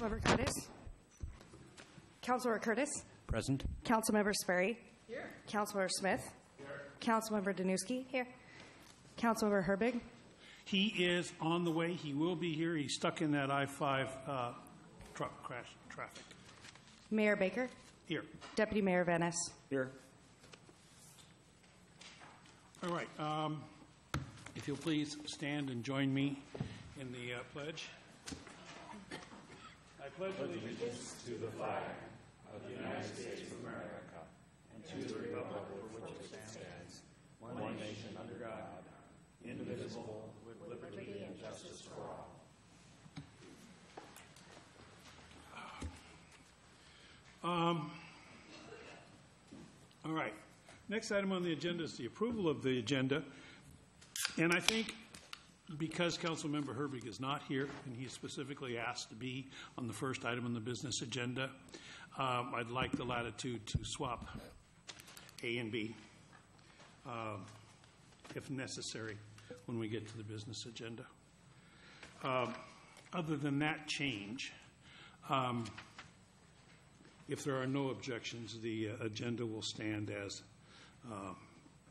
Councilmember Curtis. Councilmember Curtis. Present. Councilmember Sperry. Here. Councilmember Smith. Here. Councilmember Danuski. Here. Councilmember Herbig. He is on the way. He will be here. He's stuck in that I-5 truck crash traffic. Mayor Baker. Here. Deputy Mayor Van Ness. Here. All right. If you'll please stand and join me in the pledge. I pledge allegiance to the flag of the United States of America and to the republic for which it stands, one nation under God, indivisible, with liberty and justice for all. All right. Next item on the agenda is the approval of the agenda. And I think because Councilmember Herbig is not here, and he specifically asked to be on the first item on the business agenda, I'd like the latitude to swap A and B, if necessary, when we get to the business agenda. Other than that change, if there are no objections, the agenda will stand as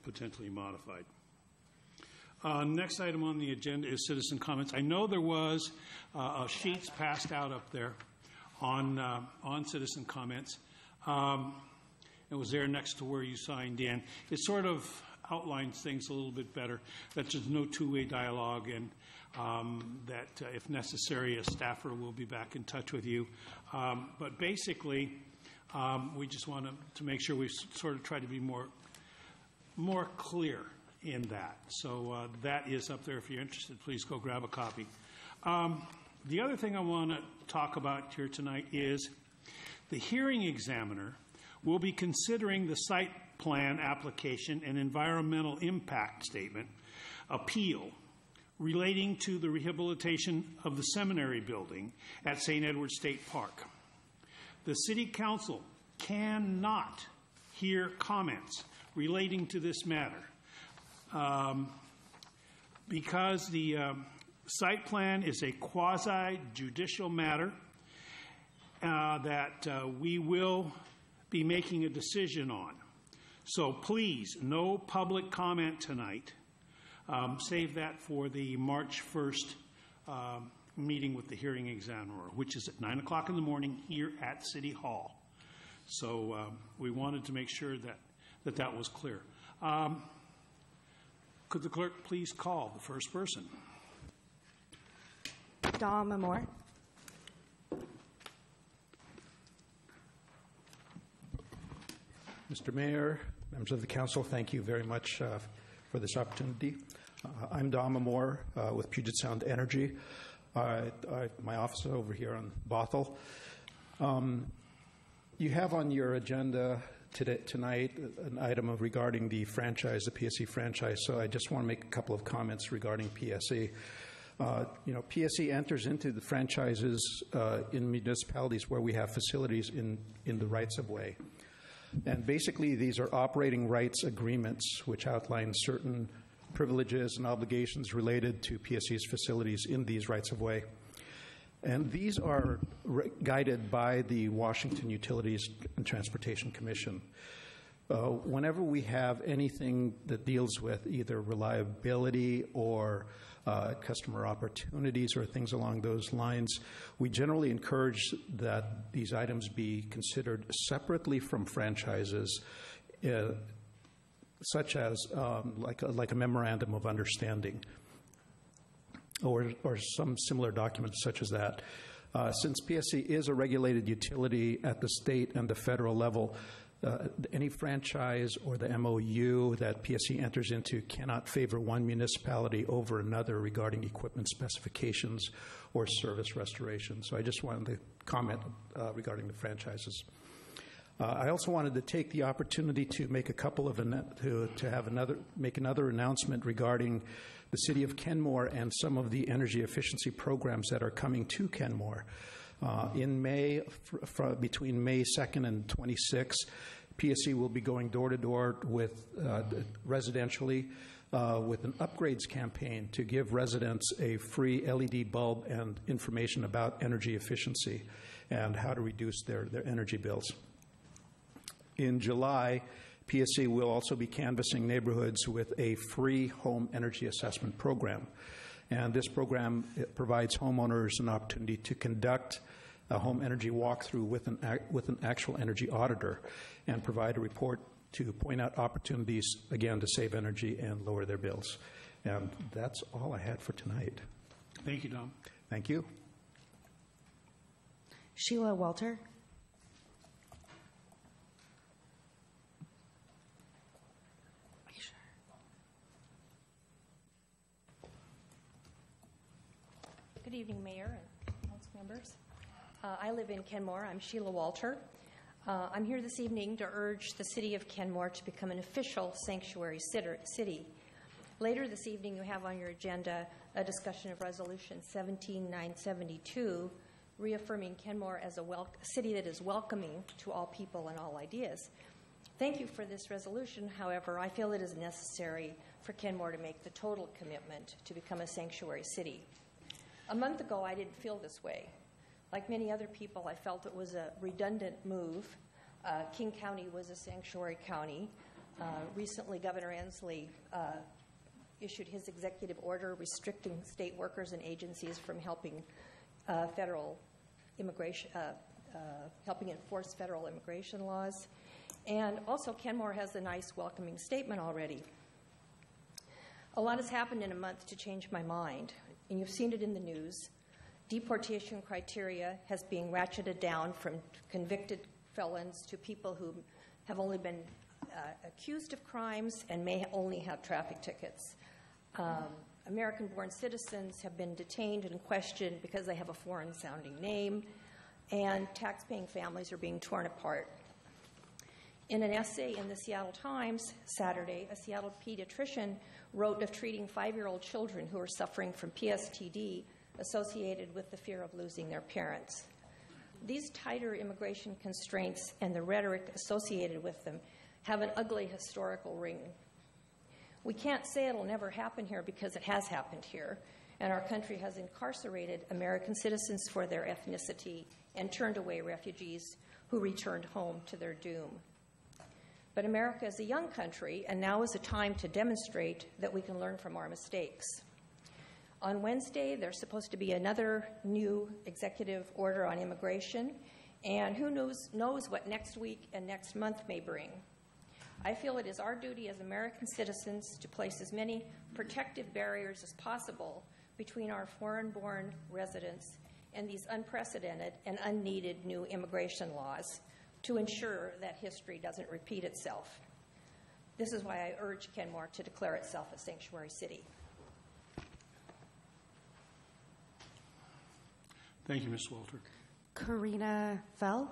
potentially modified. Next item on the agenda is citizen comments. I know there was sheets passed out up there on citizen comments. It was there next to where you signed in. It sort of outlines things a little bit better, that there's no two-way dialogue, and that if necessary, a staffer will be back in touch with you. But basically, we just want to make sure we sort of try to be more clear in that. So that is up there. If you're interested, please go grab a copy. The other thing I want to talk about here tonight is the hearing examiner will be considering the site plan application and environmental impact statement appeal relating to the rehabilitation of the seminary building at St. Edward State Park. The City Council cannot hear comments relating to this matter because the site plan is a quasi-judicial matter that we will be making a decision on. So please, no public comment tonight. Save that for the March 1st meeting with the hearing examiner, which is at 9 o'clock in the morning here at City Hall. So we wanted to make sure that was clear. Could the clerk please call the first person? Dom Moore. Mr. Mayor, members of the council, thank you very much for this opportunity. I'm Dom Moore with Puget Sound Energy. My office is over here on Bothell. You have on your agenda tonight an item regarding the franchise, the PSE franchise, so I just want to make a couple of comments regarding PSE. PSE enters into the franchises in municipalities where we have facilities in the rights-of-way. And basically, these are operating rights agreements which outline certain privileges and obligations related to PSE's facilities in these rights-of-way. And these are guided by the Washington Utilities and Transportation Commission. Whenever we have anything that deals with either reliability or customer opportunities or things along those lines, we generally encourage that these items be considered separately from franchises, such as like a memorandum of understanding or some similar document such as that. Since PSE is a regulated utility at the state and the federal level, any franchise or the MOU that PSE enters into cannot favor one municipality over another regarding equipment specifications or service restoration. So I just wanted to comment regarding the franchises. I also wanted to take the opportunity to make a couple of make another announcement regarding the city of Kenmore and some of the energy efficiency programs that are coming to Kenmore. In May, between May 2nd and 26th, PSE will be going door to door with residentially with an upgrades campaign to give residents a free LED bulb and information about energy efficiency and how to reduce their energy bills. In July, PSC will also be canvassing neighborhoods with a free home energy assessment program. And this program provides homeowners an opportunity to conduct a home energy walkthrough with an actual energy auditor and provide a report to point out opportunities, again, to save energy and lower their bills. And that's all I had for tonight. Thank you, Dom. Thank you. Sheila Walter. Good evening, Mayor and council members. I live in Kenmore. I'm Sheila Walter. I'm here this evening to urge the city of Kenmore to become an official sanctuary city. Later this evening, you have on your agenda a discussion of Resolution 17972, reaffirming Kenmore as a city that is welcoming to all people and all ideas. Thank you for this resolution. However, I feel it is necessary for Kenmore to make the total commitment to become a sanctuary city. A month ago, I didn't feel this way. Like many other people, I felt it was a redundant move. King County was a sanctuary county. Recently, Governor Inslee issued his executive order restricting state workers and agencies from helping federal immigration, helping enforce federal immigration laws. And also, Kenmore has a nice welcoming statement already. A lot has happened in a month to change my mind, and you've seen it in the news. Deportation criteria has been ratcheted down from convicted felons to people who have only been accused of crimes and may only have traffic tickets. American-born citizens have been detained and questioned because they have a foreign-sounding name, and tax-paying families are being torn apart. In an essay in the Seattle Times Saturday, a Seattle pediatrician wrote of treating 5-year-old children who are suffering from PSTD associated with the fear of losing their parents. These tighter immigration constraints and the rhetoric associated with them have an ugly historical ring. We can't say it'll never happen here because it has happened here, and our country has incarcerated American citizens for their ethnicity and turned away refugees who returned home to their doom. But America is a young country, and now is a time to demonstrate that we can learn from our mistakes. On Wednesday, there's supposed to be another new executive order on immigration, and who knows what next week and next month may bring. I feel it is our duty as American citizens to place as many protective barriers as possible between our foreign-born residents and these unprecedented and unneeded new immigration laws to ensure that history doesn't repeat itself. This is why I urge Kenmore to declare itself a sanctuary city. Thank you, Ms. Walter. Karina Fell.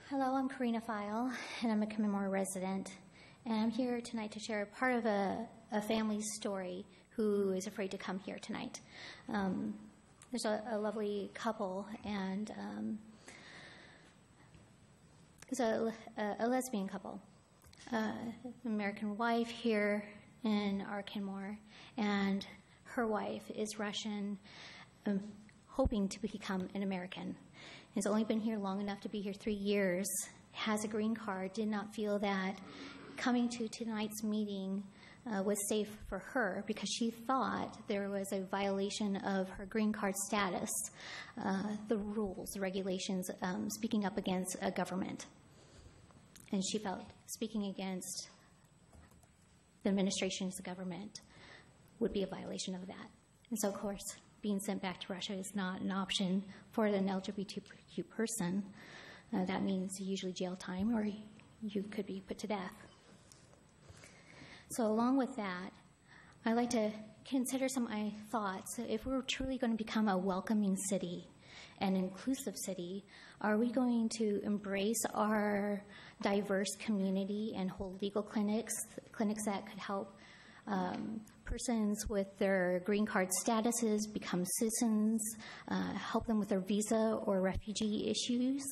Hello, I'm Karina File, and I'm a Kenmore resident. And I'm here tonight to share part of a family's story who is afraid to come here tonight. There's a lovely couple, and it's a lesbian couple. An American wife here in our Kenmore, and her wife is Russian, hoping to become an American. Has only been here long enough to be here 3 years, has a green card, did not feel that coming to tonight's meeting was safe for her because she thought there was a violation of her green card status, the rules, the regulations, speaking up against a government. And she felt speaking against the administration as the government would be a violation of that. And so, of course, being sent back to Russia is not an option for an LGBTQ person. That means usually jail time, or you could be put to death. So along with that, I'd like to consider some of my thoughts. If we're truly going to become a welcoming city, an inclusive city, are we going to embrace our diverse community and hold legal clinics that could help persons with their green card statuses become citizens, help them with their visa or refugee issues?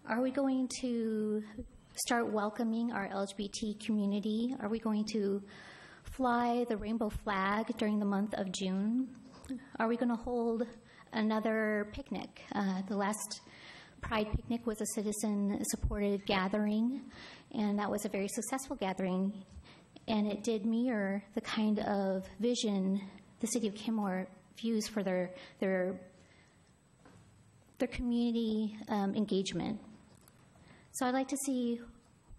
Are we going to start welcoming our LGBT community? Are we going to fly the rainbow flag during the month of June? Are we going to hold another picnic? The last Pride picnic was a citizen-supported gathering, and that was a very successful gathering, and it did mirror the kind of vision the city of Kenmore views for their community engagement. So I'd like to see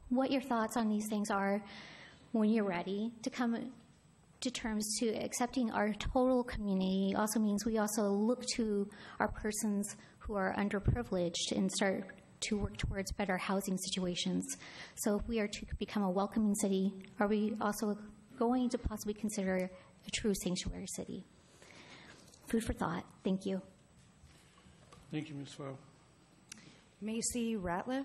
what your thoughts on these things are when you're ready to come to terms to accepting our total community. Also means we also look to our persons who are underprivileged and start to work towards better housing situations. So if we are to become a welcoming city, are we also going to possibly consider a true sanctuary city? Food for thought. Thank you. Thank you, Ms. Fowl. Macy Ratliff?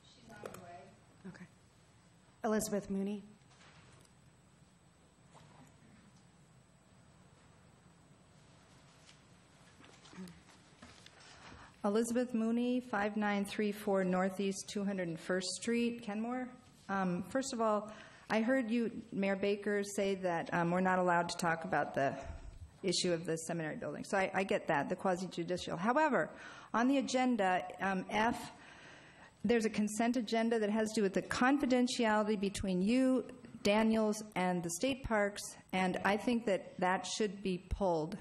She's on her way. Okay. Elizabeth Mooney? Elizabeth Mooney, 5934 Northeast 201st Street, Kenmore. First of all, I heard you, Mayor Baker, say that we're not allowed to talk about the issue of the seminary building. So I get that, the quasi-judicial. However, on the agenda, F, there's a consent agenda that has to do with the confidentiality between you, Daniels, and the state parks, and I think that that should be pulled.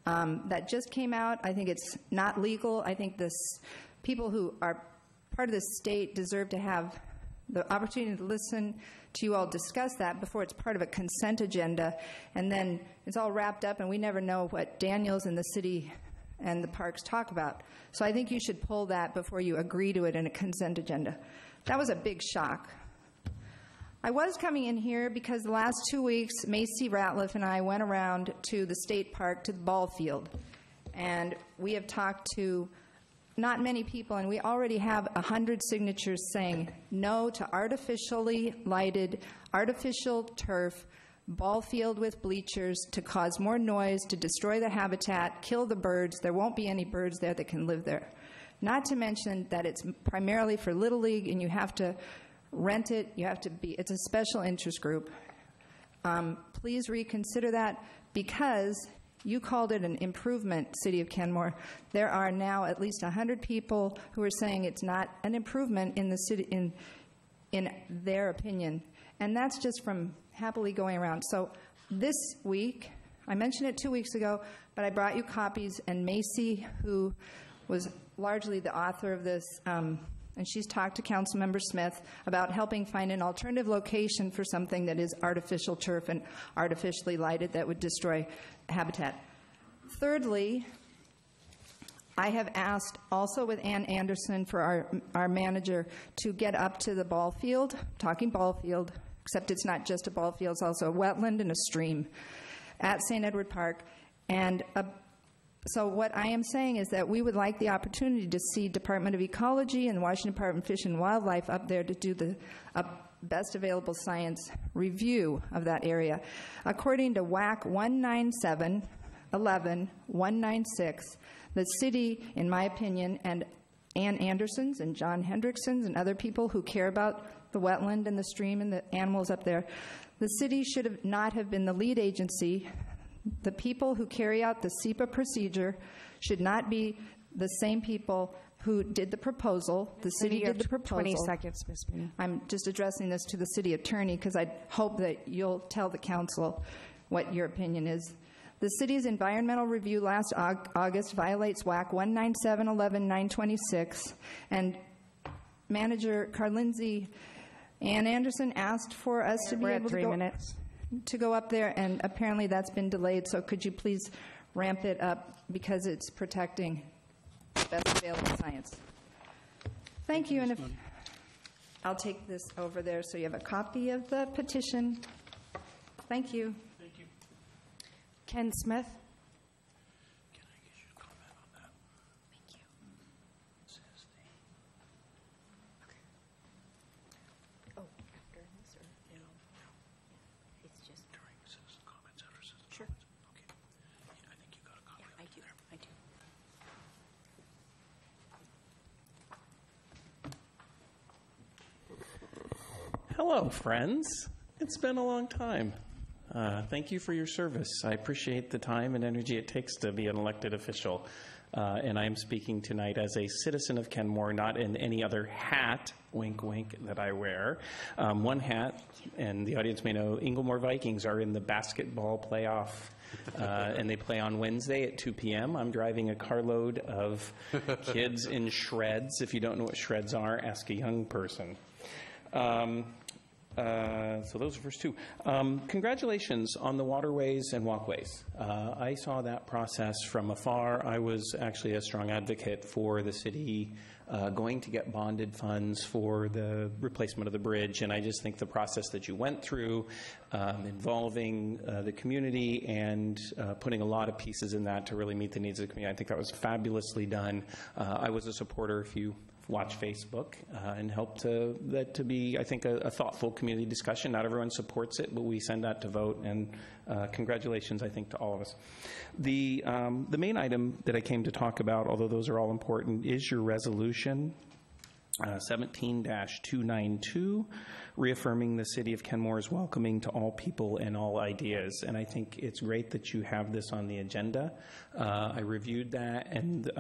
That just came out. I think it's not legal. I think people who are part of the state deserve to have the opportunity to listen to you all discuss that before it's part of a consent agenda, and then it's all wrapped up and we never know what Daniels and the city and the parks talk about. So I think you should pull that before you agree to it in a consent agenda. That was a big shock. I was coming in here because the last 2 weeks, Macy Ratliff and I went around to the state park, to the ball field, and we have talked to not many people, and we already have 100 signatures saying no to artificially lighted, artificial turf, ball field with bleachers to cause more noise, to destroy the habitat, kill the birds. There won't be any birds there that can live there. Not to mention that it's primarily for Little League, and you have to rent it. It's a special interest group. Please reconsider that, because you called it an improvement, City of Kenmore. There are now at least 100 people who are saying it's not an improvement in the city, in their opinion. And that's just from happily going around. So this week, I mentioned it 2 weeks ago, but I brought you copies, and Macy, who was largely the author of this, and she's talked to Councilmember Smith about helping find an alternative location for something that is artificial turf and artificially lighted that would destroy habitat. Thirdly, I have asked also with Ann Anderson for our manager to get up to the ball field, talking ball field, except it's not just a ball field, it's also a wetland and a stream at St. Edward Park. And so what I am saying is that we would like the opportunity to see Department of Ecology and the Washington Department of Fish and Wildlife up there to do the best available science review of that area. According to WAC 197-11-196, the city, in my opinion, and Ann Anderson's and John Hendrickson's and other people who care about the wetland and the stream and the animals up there, the city should not have been the lead agency. The people who carry out the SEPA procedure should not be the same people who did the proposal. The city did the proposal. 20 seconds, Ms. Mooney. I'm just addressing this to the city attorney because I hope that you'll tell the council what your opinion is. The city's environmental review last August violates WAC 197-11-926, and Manager Carlindsey, Ann Anderson asked for us to be able to go up there, and apparently that's been delayed. So could you please ramp it up because it's protecting best available science. Thank you, and if I'll take this over there so you have a copy of the petition. Thank you. Thank you. Ken Smith? Can I get you to comment on that? Thank you. It says Oh, after this, or no? It's just during citizen comments, after citizen Sure. comments. Okay. I think you got a copy yeah, of I it do. there. I do. Hello, friends. It's been a long time. Thank you for your service. I appreciate the time and energy it takes to be an elected official. And I am speaking tonight as a citizen of Kenmore, not in any other hat, wink, wink, that I wear. One hat, and the audience may know, Inglemore Vikings are in the basketball playoff, and they play on Wednesday at 2 p.m. I'm driving a carload of kids in shreds. If you don't know what shreds are, ask a young person. So those are the first two. Congratulations on the waterways and walkways. I saw that process from afar. I was actually a strong advocate for the city going to get bonded funds for the replacement of the bridge, and I just think the process that you went through involving the community and putting a lot of pieces in that to really meet the needs of the community, I think that was fabulously done. I was a supporter, if you watch Facebook, and help that to be, I think, a thoughtful community discussion. Not everyone supports it, but we send that to vote, and congratulations, I think, to all of us. The main item that I came to talk about, although those are all important, is your resolution 17-292, reaffirming the City of Kenmore is welcoming to all people and all ideas. And I think it's great that you have this on the agenda. I reviewed that and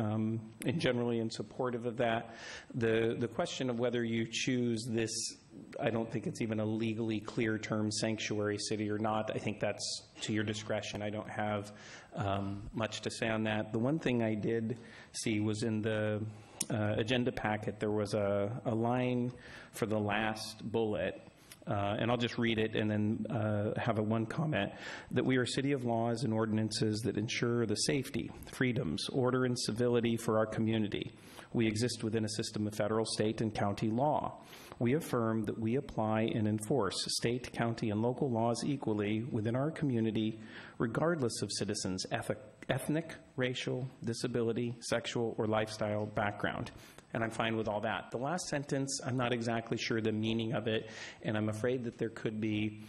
generally in supportive of that. The question of whether you choose this, I don't think it's even a legally clear term, sanctuary city or not. I think that's to your discretion. I don't have much to say on that. The one thing I did see was in the agenda packet, there was a line for the last bullet, and I'll just read it and then have one comment, that we are a city of laws and ordinances that ensure the safety, freedoms, order, and civility for our community. We exist within a system of federal, state, and county law. We affirm that we apply and enforce state, county, and local laws equally within our community, regardless of citizens' ethnic, racial, disability, sexual, or lifestyle background. And I'm fine with all that. The last sentence, I'm not exactly sure the meaning of it, and I'm afraid that there could be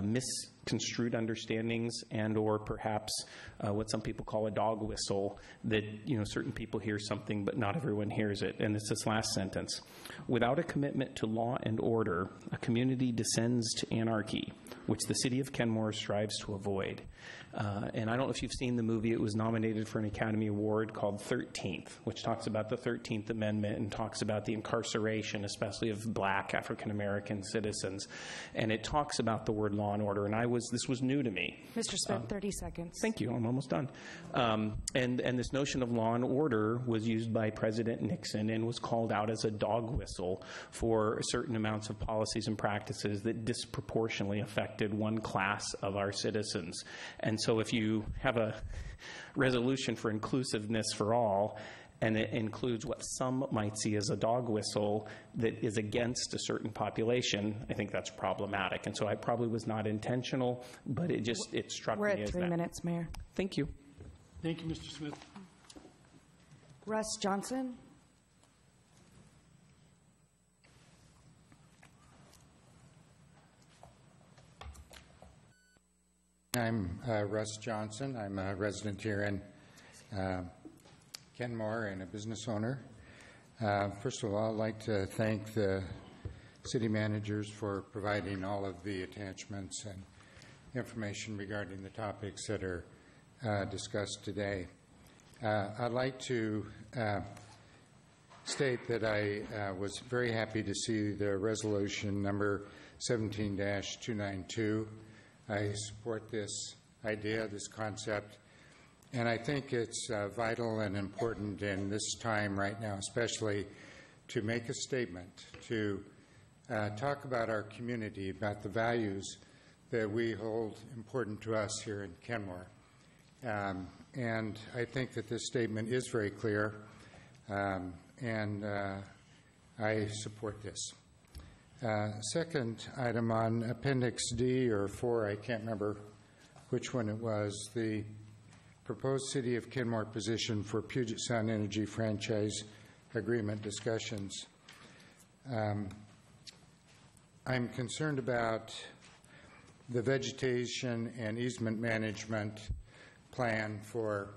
misconstrued understandings and or perhaps what some people call a dog whistle, that certain people hear something but not everyone hears it. And it's this last sentence. Without a commitment to law and order, a community descends to anarchy, which the City of Kenmore strives to avoid. And I don't know if you've seen the movie. It was nominated for an Academy Award called 13th, which talks about the 13th Amendment and talks about the incarceration, especially of black African-American citizens. And it talks about the word law and order. And this was new to me. Mr. Smith, 30 seconds. Thank you. I'm almost done. And this notion of law and order was used by President Nixon and was called out as a dog whistle for certain amounts of policies and practices that disproportionately affected one class of our citizens. And so if you have a resolution for inclusiveness for all, and it includes what some might see as a dog whistle that is against a certain population, I think that's problematic. And so I probably was not intentional, but it struck me as that. We're at 3 minutes, Mayor. Thank you. Thank you, Mr. Smith. Russ Johnson. I'm Russ Johnson. I'm a resident here in Kenmore and a business owner. First of all, I'd like to thank the city managers for providing all of the attachments and information regarding the topics that are discussed today. I'd like to state that I was very happy to see the resolution number 17-292. I support this idea, this concept, and I think it's vital and important in this time right now, especially to make a statement, to talk about our community, about the values that we hold important to us here in Kenmore. And I think that this statement is very clear, and I support this. Second item on Appendix D or 4, I can't remember which one it was, the proposed City of Kenmore position for Puget Sound Energy franchise agreement discussions. I'm concerned about the vegetation and easement management plan for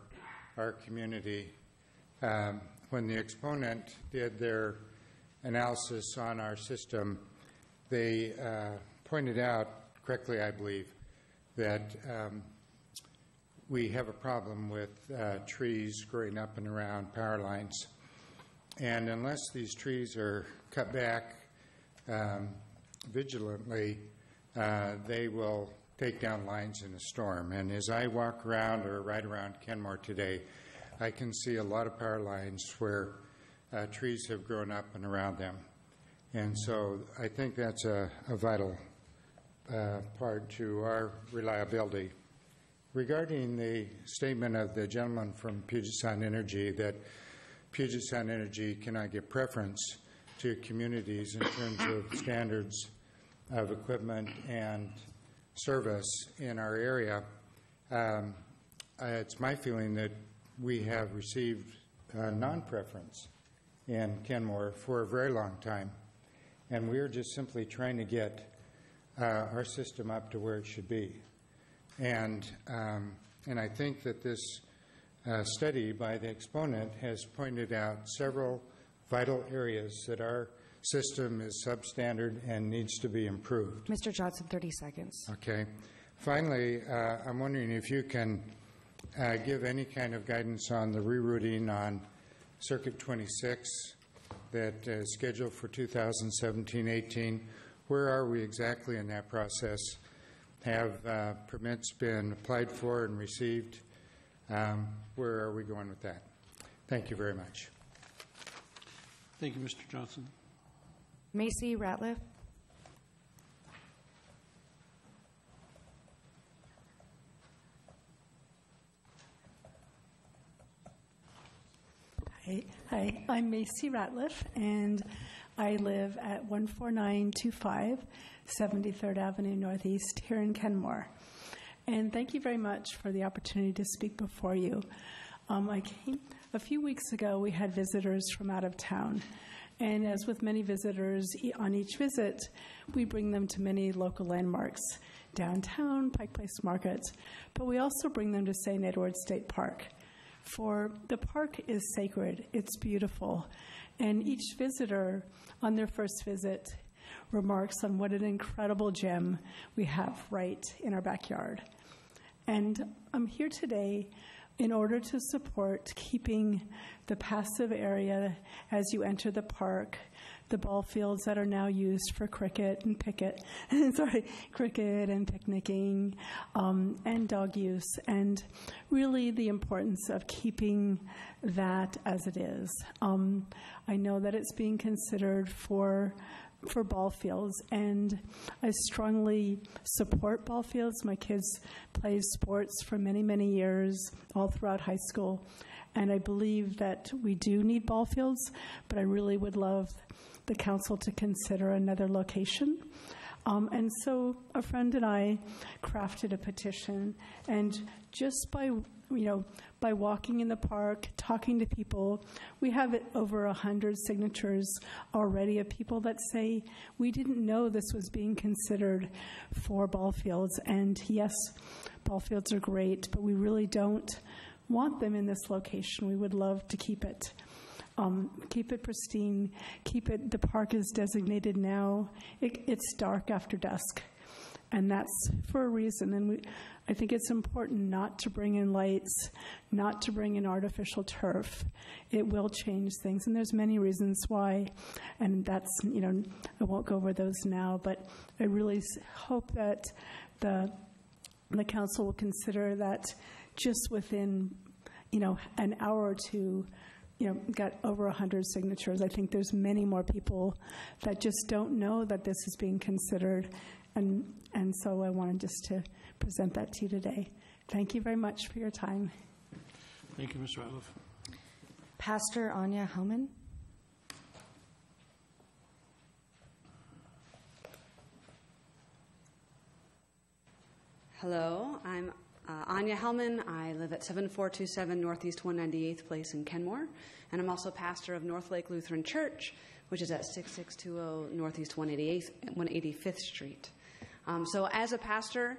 our community. When the exponent did their analysis on our system, they pointed out, correctly I believe, that we have a problem with trees growing up and around power lines. And unless these trees are cut back vigilantly, they will take down lines in a storm. And as I walk around or ride around Kenmore today, I can see a lot of power lines where trees have grown up and around them. And so I think that's a vital part to our reliability. Regarding the statement of the gentleman from Puget Sound Energy that Puget Sound Energy cannot give preference to communities in terms of standards of equipment and service in our area, it's my feeling that we have received non-preference in Kenmore for a very long time, and we're just simply trying to get our system up to where it should be. And I think that this study by the exponent has pointed out several vital areas that our system is substandard and needs to be improved. Mr. Johnson, 30 seconds. Okay. Finally, I'm wondering if you can give any kind of guidance on the rerouting on Circuit 26 that is scheduled for 2017-18. Where are we exactly in that process? Have permits been applied for and received? Where are we going with that? Thank you very much. Thank you, Mr. Johnson. Macy Ratliff. Hi, I'm Macy Ratliff, and I live at 14925 73rd Avenue Northeast here in Kenmore. And thank you very much for the opportunity to speak before you. I came a few weeks ago. We had visitors from out of town, and as with many visitors, on each visit, we bring them to many local landmarks, downtown, Pike Place Market, but we also bring them to St. Edward State Park. For the park is sacred, it's beautiful, and each visitor on their first visit remarks on what an incredible gem we have right in our backyard. And I'm here today in order to support keeping the passive area as you enter the park, the ball fields that are now used for cricket and cricket and picnicking, and dog use, and really the importance of keeping that as it is. I know that it's being considered for ball fields, and I strongly support ball fields. My kids played sports for many, many years, all throughout high school, and I believe that we do need ball fields, but I really would love the council to consider another location. And so a friend and I crafted a petition, and just by walking in the park, talking to people, we have over 100 signatures already of people that say, we didn't know this was being considered for ball fields. And yes, ball fields are great, but we really don't want them in this location. We would love to keep it pristine, the park is designated now. It's dark after dusk, and that's for a reason. And I think it's important not to bring in lights, not to bring in artificial turf. It will change things, and there's many reasons why, and that's, I won't go over those now, but I really hope that the council will consider that just within, an hour or two, got over 100 signatures. I think there's many more people that just don't know that this is being considered, and so I wanted just to present that to you today. Thank you very much for your time. Thank you, Ms. Ratliff. Pastor Anya Hellman. Hello, I'm Anya Hellman. I live at 7427 Northeast 198th Place in Kenmore, and I'm also pastor of North Lake Lutheran Church, which is at 6620 Northeast 185th Street. So as a pastor,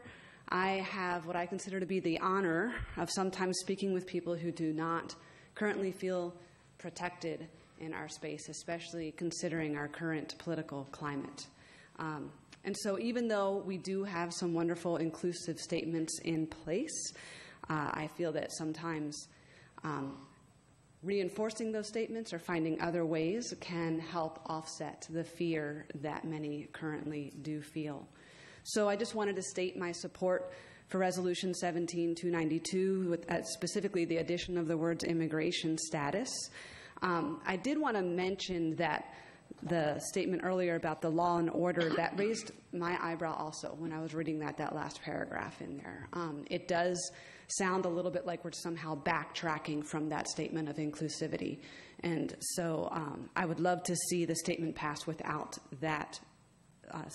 I have what I consider to be the honor of sometimes speaking with people who do not currently feel protected in our space, especially considering our current political climate. And so even though we do have some wonderful inclusive statements in place, I feel that sometimes reinforcing those statements or finding other ways can help offset the fear that many currently do feel. So I just wanted to state my support for Resolution 17292, with specifically the addition of the words immigration status. I did want to mention that the statement earlier about the law and order, that raised my eyebrow also when I was reading that last paragraph in there. It does sound a little bit like we're somehow backtracking from that statement of inclusivity. And so I would love to see the statement passed without that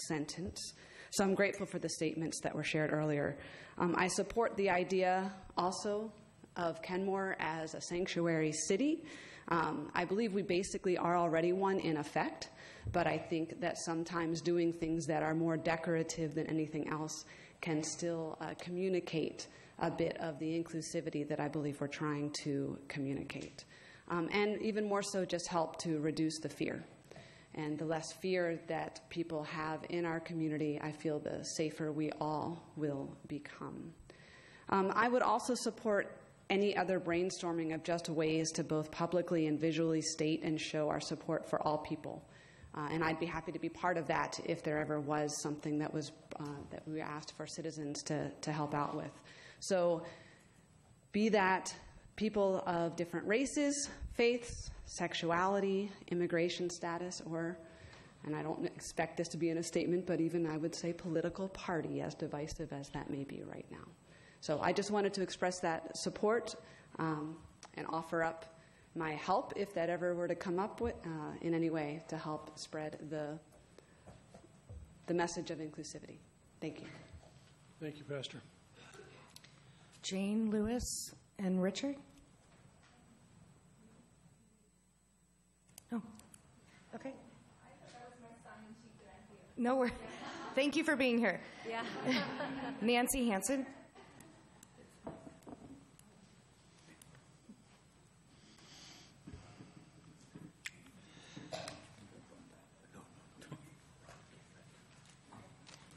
sentence. So I'm grateful for the statements that were shared earlier. I support the idea also of Kenmore as a sanctuary city. I believe we basically are already one in effect, but I think that sometimes doing things that are more decorative than anything else can still communicate a bit of the inclusivity that I believe we're trying to communicate. And even more so, just help to reduce the fear. And the less fear that people have in our community, I feel the safer we all will become. I would also support any other brainstorming of just ways to both publicly and visually state and show our support for all people. And I'd be happy to be part of that if there ever was something that was that we asked for citizens to help out with. So be that people of different races, faiths, sexuality, immigration status, or, and I don't expect this to be in a statement, but even I would say political party, as divisive as that may be right now. So I just wanted to express that support and offer up my help if that ever were to come up with, in any way to help spread the message of inclusivity. Thank you. Thank you, Pastor. Jane, Lewis, and Richard? Oh, okay. No, we're. Thank you for being here. Yeah. Nancy Hansen.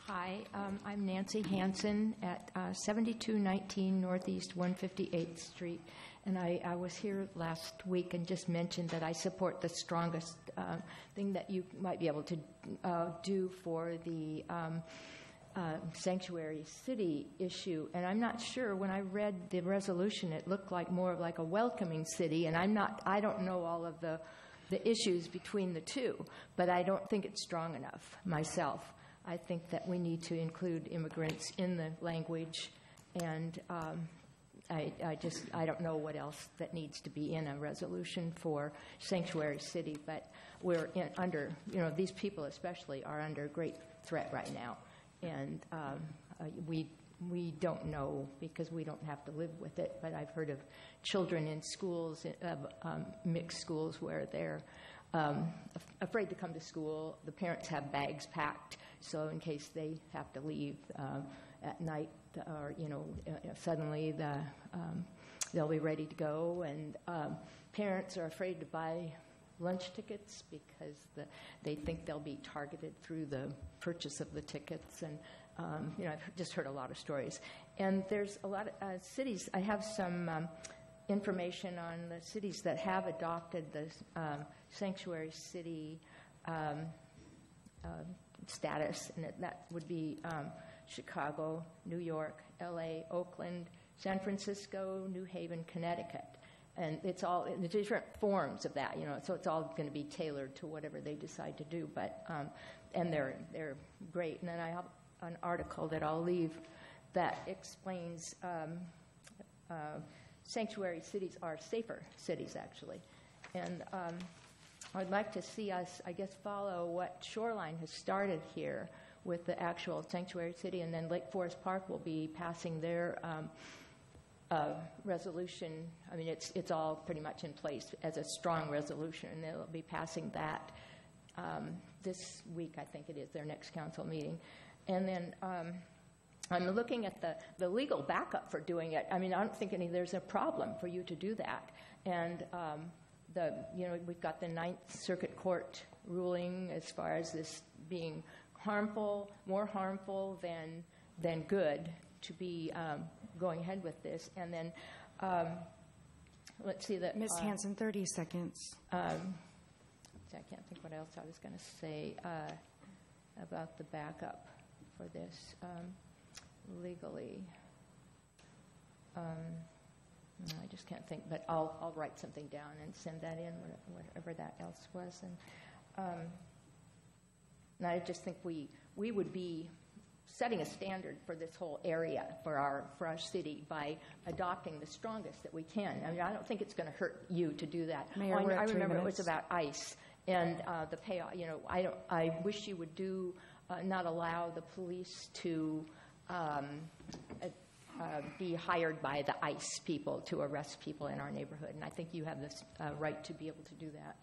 Hi, I'm Nancy Hansen at 7219 Northeast 158th Street, and I was here last week and just mentioned that I support the strongest thing that you might be able to do for the sanctuary city issue. And I'm not sure, when I read the resolution, it looked like more of like a welcoming city, and I don't know all of the issues between the two, but I don't think it's strong enough myself. I think that we need to include immigrants in the language, and I don't know what else that needs to be in a resolution for sanctuary city, but we're under, these people especially are under great threat right now, and we don't know because we don't have to live with it, but I've heard of children in schools, mixed schools, where they're afraid to come to school. The parents have bags packed, so in case they have to leave at night, or suddenly they'll be ready to go. And parents are afraid to buy lunch tickets because they think they'll be targeted through the purchase of the tickets. And I've just heard a lot of stories. And there's a lot of cities. I have some information on the cities that have adopted the sanctuary city status, and that would be Chicago, New York, L.A., Oakland, San Francisco, New Haven, Connecticut. And it's all in the different forms of that, so it's all going to be tailored to whatever they decide to do. But and they're great. And then I have an article that I'll leave that explains sanctuary cities are safer cities, actually. And I'd like to see us, I guess, follow what Shoreline has started here with the actual sanctuary city, and then Lake Forest Park will be passing their resolution. I mean, it's all pretty much in place as a strong resolution, and they'll be passing that this week, I think it is, their next council meeting. And then I'm looking at the legal backup for doing it. I mean, I don't think there's a problem for you to do that. And we've got the Ninth Circuit Court ruling as far as this being more harmful than good to be going ahead with this. And then let's see that. Ms. Hanson, 30 seconds. I can't think what else I was going to say about the backup for this legally. I just can't think, but I'll write something down and send that in, whatever that else was. And I just think we would be setting a standard for this whole area for our city by adopting the strongest that we can. I mean, I don't think it's going to hurt you to do that. Mayor, I we're at 3 remember minutes. it was about ICE and the payoff. You know, I wish you would do not allow the police to be hired by the ICE people to arrest people in our neighborhood. And I think you have this right to be able to do that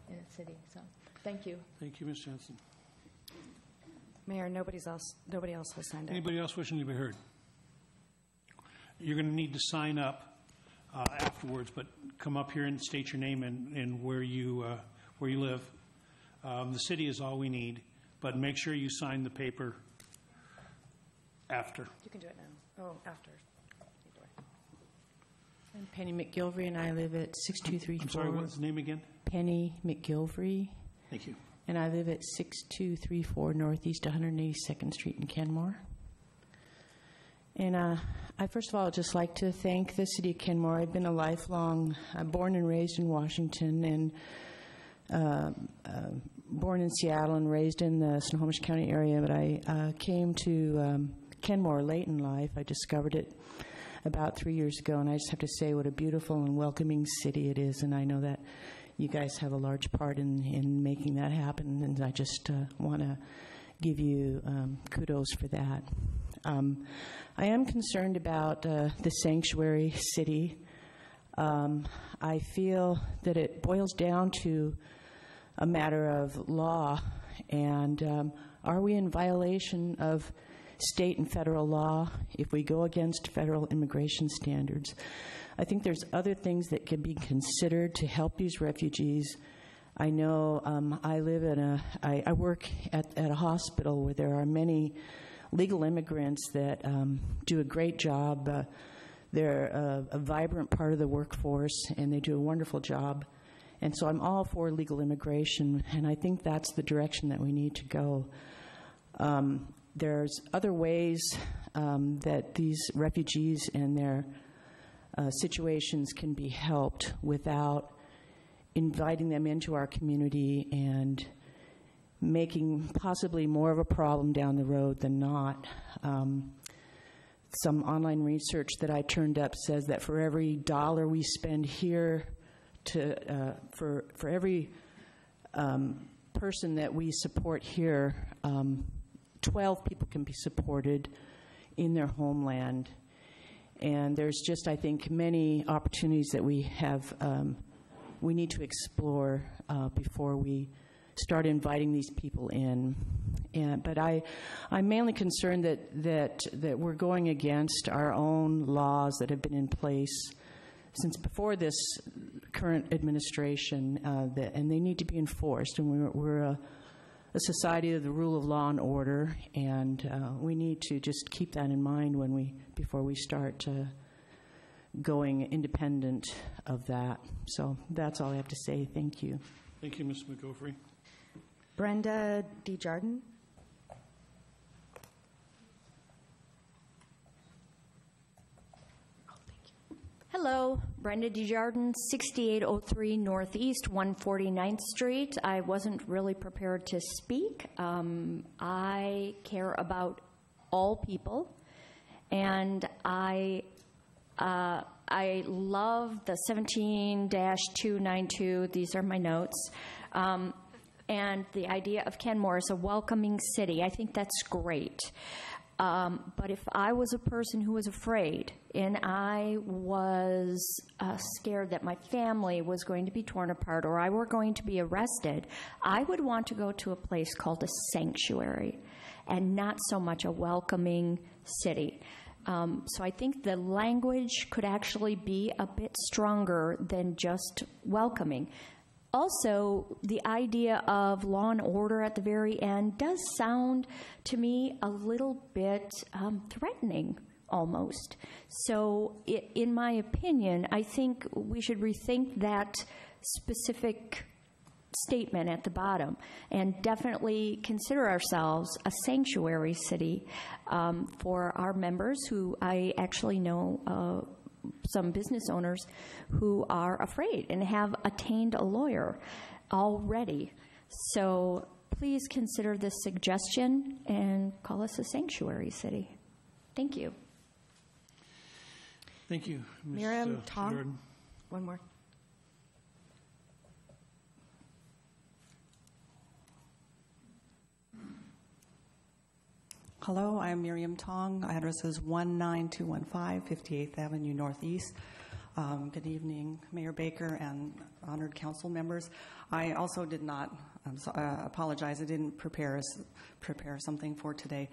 in a city. So, thank you. Thank you, Ms. Jensen. Mayor, nobody else has signed up. Anybody else wishing to be heard? You're going to need to sign up afterwards, but come up here and state your name and where you live. The city is all we need, but make sure you sign the paper after. You can do it now. Oh, after. I'm Penny McGilvery, and I live at 6234. I'm sorry, what's the name again? Penny McGilvery. Thank you. And I live at 6234 Northeast 182nd Street in Kenmore. And I first of all would just like to thank the city of Kenmore. I've been a lifelong, born and raised in Washington, and born in Seattle and raised in the Snohomish County area. But I came to Kenmore late in life. I discovered it about 3 years ago, and I just have to say what a beautiful and welcoming city it is. And I know that you guys have a large part in making that happen, and I just want to give you kudos for that. I am concerned about the sanctuary city. I feel that it boils down to a matter of law, and are we in violation of state and federal law if we go against federal immigration standards? I think there's other things that can be considered to help these refugees. I know I work at a hospital where there are many legal immigrants that do a great job. They're a vibrant part of the workforce, and they do a wonderful job. And so I'm all for legal immigration, and I think that's the direction that we need to go. There's other ways that these refugees and their situations can be helped without inviting them into our community and making possibly more of a problem down the road than not. Some online research that I turned up says that for every dollar we spend here for every person that we support here, 12 people can be supported in their homeland. And there's just, I think, many opportunities that we have, we need to explore before we start inviting these people in. But I'm mainly concerned that we're going against our own laws that have been in place since before this current administration, and they need to be enforced. And we're a society of the rule of law and order, and we need to just keep that in mind before we start going independent of that. So that's all I have to say. Thank you. Thank you, Ms. McGilvery. Brenda Desjardins. Hello, Brenda Desjardins, 6803 Northeast 149th Street. I wasn't really prepared to speak. I care about all people, and I love the 17-292. These are my notes. And the idea of Kenmore as a welcoming city. I think that's great. But if I was a person who was afraid and I was scared that my family was going to be torn apart or I were going to be arrested, I would want to go to a place called a sanctuary and not so much a welcoming city. So I think the language could actually be a bit stronger than just welcoming. Also, the idea of law and order at the very end does sound to me a little bit threatening, almost. So, in my opinion, I think we should rethink that specific statement at the bottom and definitely consider ourselves a sanctuary city for our members, who I actually know some business owners who are afraid and have attained a lawyer already. So please consider this suggestion and call us a sanctuary city. Thank you. Thank you, Ms. Miriam, Tom, Jordan. one more. Hello, I'm Miriam Tong. Address is 19215 58th Avenue Northeast. Good evening, Mayor Baker and honored council members. I also did not, apologize, I didn't prepare something for today.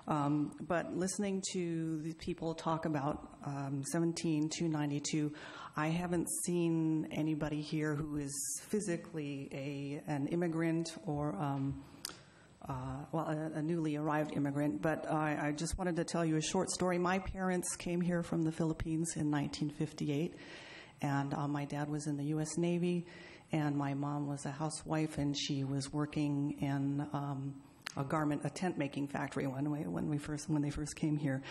But listening to the people talk about 17292, I haven't seen anybody here who is physically an immigrant or a newly arrived immigrant, but I just wanted to tell you a short story. My parents came here from the Philippines in 1958, and my dad was in the U.S. Navy, and my mom was a housewife, and she was working in a tent-making factory when they first came here.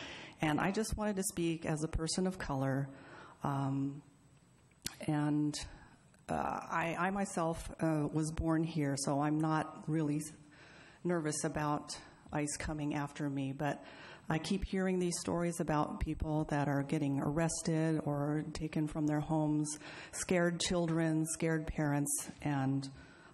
And I just wanted to speak as a person of color, and I myself was born here, so I'm not really nervous about ICE coming after me, but I keep hearing these stories about people that are getting arrested or taken from their homes, scared children, scared parents, and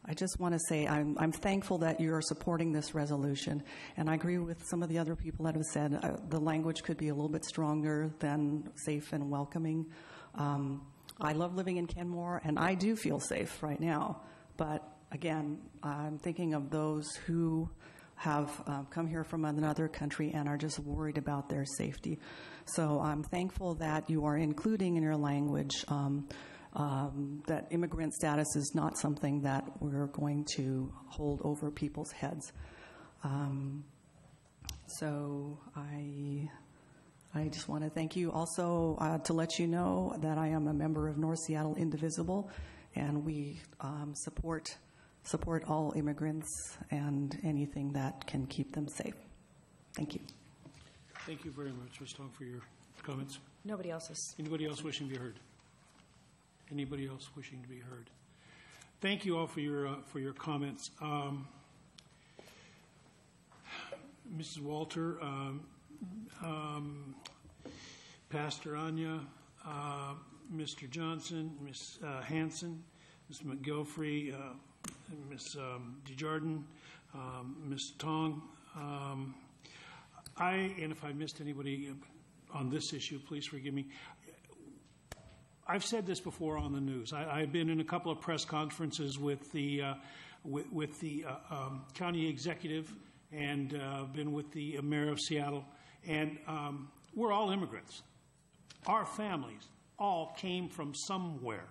I just want to say I'm thankful that you're supporting this resolution, and I agree with some of the other people that have said the language could be a little bit stronger than safe and welcoming. I love living in Kenmore, and I do feel safe right now, but again, I'm thinking of those who have come here from another country and are just worried about their safety. So I'm thankful that you are including in your language that immigrant status is not something that we're going to hold over people's heads. So I just want to thank you. Also, to let you know that I am a member of North Seattle Indivisible, and we support all immigrants and anything that can keep them safe. Thank you. Thank you very much, Ms. Tong, for your comments. Nobody else is. Anybody else wishing to be heard? Anybody else wishing to be heard? Thank you all for your comments. Mrs. Walter, Pastor Anya, Mr. Johnson, Ms. Hanson, Ms. McGilfrey, Ms. DeJarden, Ms. Tong. And if I missed anybody on this issue, please forgive me. I've said this before on the news. I've been in a couple of press conferences with the county executive and been with the mayor of Seattle, and we're all immigrants. Our families all came from somewhere.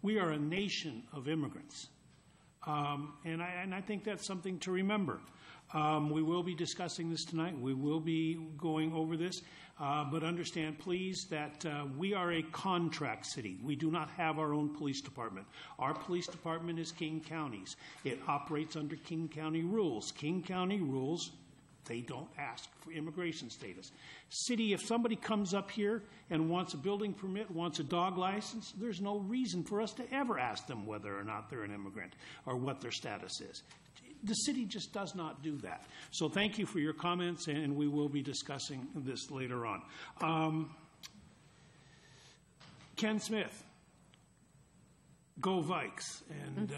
We are a nation of immigrants, and I think that's something to remember. We will be discussing this tonight. We will be going over this. But understand, please, that we are a contract city. We do not have our own police department. Our police department is King County's. It operates under King County rules. King County rules, they don't ask for immigration status. City, if somebody comes up here and wants a building permit, wants a dog license, there's no reason for us to ever ask them whether or not they're an immigrant or what their status is. The city just does not do that. So thank you for your comments, and we will be discussing this later on. Ken Smith, go Vikes. And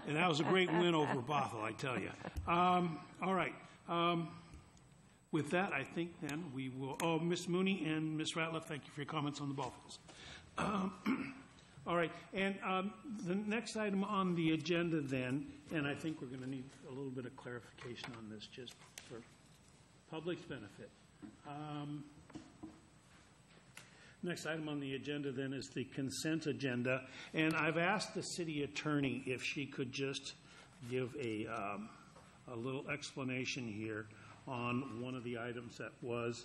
that was a great win over Bothell, I tell you. All right. With that, I think then we will. Oh, Ms. Mooney and Ms. Ratliff, thank you for your comments on the Bothels. All right, and the next item on the agenda then, and I think we're going to need a little bit of clarification on this just for public's benefit. Next item on the agenda then is the consent agenda, and I've asked the city attorney if she could just give a little explanation here on one of the items that was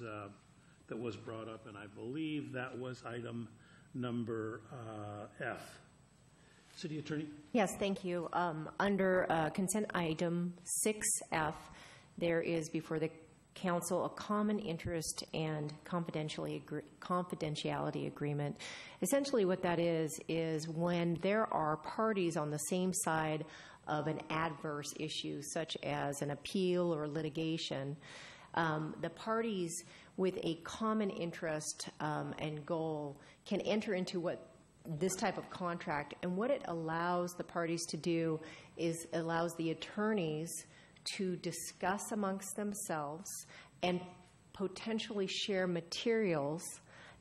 brought up, and I believe that was item number F. City attorney? Yes, thank you. Under consent item 6F, there is before the council a common interest and confidentiality agreement. Essentially what that is when there are parties on the same side of an adverse issue, such as an appeal or litigation, the parties with a common interest and goal can enter into this type of contract. And what it allows the parties to do is allows the attorneys to discuss amongst themselves and potentially share materials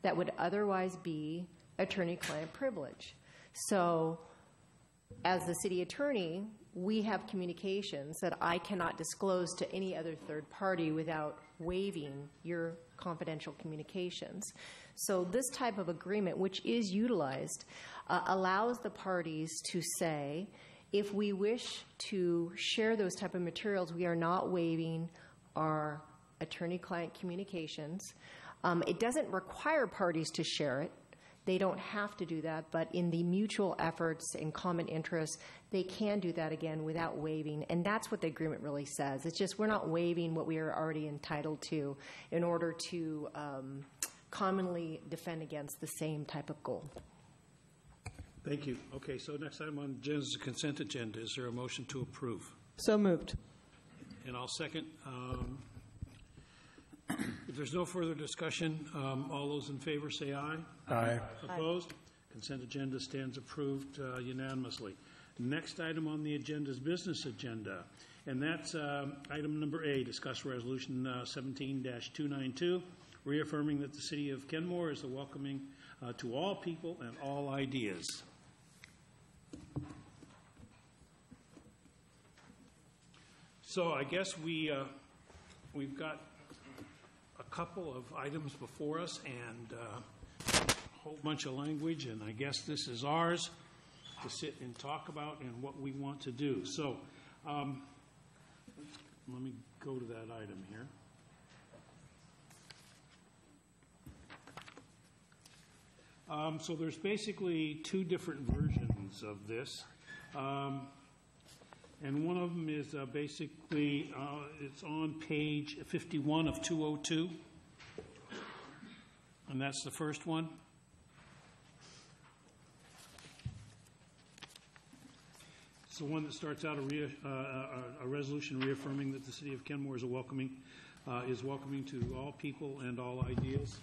that would otherwise be attorney-client privilege. So as the city attorney, we have communications that I cannot disclose to any other third party without waiving your confidential communications. So this type of agreement, which is utilized, allows the parties to say, if we wish to share those type of materials, we are not waiving our attorney-client communications. It doesn't require parties to share it. They don't have to do that, but in the mutual efforts and common interests, they can do that again without waiving, and that's what the agreement really says. It's just we're not waiving what we are already entitled to in order to commonly defend against the same type of goal. Thank you. Okay, so next item on the agenda is the consent agenda. Is there a motion to approve? So moved. And I'll second. If there's no further discussion, all those in favor say aye. Aye. Opposed? Consent agenda stands approved unanimously. Next item on the agenda is business agenda, and that's item number A, discuss resolution 17-292, reaffirming that the city of Kenmore is a welcoming to all people and all ideas. So I guess we've got a couple of items before us and a whole bunch of language, and I guess this is ours to sit and talk about and what we want to do. So let me go to that item here. So there's basically two different versions of this. And one of them is basically, it's on page 51 of 202. And that's the first one. It's the one that starts out a resolution reaffirming that the city of Kenmore is welcoming to all people and all ideas.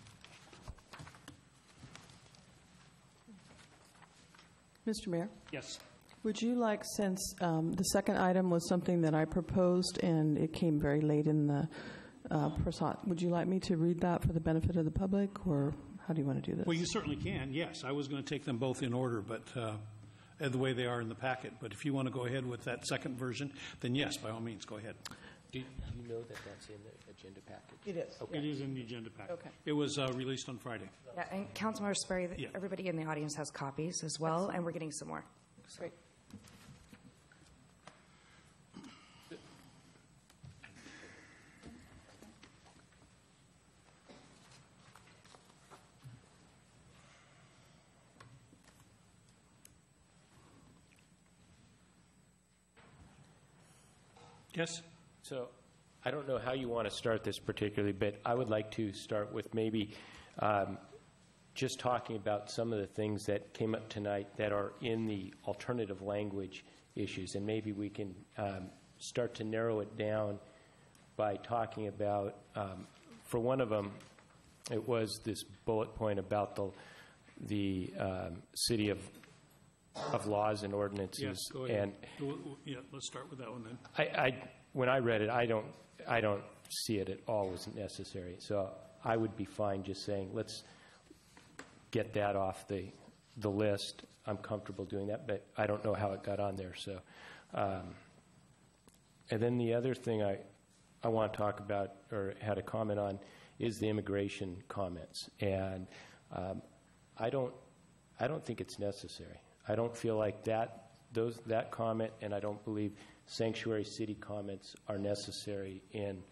Mr. Mayor? Yes. Would you like, since the second item was something that I proposed and it came very late in the process, would you like me to read that for the benefit of the public, or how do you want to do this? Well, you certainly can, yes. I was going to take them both in order, but the way they are in the packet. But if you want to go ahead with that second version, then yes, by all means, go ahead. Do you know that that's in the agenda package? It is. Okay. It is in the agenda packet. Okay. It was released on Friday. Yeah, and Councilmember Sperry, everybody in the audience has copies as well, and we're getting some more. Great. Yes? So I don't know how you want to start this particularly, but I would like to start with maybe just talking about some of the things that came up tonight that are in the alternative language issues, and maybe we can start to narrow it down by talking about, for one of them, it was this bullet point about the city of laws and ordinances. Yes, go ahead. And let's start with that one then. When I read it, I don't see it at all as necessary. So I would be fine just saying, let's get that off the list. I'm comfortable doing that, but I don't know how it got on there. So, and then the other thing I want to talk about or had a comment on is the immigration comments. And I don't think it's necessary. I don't feel like that comment, and I don't believe sanctuary city comments are necessary in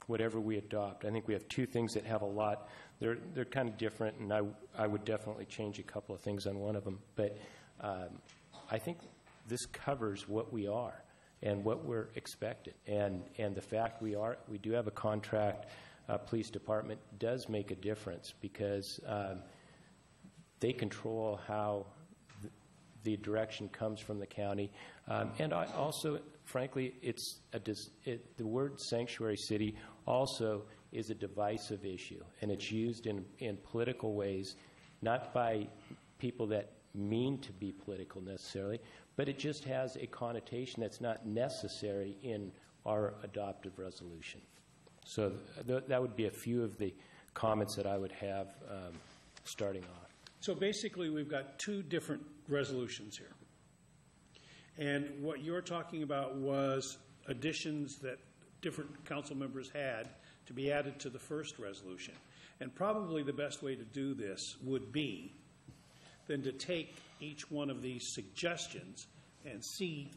whatever we adopt. I think we have two things that have a lot. They're kind of different, and I would definitely change a couple of things on one of them. But I think this covers what we are and what we're expected, and the fact we do have a contract police department does make a difference because they control how the direction comes from the county. And I also, frankly, the word sanctuary city also is a divisive issue, and it's used in political ways, not by people that mean to be political necessarily, but it just has a connotation that's not necessary in our adoptive resolution. So that would be a few of the comments that I would have starting off. So basically, we've got two different resolutions here. And what you're talking about was additions that different council members had to be added to the first resolution. And probably the best way to do this would be then to take each one of these suggestions and see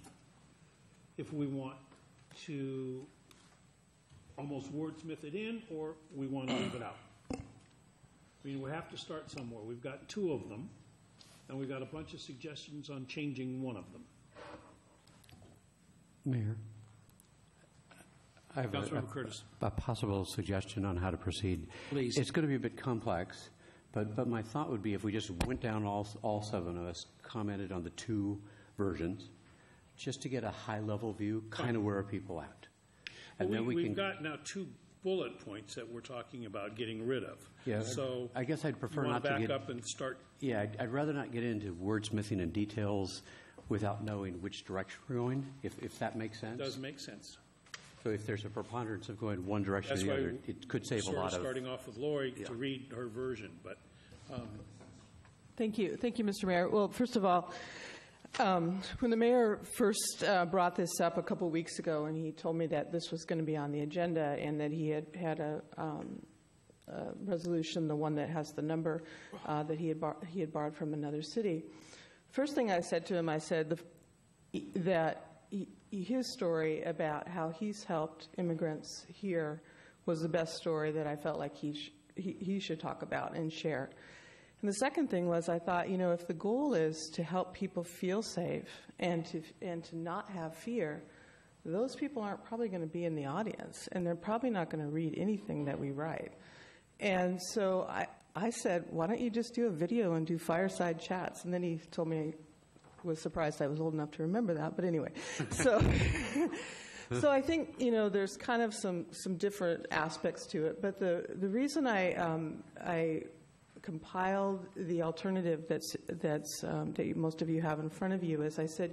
if we want to almost wordsmith it in or we want to leave it out. I mean, we have to start somewhere. We've got two of them, and we've got a bunch of suggestions on changing one of them. Mayor, I have Curtis. a possible suggestion on how to proceed. Please. It's going to be a bit complex, but my thought would be if we just went down, all seven of us, commented on the two versions, just to get a high-level view, kind of where are people at. And Well, then we've got now two bullet points that we're talking about getting rid of. Yeah, so I guess I'd prefer you not want to back get up and start. Yeah, I'd rather not get into wordsmithing and details without knowing which direction we're going, if that makes sense. It does make sense. So if there's a preponderance of going one direction or That's the why other, it could save a lot of. Starting off with Lori to read her version, but. Thank you, Mr. Mayor. Well, first of all, when the mayor first brought this up a couple weeks ago, and he told me that this was going to be on the agenda and that he had a resolution, the one that has the number that he had borrowed from another city. First thing I said to him, I said that his story about how he's helped immigrants here was the best story that I felt like he should talk about and share. And the second thing was I thought, if the goal is to help people feel safe and to not have fear, those people aren't probably going to be in the audience, and they're probably not going to read anything that we write. And so I said, why don't you just do a video and do fireside chats? And then he told me, was surprised I was old enough to remember that, but anyway. So so I think, there's kind of some different aspects to it. But the reason I compiled the alternative that most of you have in front of you is I said,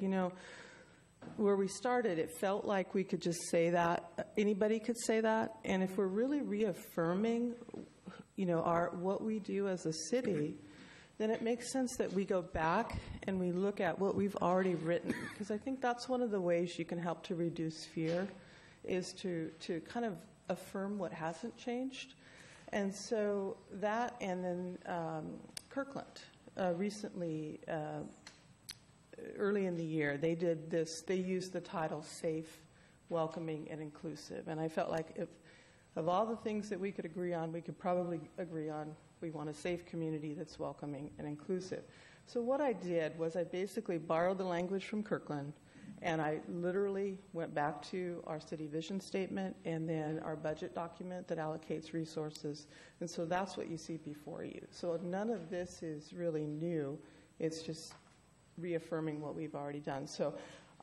where we started, it felt like we could just say that. Anybody could say that. And if we're really reaffirming, what we do as a city, then it makes sense that we go back and we look at what we've already written. Because I think that's one of the ways you can help to reduce fear, is to kind of affirm what hasn't changed. And so that, and then Kirkland recently, early in the year, they did this. They used the title "Safe, Welcoming, and Inclusive," and I felt like if of all the things that we could agree on, we could probably agree on we want a safe community that's welcoming and inclusive. So what I did was I basically borrowed the language from Kirkland, and I literally went back to our city vision statement and then our budget document that allocates resources. And so that's what you see before you. So none of this is really new. It's just reaffirming what we've already done. So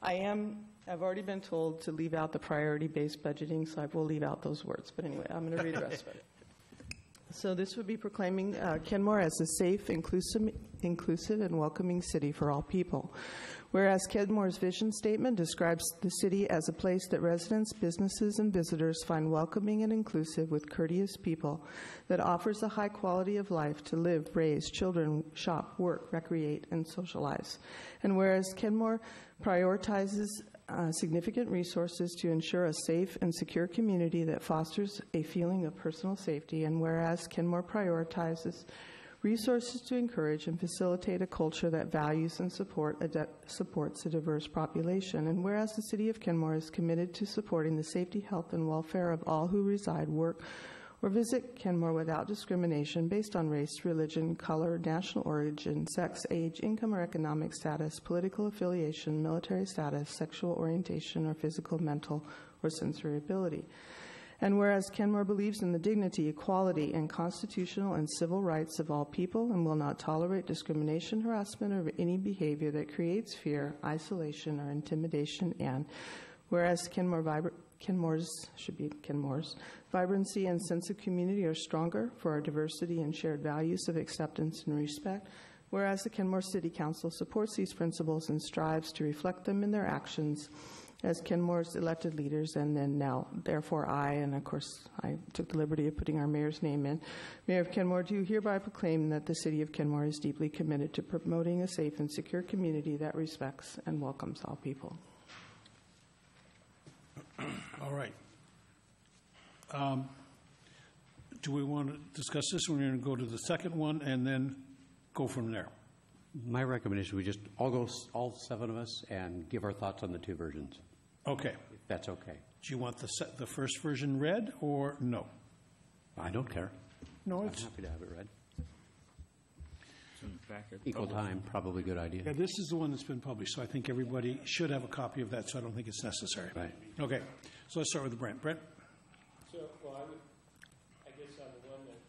I've already been told to leave out the priority-based budgeting, so I will leave out those words. But anyway, I'm going to read the rest of it. So this would be proclaiming Kenmore as a safe, inclusive, and welcoming city for all people. Whereas Kenmore's vision statement describes the city as a place that residents, businesses, and visitors find welcoming and inclusive with courteous people, that offers a high quality of life to live, raise children, shop, work, recreate, and socialize. And whereas Kenmore prioritizes significant resources to ensure a safe and secure community that fosters a feeling of personal safety, and whereas Kenmore prioritizes resources to encourage and facilitate a culture that values and supports a diverse population. And whereas the City of Kenmore is committed to supporting the safety, health, and welfare of all who reside, work, or visit Kenmore without discrimination based on race, religion, color, national origin, sex, age, income or economic status, political affiliation, military status, sexual orientation, or physical, mental, or sensory ability. And whereas Kenmore believes in the dignity, equality, and constitutional and civil rights of all people and will not tolerate discrimination, harassment, or any behavior that creates fear, isolation, or intimidation, and whereas Kenmore's vibrancy and sense of community are stronger for our diversity and shared values of acceptance and respect, whereas the Kenmore City Council supports these principles and strives to reflect them in their actions as Kenmore's elected leaders, and then now, therefore, I, and of course, I took the liberty of putting our mayor's name in. Mayor of Kenmore, do hereby proclaim that the City of Kenmore is deeply committed to promoting a safe and secure community that respects and welcomes all people. All right. Do we want to discuss this? We're going to go to the second one and then go from there. My recommendation, we just all 7 of us, and give our thoughts on the 2 versions. Okay. If that's okay. Do you want the first version read or no? I don't care. No, I'm it's happy to have it read. Equal time, probably a good idea. Yeah, this is the one that's been published, so I think everybody should have a copy of that, so I don't think it's necessary. Right. Okay, so let's start with Brent. Brent? So, well, I guess on the one that,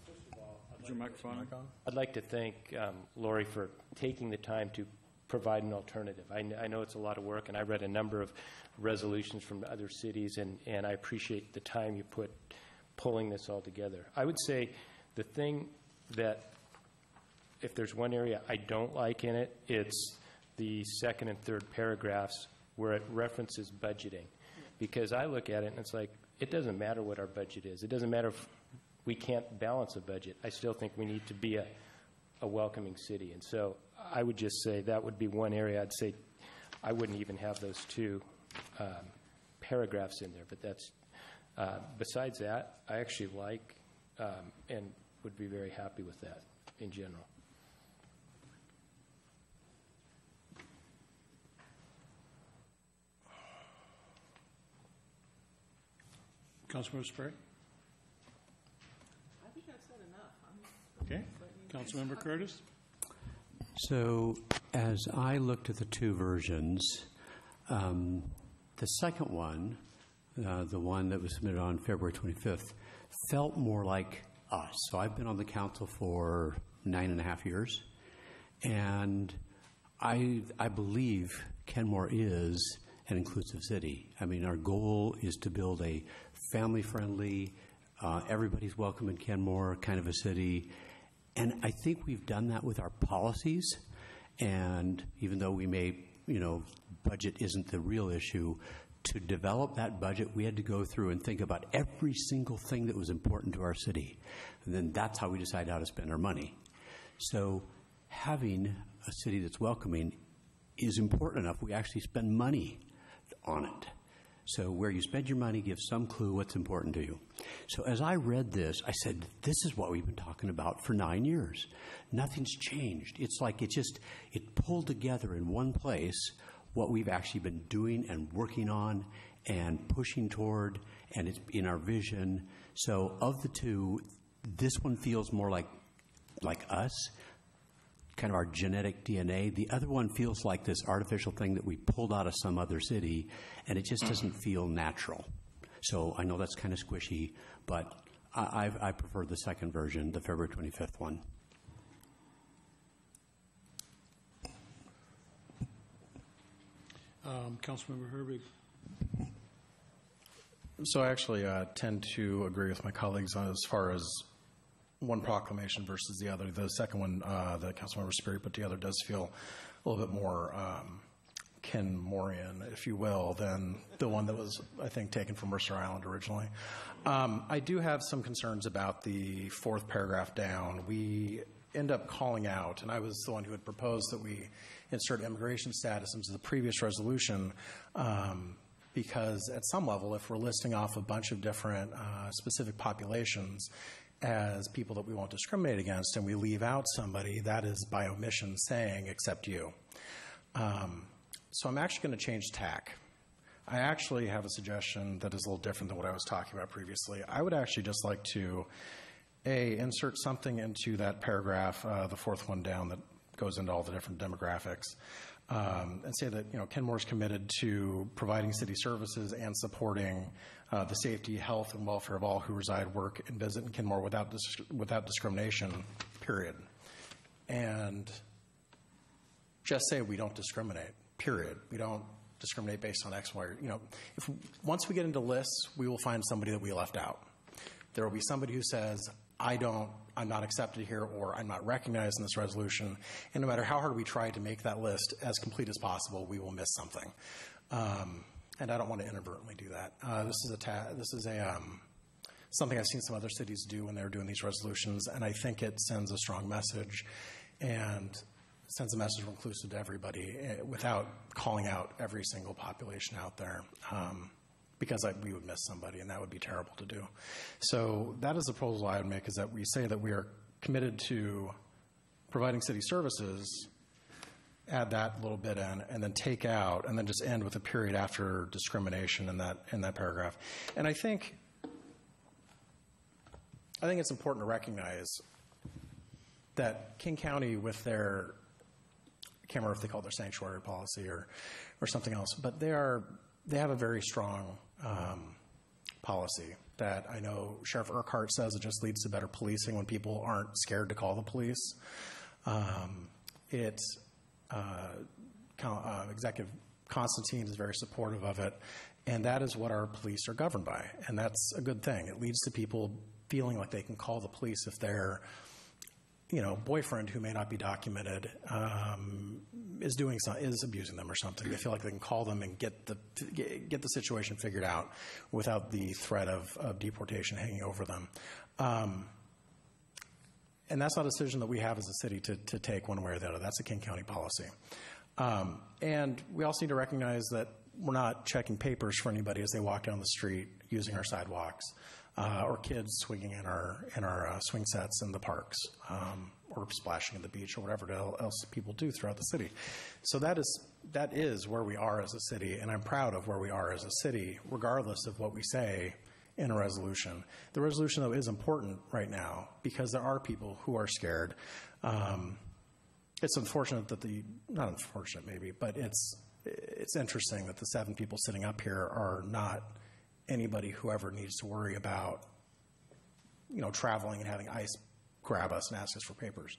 first of all, is your microphone on? I'd like to thank Lori for taking the time to provide an alternative. I know it's a lot of work, and I read a number of resolutions from other cities, and I appreciate the time you put pulling this all together. I would say the thing that, if there's one area I don't like in it, it's the second and third paragraphs where it references budgeting. Because I look at it and it's like, it doesn't matter what our budget is. It doesn't matter if we can't balance a budget. I still think we need to be a welcoming city. And so I would just say that would be one area I'd say I wouldn't even have those 2 paragraphs in there. But that's, besides that, I actually like and would be very happy with that in general. Councilmember Sprague? I think I've said enough. Okay. Councilmember Curtis? So as I looked at the 2 versions, the second one, the one that was submitted on February 25th, felt more like us. So I've been on the council for 9.5 years, and I believe Kenmore is an inclusive city. I mean, our goal is to build a family-friendly, everybody's welcome in Kenmore kind of a city. And I think we've done that with our policies. And even though we may, budget isn't the real issue, to develop that budget, we had to go through and think about every single thing that was important to our city. And then that's how we decide how to spend our money. So having a city that's welcoming is important enough. We actually spend money on it. So where you spend your money gives some clue what's important to you. So as I read this, I said, this is what we've been talking about for 9 years. Nothing's changed. It's like it pulled together in one place what we've actually been doing and working on and pushing toward, and it's in our vision. So of the 2, this one feels more like us, kind of our genetic DNA. The other one feels like this artificial thing that we pulled out of some other city, and it just doesn't feel natural. So I know that's kind of squishy, but I prefer the second version, the February 25th one. Councilmember Herbig. So I actually tend to agree with my colleagues as far as one proclamation versus the other. The second one that Councilmember Sperry put together does feel a little bit more Kenmorian, if you will, than the one that was, I think, taken from Mercer Island originally. I do have some concerns about the 4th paragraph down. We end up calling out, and I was the one who had proposed that we insert immigration status into the previous resolution, because at some level, if we're listing off a bunch of different specific populations, as people that we won't discriminate against, and we leave out somebody, that is by omission saying, except you. So I'm actually going to change tack. I actually have a suggestion that is a little different than what I was talking about previously. I would actually just like to, insert something into that paragraph, the fourth one down that goes into all the different demographics, and say that, Kenmore is committed to providing city services and supporting the safety, health, and welfare of all who reside, work, and visit in Kenmore without discrimination, period. And just say we don't discriminate, period. We don't discriminate based on X, Y, or, once we get into lists, we will find somebody that we left out. There will be somebody who says, I'm not accepted here, or I'm not recognized in this resolution. And no matter how hard we try to make that list as complete as possible, we will miss something. And I don't want to inadvertently do that. This is something I've seen some other cities do when they're doing these resolutions, and I think it sends a strong message and sends a message inclusive to everybody without calling out every single population out there. Because we would miss somebody, and that would be terrible to do. So that is the proposal I would make, is that we say that we are committed to providing city services, add that little bit in, and then take out, and then just end with a period after discrimination in that paragraph. And I think it's important to recognize that King County, with their, I can't remember if they call it their sanctuary policy or something else, but they have a very strong policy that I know Sheriff Urquhart says it just leads to better policing when people aren't scared to call the police. Executive Constantine is very supportive of it, and that is what our police are governed by, and that's a good thing. It leads to people feeling like they can call the police if their boyfriend, who may not be documented, is abusing them or something. They feel like they can call them and get the situation figured out without the threat of deportation hanging over them. And that's not a decision that we have as a city to take one way or the other. That's a King County policy. And we also need to recognize that we're not checking papers for anybody as they walk down the street using our sidewalks, or kids swinging in our swing sets in the parks, or splashing in the beach, or whatever else people do throughout the city. So that is where we are as a city, and I'm proud of where we are as a city, regardless of what we say in a resolution. The resolution, though, is important right now because there are people who are scared. It's unfortunate that not unfortunate maybe, but it's interesting that the 7 people sitting up here are not anybody who ever needs to worry about, traveling and having ICE grab us and ask us for papers.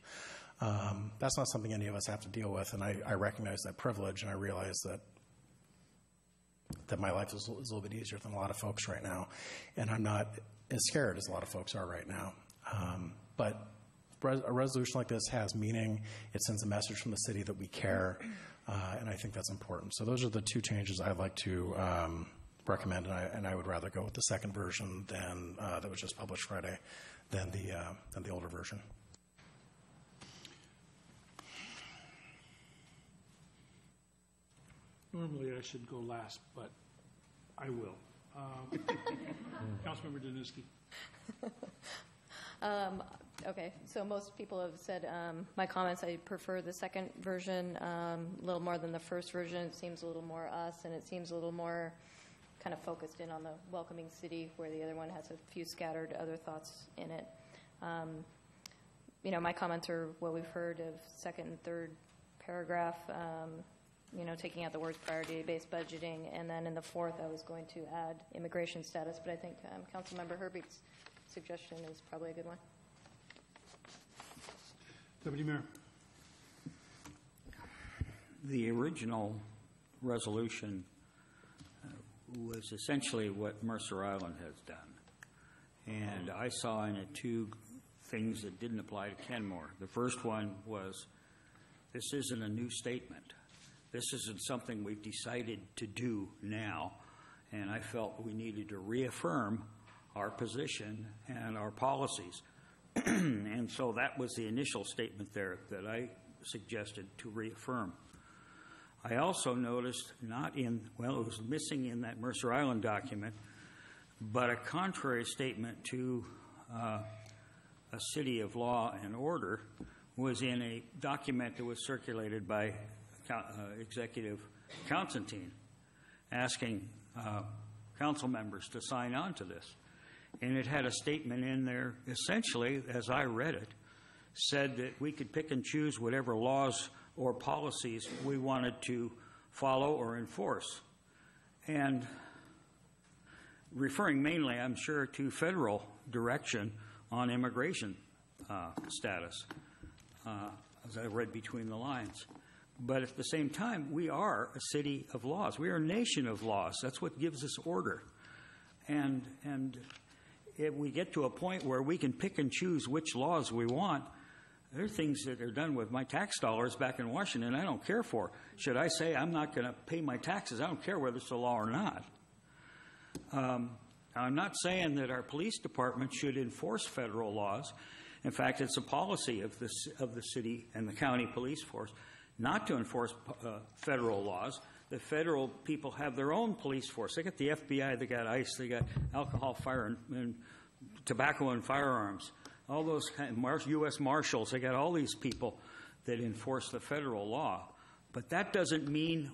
That's not something any of us have to deal with, and I recognize that privilege, and I realize that my life is a little bit easier than a lot of folks right now, and I'm not as scared as a lot of folks are right now. But a resolution like this has meaning. It sends a message from the city that we care, and I think that's important. So those are the 2 changes I'd like to recommend, and I would rather go with the second version than that was just published Friday than the older version. Normally I should go last, but I will. Councilmember Danuski. Okay, so most people have said my comments. I prefer the second version a little more than the first version. It seems a little more us, and it seems a little more kind of focused in on the welcoming city, where the other one has a few scattered other thoughts in it. My comments are what we've heard of second and third paragraph, taking out the words priority-based budgeting, and then in the fourth I was going to add immigration status, but I think Councilmember Herbig's suggestion is probably a good one. Deputy Mayor. The original resolution was essentially what Mercer Island has done. And I saw in it 2 things that didn't apply to Kenmore. The first one was, this isn't a new statement. This isn't something we've decided to do now. And I felt we needed to reaffirm our position and our policies. And so that was the initial statement there that I suggested to reaffirm. I also noticed it was missing in that Mercer Island document, but a contrary statement to a city of law and order was in a document that was circulated by Executive Constantine asking council members to sign on to this. And it had a statement in there, essentially, as I read it, said that we could pick and choose whatever laws or policies we wanted to follow or enforce. And referring mainly, I'm sure, to federal direction on immigration status, as I read between the lines. But at the same time, we are a city of laws. We are a nation of laws. That's what gives us order. And if we get to a point where we can pick and choose which laws we want, there are things that are done with my tax dollars back in Washington I don't care for. Should I say I'm not going to pay my taxes? I don't care whether it's a law or not. I'm not saying that our police department should enforce federal laws. In fact, it's a policy of the city and the county police force not to enforce federal laws. The federal people have their own police force. They got the FBI, they got ICE, they got alcohol, fire, and tobacco and firearms. All those U.S. Marshals, they got all these people that enforce the federal law. But that doesn't mean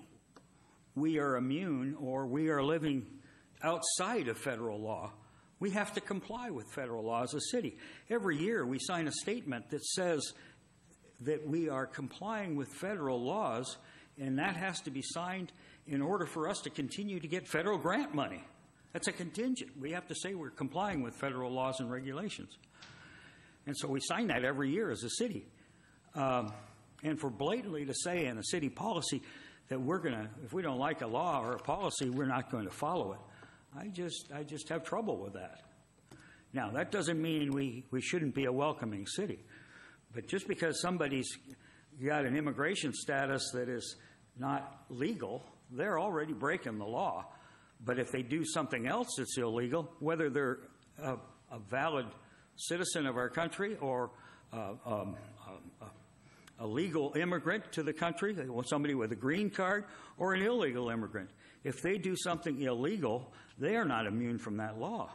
we are immune or we are living outside of federal law. We have to comply with federal law as a city. Every year we sign a statement that says that we are complying with federal laws, and that has to be signed in order for us to continue to get federal grant money. That's a contingent. We have to say we're complying with federal laws and regulations. And so we sign that every year as a city. And for blatantly to say in a city policy that we're going to, if we don't like a law or a policy, we're not going to follow it, I just have trouble with that. Now, that doesn't mean we shouldn't be a welcoming city. But just because somebody's got an immigration status that is not legal, they're already breaking the law. But if they do something else that's illegal, whether they're a valid citizen of our country or a legal immigrant to the country, somebody with a green card, or an illegal immigrant, if they do something illegal, they are not immune from that law.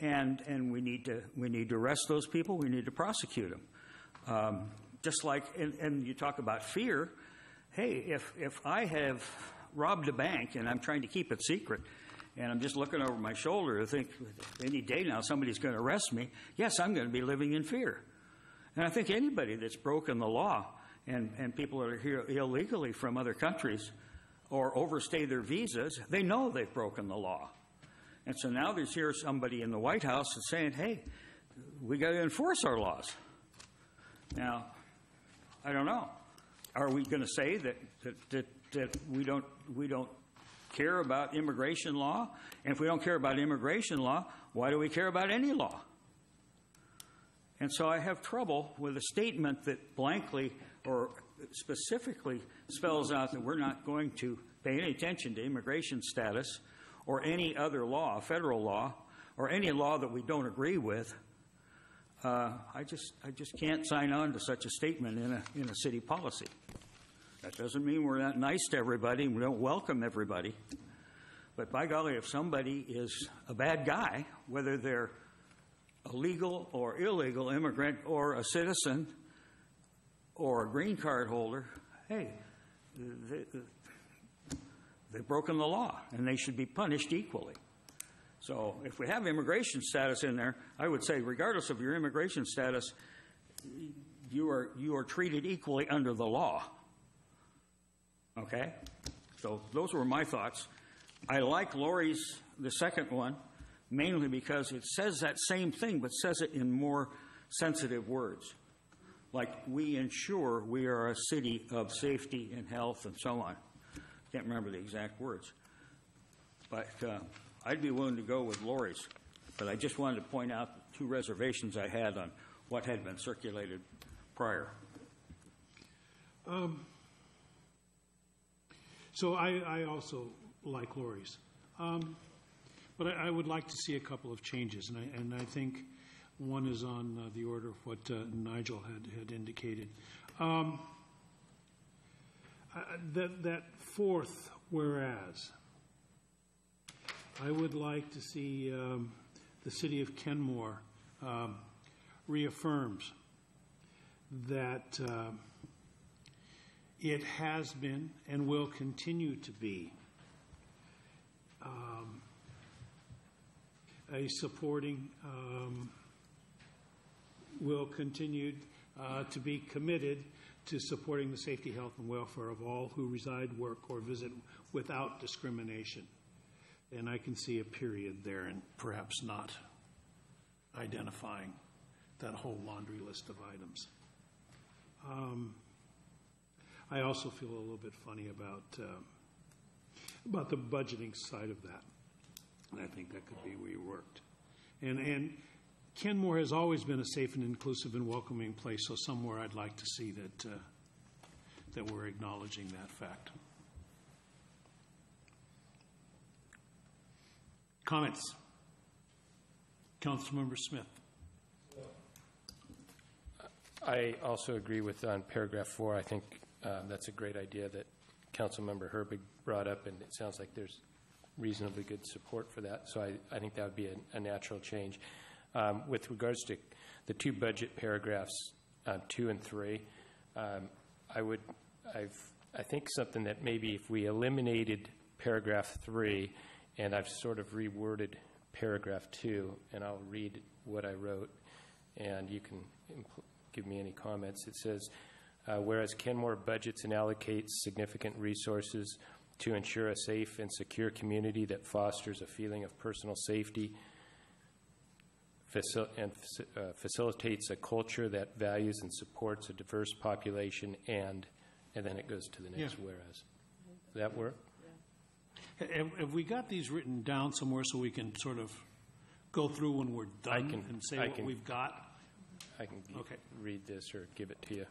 And we need to arrest those people. We need to prosecute them. Just like, and you talk about fear. Hey, if I have robbed a bank and I'm trying to keep it secret, and I'm just looking over my shoulder to think any day now somebody's going to arrest me, yes, I'm going to be living in fear. And I think anybody that's broken the law and people that are here illegally from other countries or overstay their visas, they know they've broken the law. And so now there's here somebody in the White House that's saying, hey, we got to enforce our laws. Now, I don't know. Are we going to say that we don't care about immigration law? And if we don't care about immigration law, why do we care about any law? And so I have trouble with a statement that blankly or specifically spells out that we're not going to pay any attention to immigration status or any other law, federal law, or any law that we don't agree with. I just can't sign on to such a statement in a city policy. That doesn't mean we're not nice to everybody and we don't welcome everybody. But by golly, if somebody is a bad guy, whether they're a legal or illegal immigrant or a citizen or a green card holder, hey, they've broken the law and they should be punished equally. So if we have immigration status in there, I would say regardless of your immigration status, you are treated equally under the law. Okay? So those were my thoughts. I like Lori's, the second one, mainly because it says that same thing, but says it in more sensitive words. Like, we ensure we are a city of safety and health and so on. Can't remember the exact words. But I'd be willing to go with Lori's. But I just wanted to point out two reservations I had on what had been circulated prior. So I also like Lori's. But I would like to see a couple of changes, and I think one is on the order of what Nigel had indicated. That fourth whereas, I would like to see the city of Kenmore reaffirms that it has been and will continue to be a supporting, will continue to be committed to supporting the safety, health, and welfare of all who reside, work, or visit without discrimination. And I can see a period there and perhaps not identifying that whole laundry list of items. I also feel a little bit funny about the budgeting side of that. And I think that could be reworked. And Kenmore has always been a safe and inclusive and welcoming place, so somewhere I'd like to see that we're acknowledging that fact. Comments? Councilmember Smith. I also agree with on paragraph 4. I think that's a great idea that Councilmember Herbig brought up, and it sounds like there's reasonably good support for that. So I think that would be a natural change. With regards to the two budget paragraphs, 2 and 3, I think something that maybe if we eliminated paragraph 3, and I've sort of reworded paragraph 2, and I'll read what I wrote, and you can give me any comments. It says, whereas Kenmore budgets and allocates significant resources to ensure a safe and secure community that fosters a feeling of personal safety and facilitates a culture that values and supports a diverse population, and then it goes to the next whereas. Does that work? Have we got these written down somewhere so we can sort of go through when we're done and say what we've got? I can read this or give it to you.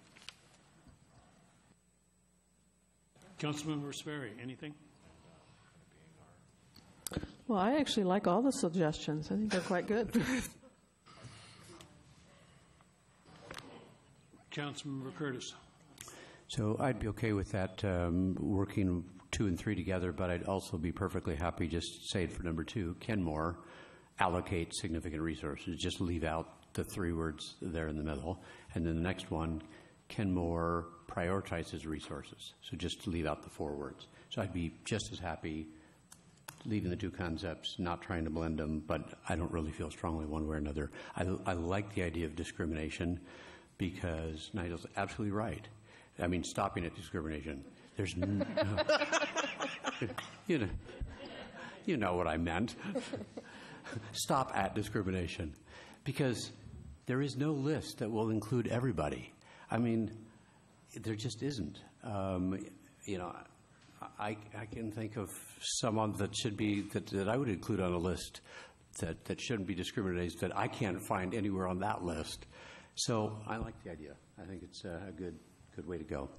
Councilmember Sperry, anything? Well, I actually like all the suggestions. I think they're quite good. Councilmember Curtis. So I'd be okay with that working 2 and 3 together, but I'd also be perfectly happy just say it for number 2, Kenmore allocate significant resources. Just leave out the 3 words there in the middle. And then the next one, Kenmore prioritizes resources. So just leave out the 4 words. So I'd be just as happy leaving the 2 concepts, not trying to blend them, but I don't really feel strongly one way or another. I like the idea of discrimination because Nigel's absolutely right. I mean, stopping at discrimination. There's no, you know what I meant. Stop at discrimination, because there is no list that will include everybody. I mean, there just isn't. I can think of someone that should be that I would include on a list that shouldn't be discriminated, that I can't find anywhere on that list. So I like the idea. I think it's a good way to go.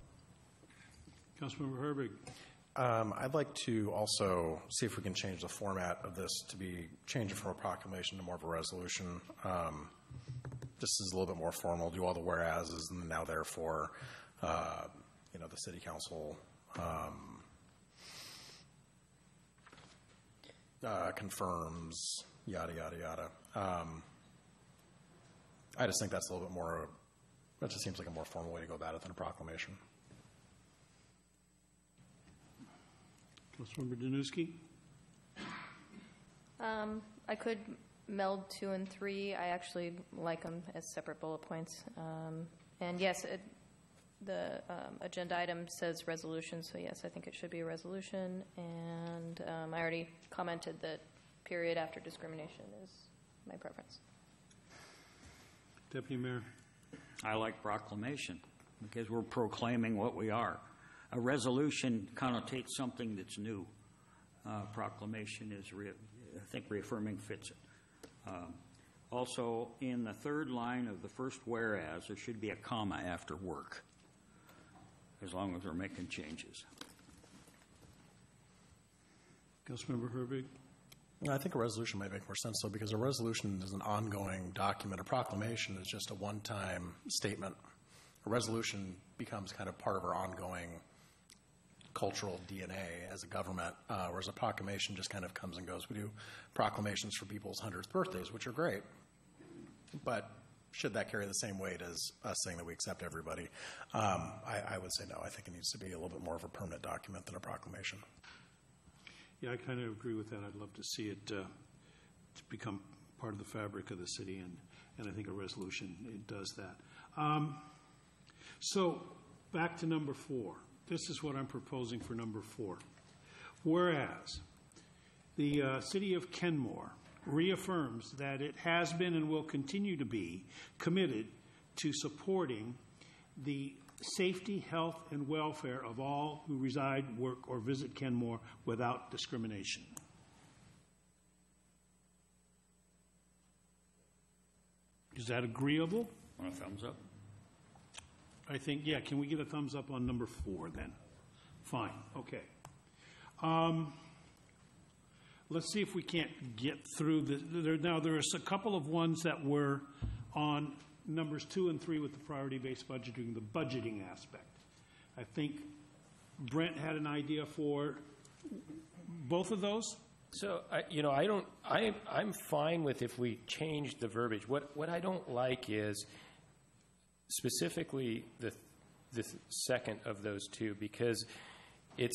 Councilmember Herbig. I'd like to also see if we can change the format of this to be changing from a proclamation to more of a resolution. This is a little bit more formal. Do all the whereases and now therefore, the city council confirms, yada, yada, yada. I just think that's a little bit more, that just seems like a more formal way to go about it than a proclamation. Councilmember Danuski? I could meld 2 and 3. I actually like them as separate bullet points. And yes, the agenda item says resolution, so yes, I think it should be a resolution. And I already commented that period after discrimination is my preference. Deputy Mayor. I like proclamation because we're proclaiming what we are. A resolution connotates something that's new. Proclamation is, I think, reaffirming fits it. Also, in the 3rd line of the first whereas, there should be a comma after work, as long as we're making changes. Councilmember Herbig. I think a resolution might make more sense, though, because a resolution is an ongoing document. A proclamation is just a one-time statement. A resolution becomes kind of part of our ongoing cultural DNA as a government, whereas a proclamation just kind of comes and goes. We do proclamations for people's 100th birthdays, which are great, but should that carry the same weight as us saying that we accept everybody? I would say no. I think it needs to be a little bit more of a permanent document than a proclamation. Yeah, I kind of agree with that. I'd love to see it to become part of the fabric of the city, and I think a resolution, it does that. So back to number 4. This is what I'm proposing for number 4. Whereas the city of Kenmore reaffirms that it has been and will continue to be committed to supporting the safety, health, and welfare of all who reside, work, or visit Kenmore without discrimination. Is that agreeable? Want a thumbs up? I think, yeah. Can we get a thumbs up on number 4 then? Fine. Okay. Let's see if we can't get through the. Now, there's a couple of ones that were on numbers 2 and 3 with the priority-based budgeting, the budgeting aspect. I think Brent had an idea for both of those. So, I'm fine with if we change the verbiage. What I don't like is specifically the second of those two, because it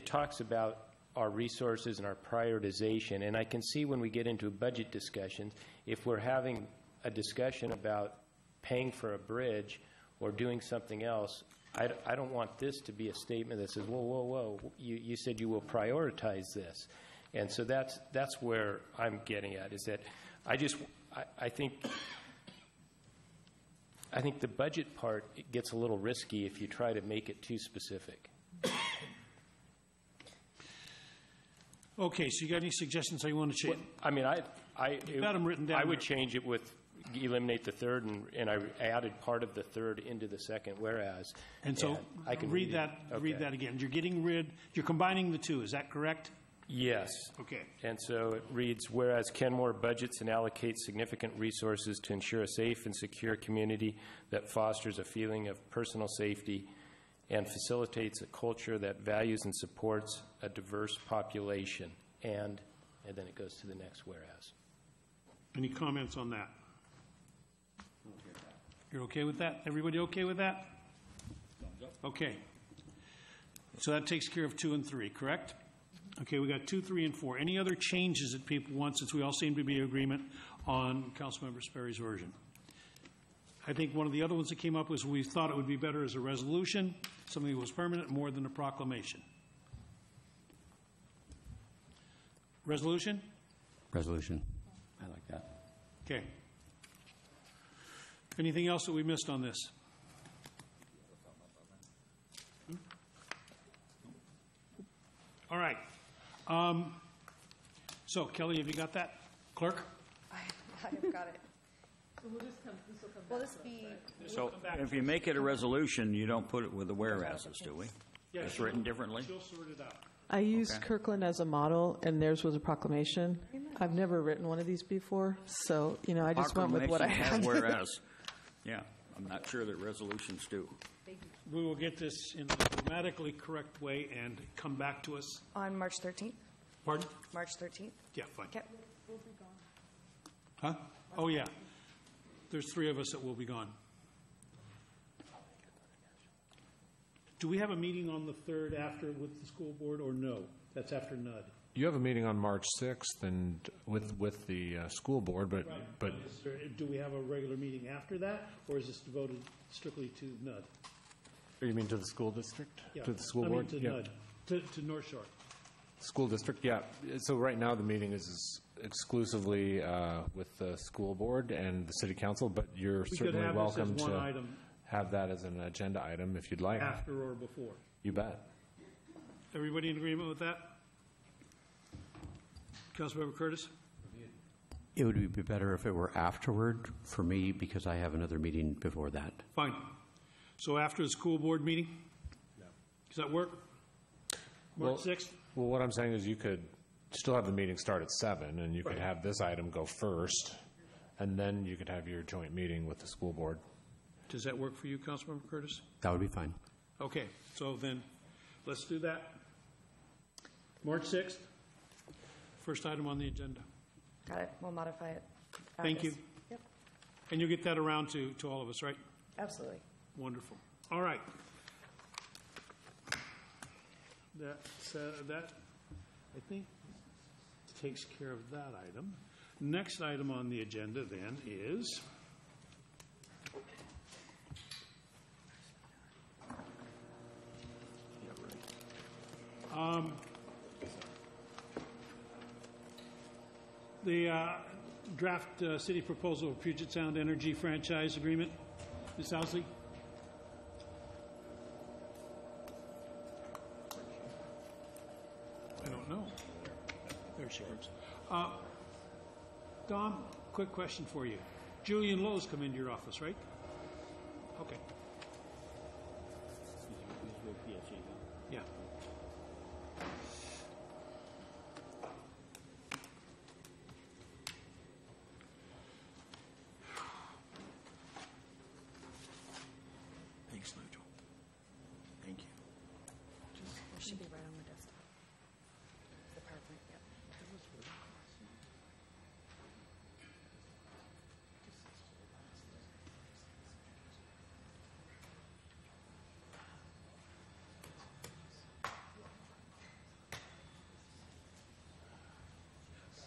talks about our resources and our prioritization. And I can see when we get into budget discussions, if we're having a discussion about paying for a bridge or doing something else, I don't want this to be a statement that says, whoa, whoa, whoa, you said you will prioritize this. And so that's where I'm getting at, is that I think the budget part gets a little risky if you try to make it too specific. Okay, so you got any suggestions how you want to change? I mean, You've got them written down. I would change it with eliminate the third, and I added part of the third into the second whereas. And so I can read that. Okay. Read that again. You're combining the two. Is that correct? Yes. Okay. And so it reads, whereas Kenmore budgets and allocates significant resources to ensure a safe and secure community that fosters a feeling of personal safety and facilitates a culture that values and supports a diverse population. And then it goes to the next whereas. Any comments on that? You're okay with that? Everybody okay with that? Okay. So that takes care of 2 and 3, correct? Okay, we got 2, 3, and 4. Any other changes that people want, since we all seem to be in agreement on Councilmember Sperry's version? I think one of the other ones that came up was we thought it would be better as a resolution, something that was permanent, more than a proclamation. Resolution? Resolution. I like that. Okay. Anything else that we missed on this? All right. So, Kelly, have you got that? Clerk? I've got it. Will this be? So if you make it a resolution, you don't put it with the whereases, do we? Yeah, it's written differently? She'll sort it out. I used Kirkland as a model, and theirs was a proclamation. I've never written one of these before, so, I just went with what I had. Whereas, yeah, I'm not sure that resolutions do. We will get this in a grammatically correct way and come back to us. On March 13th? Pardon? March 13th? Yeah, fine. Okay. Huh? Oh, yeah. There's 3 of us that will be gone. Do we have a meeting on the 3rd after with the school board, or no? That's after NUD. You have a meeting on March 6th and with the school board, but Right. but Do we have a regular meeting after that, or is this devoted strictly to NUD? you mean to the school district? Yeah. To the school I mean board? to Yeah. NUD, to North Shore. School district, yeah. So right now the meeting is exclusively with the school board and the city council, but you're We could certainly have welcome this as one to item have that as an agenda item if you'd like. after or before. You bet. Everybody in agreement with that? Councilmember Curtis? It would be better if it were afterward for me because I have another meeting before that. Fine. So after the school board meeting? Does that work? March 6th? Well, what I'm saying is you could still have the meeting start at 7, and you could have this item go first, and then you could have your joint meeting with the school board. Does that work for you, Councilmember Curtis? That would be fine. Okay, so then let's do that. March 6th, first item on the agenda. Got it. We'll modify it. Thank you. Yep. And you'll get that around to all of us, right? Absolutely. Wonderful. All right. That, I think, takes care of that item. Next item on the agenda then is the draft city proposal of Puget Sound Energy franchise agreement. Ms. Housley? I don't know. There she comes. Dom, quick question for you. Julian Lowe's come into your office, right? Okay. Yeah. Thanks, Nigel. Thank you. It should be right on the desktop. The PowerPoint, yeah.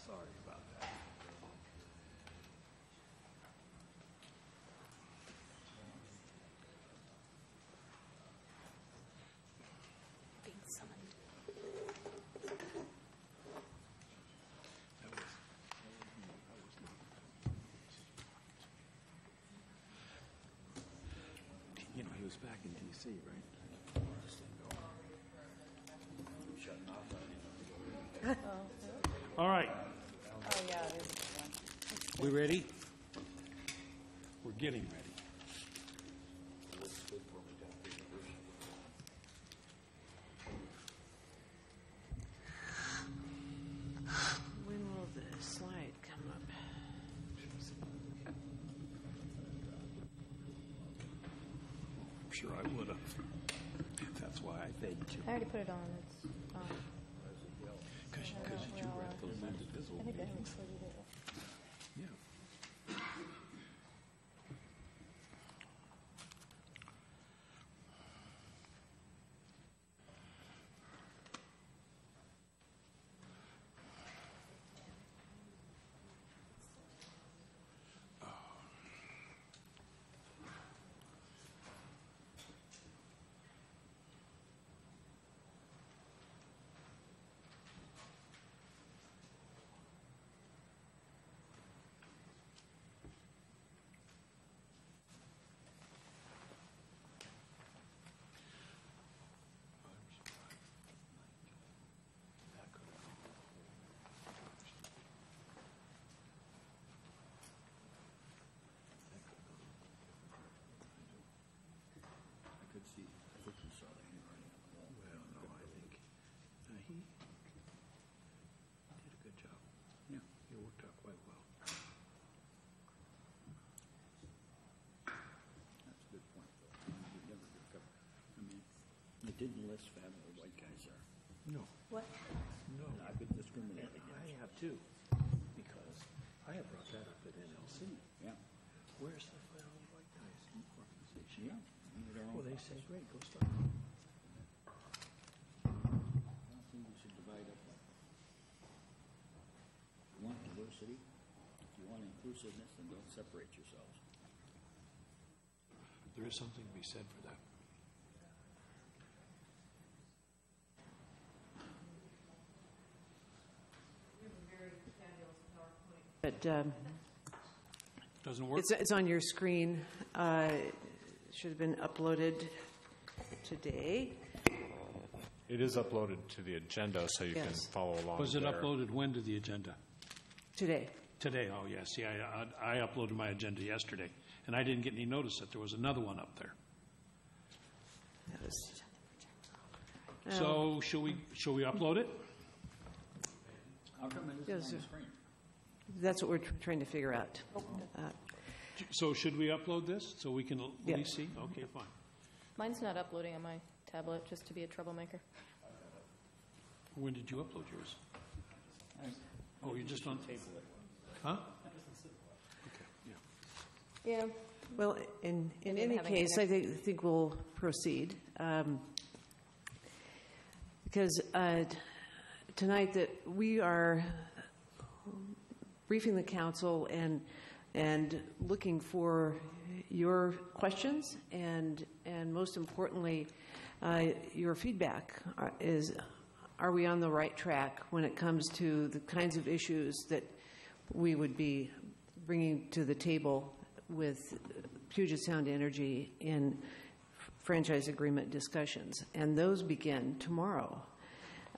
Sorry about that. Being summoned. You know, he was back in D.C., right? All right. Oh, yeah, there's one. We ready? We're getting ready. When will the slide come up? I'm sure I would have. That's why I begged you. I already put it on. It's on. Because you read those indivisible I think I haven't meetings. included it. Yeah. It didn't list family white guys there. No. What? No. And I've been discriminated against. I have too, because I have brought that up at NLC. Yeah. Where's the family white guys organization? Yeah. Well, they say, great, go start. I don't think we should divide up like that. If you want diversity, if you want inclusiveness, then don't separate yourselves. There is something to be said for that. But Doesn't work? it's on your screen. Should have been uploaded today. It is uploaded to the agenda, so you can Yes. follow along. Was it there. uploaded when to the agenda? Today. Today, oh, yes. See, I uploaded my agenda yesterday, and I didn't get any notice that there was another one up there. That was, So, shall we upload it? How come it Yes, isn't on sir. the screen? that's what we're trying to figure out. So should we upload this so we can at Yeah. least see? Okay, fine. Mine's not uploading on my tablet, just to be a troublemaker. When did you upload yours? Oh, you're just on? Table it. Huh? Okay, yeah. Yeah. Well, in Maybe any having case, I think we'll proceed. Because tonight that we are briefing the council and looking for your questions and most importantly, your feedback are we on the right track when it comes to the kinds of issues that we would be bringing to the table with Puget Sound Energy in franchise agreement discussions, and those begin tomorrow.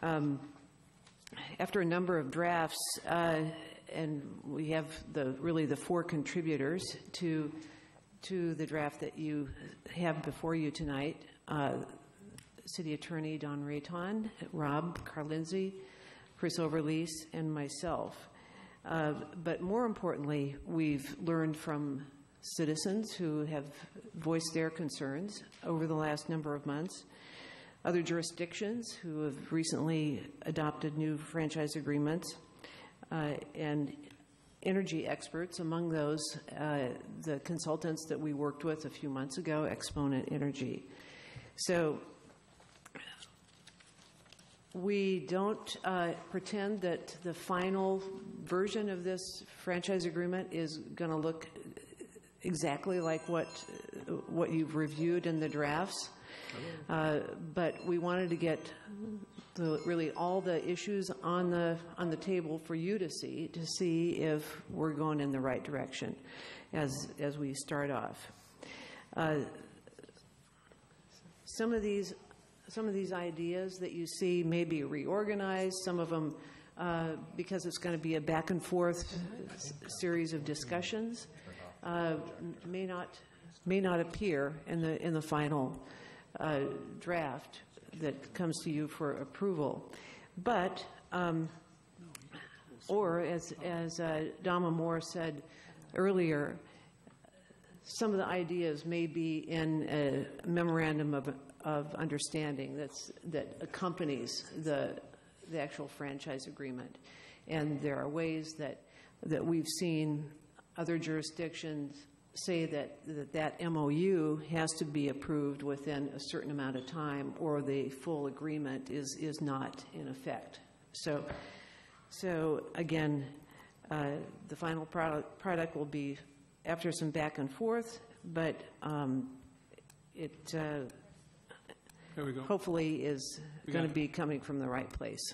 After a number of drafts, and we have really the four contributors to the draft that you have before you tonight: City Attorney Don Rayton, Rob Carlindsey, Chris Overlease, and myself. But more importantly, we've learned from citizens who have voiced their concerns over the last number of months, other jurisdictions who have recently adopted new franchise agreements, and energy experts, among those the consultants that we worked with a few months ago, Exponent Energy. So we don't pretend that the final version of this franchise agreement is going to look exactly like what you've reviewed in the drafts, but we wanted to get really all the issues on the table for you to see if we're going in the right direction as we start off. Some of these ideas that you see may be reorganized. Some of them, because it's going to be a back and forth series of discussions, may not appear in the final draft that comes to you for approval. But, or as Dama Moore said earlier, some of the ideas may be in a memorandum of understanding that accompanies the actual franchise agreement. And there are ways that we've seen other jurisdictions say that MOU has to be approved within a certain amount of time, or the full agreement is not in effect. So again, the final product will be after some back and forth, but it hopefully is going to be coming from the right place.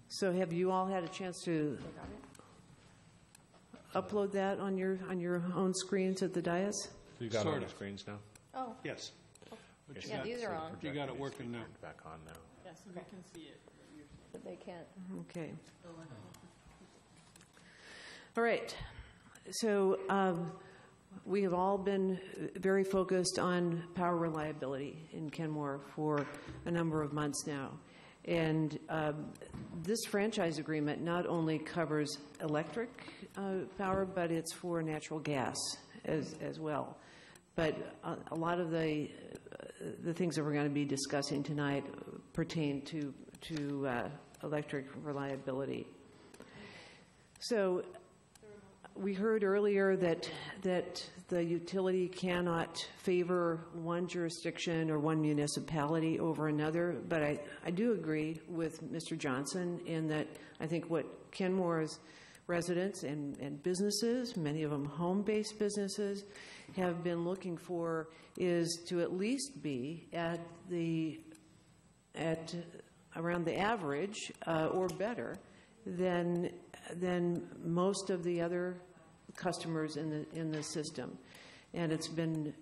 So have you all had a chance to upload that on your own screens at the dais? So you got it on the screens now? Oh. Yes. Yeah, these are on. You got it working now. Back on now. Yes, we can see it. But they can't. Okay. All right. So we have all been very focused on power reliability in Kenmore for a number of months now. And this franchise agreement not only covers electric power, but it's for natural gas as well. But a lot of the things that we're going to be discussing tonight pertain to electric reliability. So we heard earlier that the utility cannot favor one jurisdiction or one municipality over another, but I do agree with Mr. Johnson in that I think what Kenmore's residents and businesses, many of them home-based businesses, have been looking for is to at least be at around the average or better than most of the other customers in the system. And it's been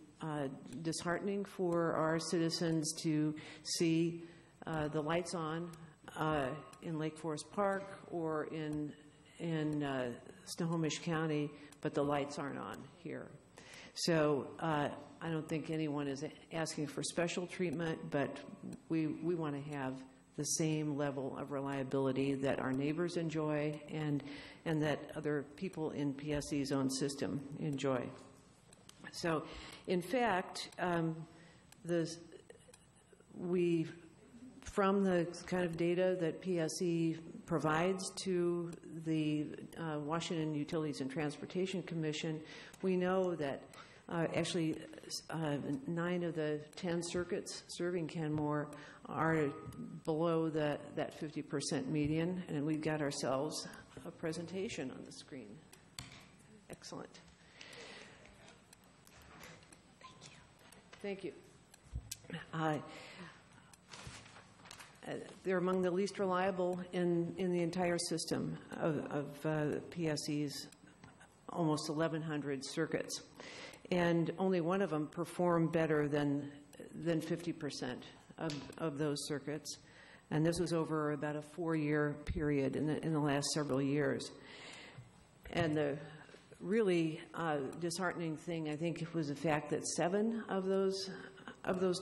disheartening for our citizens to see the lights on in Lake Forest Park or in Snohomish County, but the lights aren't on here. So I don't think anyone is asking for special treatment, but we want to have the same level of reliability that our neighbors enjoy and that other people in PSE's own system enjoy. So, in fact, we from the kind of data that PSE provides to the Washington Utilities and Transportation Commission, we know that actually 9 of the 10 circuits serving Kenmore are below that 50% median, and we've got ourselves a presentation on the screen. Excellent. Thank you. They're among the least reliable in the entire system of PSE's almost 1,100 circuits. And only one of them performed better than 50% of those circuits. And this was over about a 4-year period in the last several years. And the really disheartening thing, I think, was the fact that 7 of those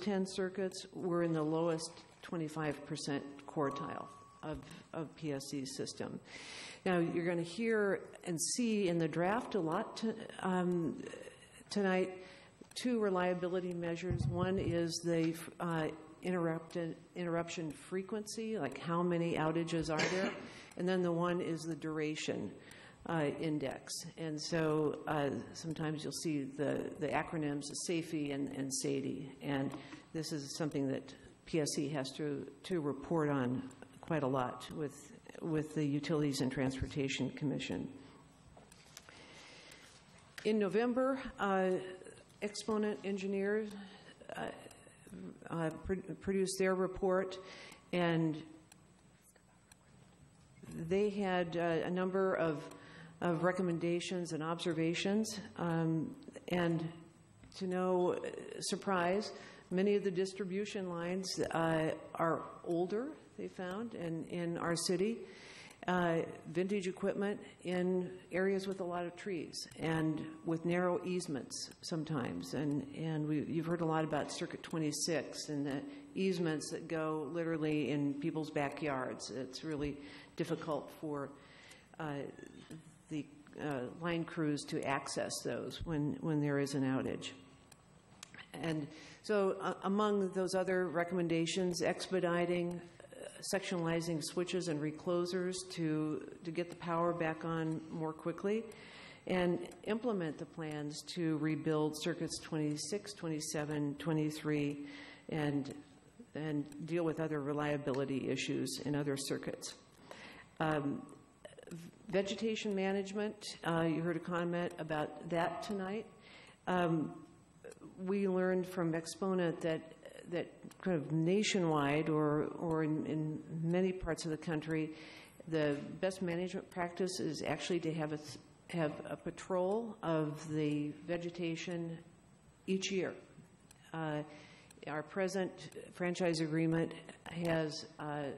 10 circuits were in the lowest 25% quartile of PSC's system. Now, you're going to hear and see in the draft a lot tonight 2 reliability measures. One is the interruption frequency, like how many outages are there, and then the one is the duration index. And so sometimes you'll see the acronyms SAFE and SAIDI, and this is something that PSE has to report on quite a lot with the Utilities and Transportation Commission. In November, Exponent engineers produced their report, and they had a number of recommendations and observations, and to no surprise, many of the distribution lines are older, they found, in our city. Vintage equipment in areas with a lot of trees and with narrow easements sometimes. And you've heard a lot about Circuit 26 and the easements that go literally in people's backyards. It's really difficult for the line crews to access those when there is an outage. And so among those other recommendations, expediting sectionalizing switches and reclosers to get the power back on more quickly, and implement the plans to rebuild circuits 26, 27, 23, and deal with other reliability issues in other circuits. Vegetation management, you heard a comment about that tonight. We learned from Exponent that kind of nationwide or in many parts of the country, the best management practice is actually to have a patrol of the vegetation each year. Our present franchise agreement has that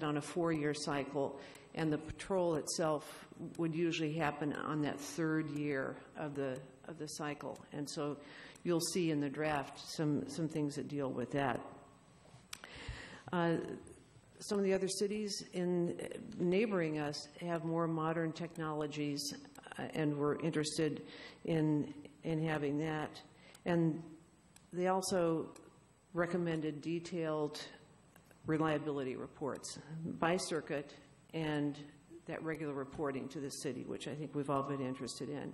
on a 4-year cycle, and the patrol itself would usually happen on that 3rd year of the cycle. And so you'll see in the draft some things that deal with that. Some of the other cities in neighboring us have more modern technologies, and we're interested in having that. And they also recommended detailed reliability reports by circuit and that regular reporting to the city, which I think we've all been interested in.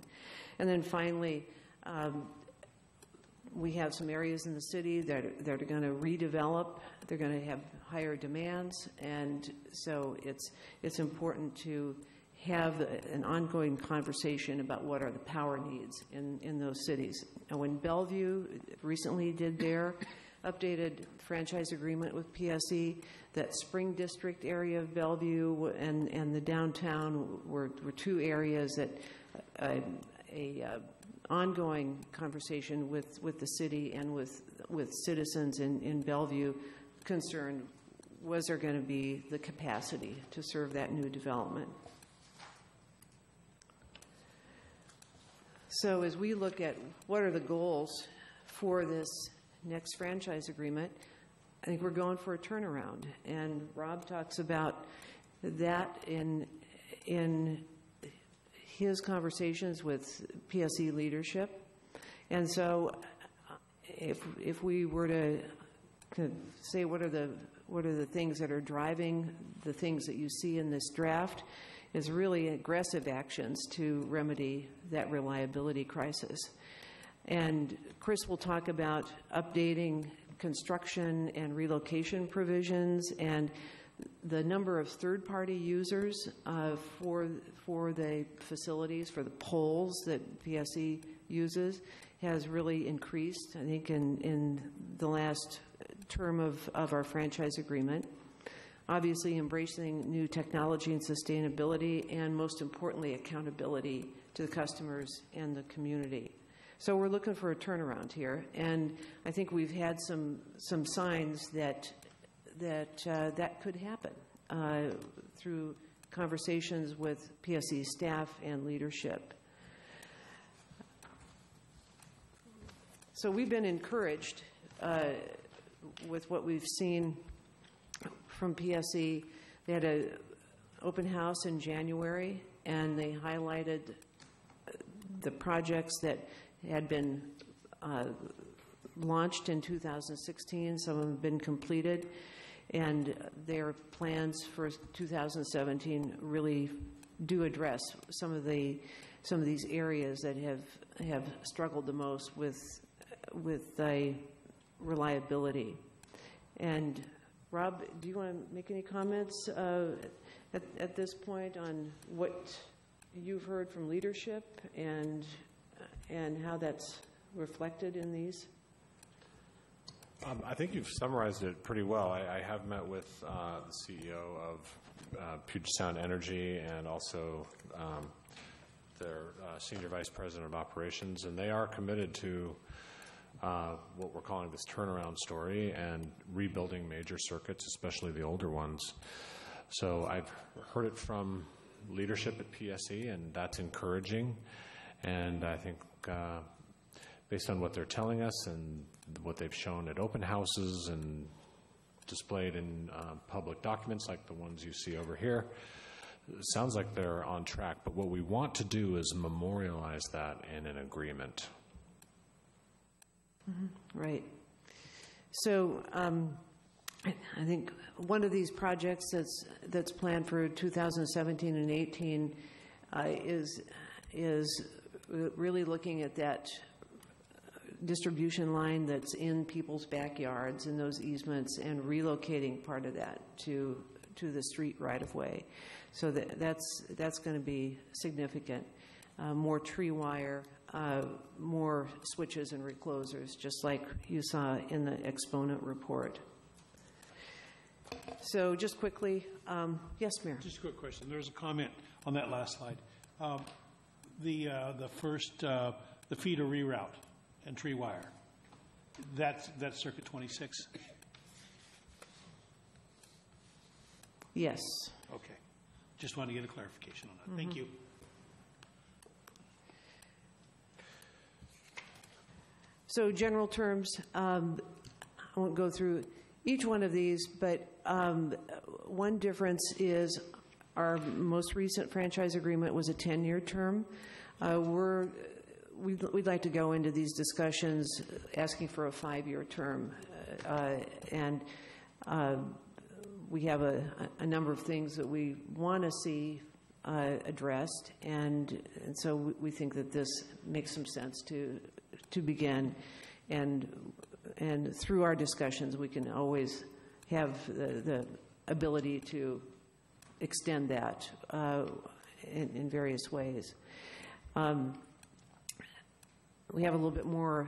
And then finally, we have some areas in the city that are going to redevelop. They're going to have higher demands, and so it's important to have an ongoing conversation about what are the power needs in those cities. And when Bellevue recently did their updated franchise agreement with PSE, that Spring District area of Bellevue and the downtown were 2 areas that ongoing conversation with the city and with citizens in Bellevue concerned, was there going to be the capacity to serve that new development? So as we look at what are the goals for this next franchise agreement, I think we're going for a turnaround. And Rob talks about that in his conversations with PSE leadership. And so if we were to kind of say what are the things that are driving the things that you see in this draft, is really aggressive actions to remedy that reliability crisis. And Chris will talk about updating construction and relocation provisions and the number of third-party users for the facilities, for the poles that PSE uses, has really increased, I think, in the last term of our franchise agreement. Obviously, embracing new technology and sustainability, and most importantly, accountability to the customers and the community. So we're looking for a turnaround here, and I think we've had some signs that could happen through conversations with PSE staff and leadership. So we've been encouraged with what we've seen from PSE. They had an open house in January, and they highlighted the projects that had been launched in 2016. Some of them have been completed, and their plans for 2017 really do address some of these areas that have struggled the most with the reliability. And Rob, do you want to make any comments at this point on what you've heard from leadership and how that's reflected in these? I think you've summarized it pretty well. I have met with the CEO of Puget Sound Energy and also their Senior Vice President of Operations, and they are committed to what we're calling this turnaround story and rebuilding major circuits, especially the older ones. So I've heard it from leadership at PSE, and that's encouraging. And I think based on what they're telling us and what they've shown at open houses and displayed in public documents like the ones you see over here, it sounds like they're on track. But what we want to do is memorialize that in an agreement. Right. So I think one of these projects that's planned for 2017 and 18 is really looking at that distribution line that's in people's backyards and those easements, and relocating part of that to the street right-of-way. So that's going to be significant. More tree wire, more switches and reclosers, just like you saw in the exponent report. So just quickly, yes, Mayor? Just a quick question. There was a comment on that last slide. The first, the feeder reroute and tree wire, that's Circuit 26? Yes. Okay. Just want to get a clarification on that. Thank you. So general terms, I won't go through each one of these, but one difference is our most recent franchise agreement was a 10-year term. We'd like to go into these discussions asking for a 5-year term, and we have a number of things that we want to see addressed, and so we think that this makes some sense to begin, and through our discussions we can always have the ability to extend that in various ways. We have a little bit more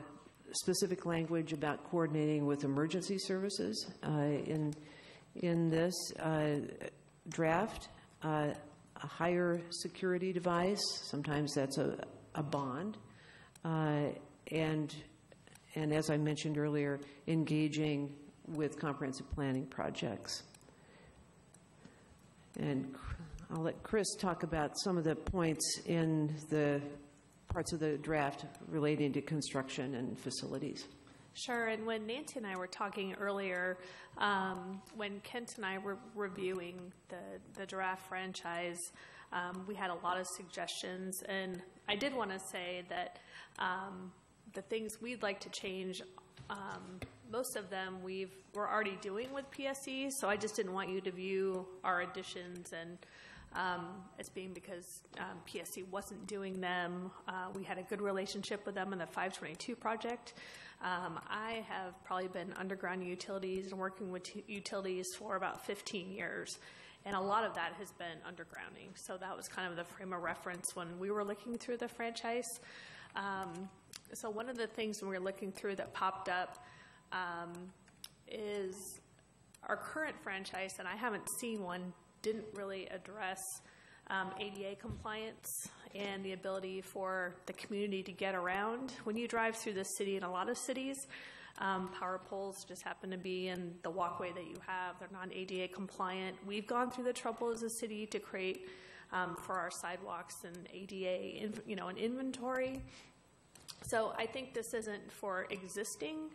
specific language about coordinating with emergency services in this draft. A higher security device, sometimes that's a bond, and as I mentioned earlier, engaging with comprehensive planning projects. And I'll let Chris talk about some of the points in the parts of the draft relating to construction and facilities. Sure, and when Nancy and I were talking earlier, when Kent and I were reviewing the draft franchise, we had a lot of suggestions, and I did want to say that the things we'd like to change, most of them we're already doing with PSCs, so I just didn't want you to view our additions and as being because PSC wasn't doing them. We had a good relationship with them in the 522 project. I have probably been underground utilities and working with utilities for about 15 years. And a lot of that has been undergrounding. So that was kind of the frame of reference when we were looking through the franchise. So one of the things when we were looking through that popped up is our current franchise, and I haven't seen one, didn't really address ADA compliance and the ability for the community to get around. When you drive through the city, in a lot of cities, power poles just happen to be in the walkway that you have. They're non-ADA compliant. We've gone through the trouble as a city to create for our sidewalks and ADA, an inventory. So I think this isn't for existing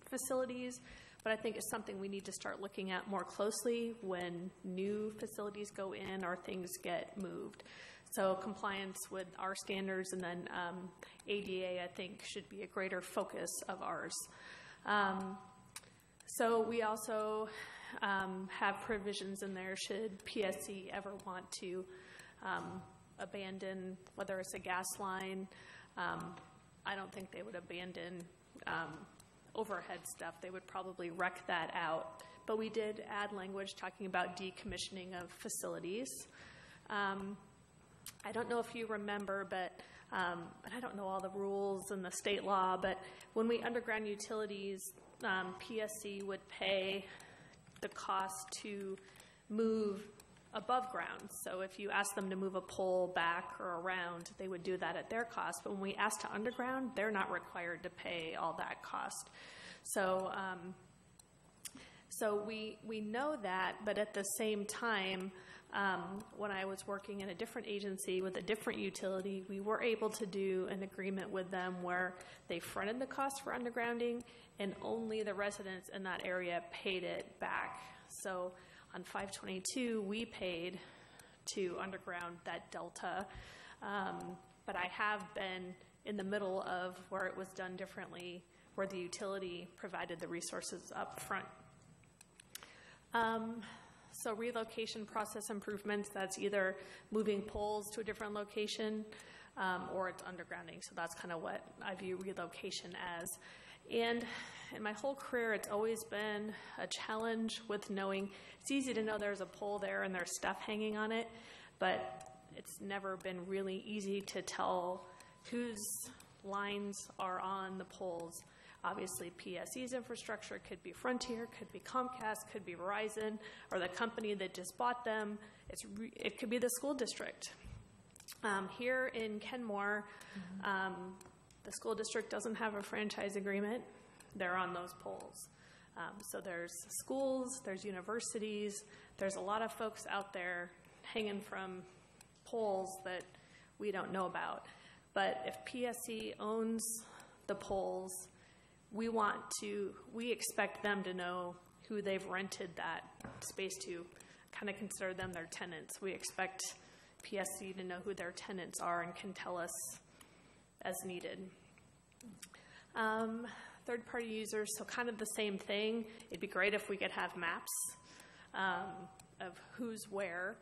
facilities, but I think it's something we need to start looking at more closely when new facilities go in or things get moved. So compliance with our standards and then ADA, I think, should be a greater focus of ours. So we also have provisions in there should PSC ever want to abandon, whether it's a gas line. I don't think they would abandon overhead stuff. They would probably wreck that out. But we did add language talking about decommissioning of facilities. I don't know if you remember, but I don't know all the rules and the state law, but when we underground utilities, PSC would pay the cost to move above ground. So if you ask them to move a pole back or around, they would do that at their cost. But when we ask to underground, they're not required to pay all that cost. So we know that, but at the same time, when I was working in a different agency with a different utility, we were able to do an agreement with them where they fronted the cost for undergrounding and only the residents in that area paid it back. So on 522, we paid to underground that delta, but I have been in the middle of where it was done differently, where the utility provided the resources up front. So relocation process improvements, that's either moving poles to a different location or it's undergrounding. So that's kind of what I view relocation as. And in my whole career, it's always been a challenge with knowing. It's easy to know there's a pole there and there's stuff hanging on it, but it's never been really easy to tell whose lines are on the poles. Obviously, PSE's infrastructure could be Frontier, could be Comcast, could be Verizon, or the company that just bought them. It could be the school district. Here in Kenmore, the school district doesn't have a franchise agreement. They're on those poles. So there's schools, there's universities, there's a lot of folks out there hanging from poles that we don't know about. But if PSC owns the poles, we expect them to know who they've rented that space to, kind of consider them their tenants. We expect PSC to know who their tenants are and can tell us as needed. Third-party users, so kind of the same thing. It'd be great if we could have maps of who's where.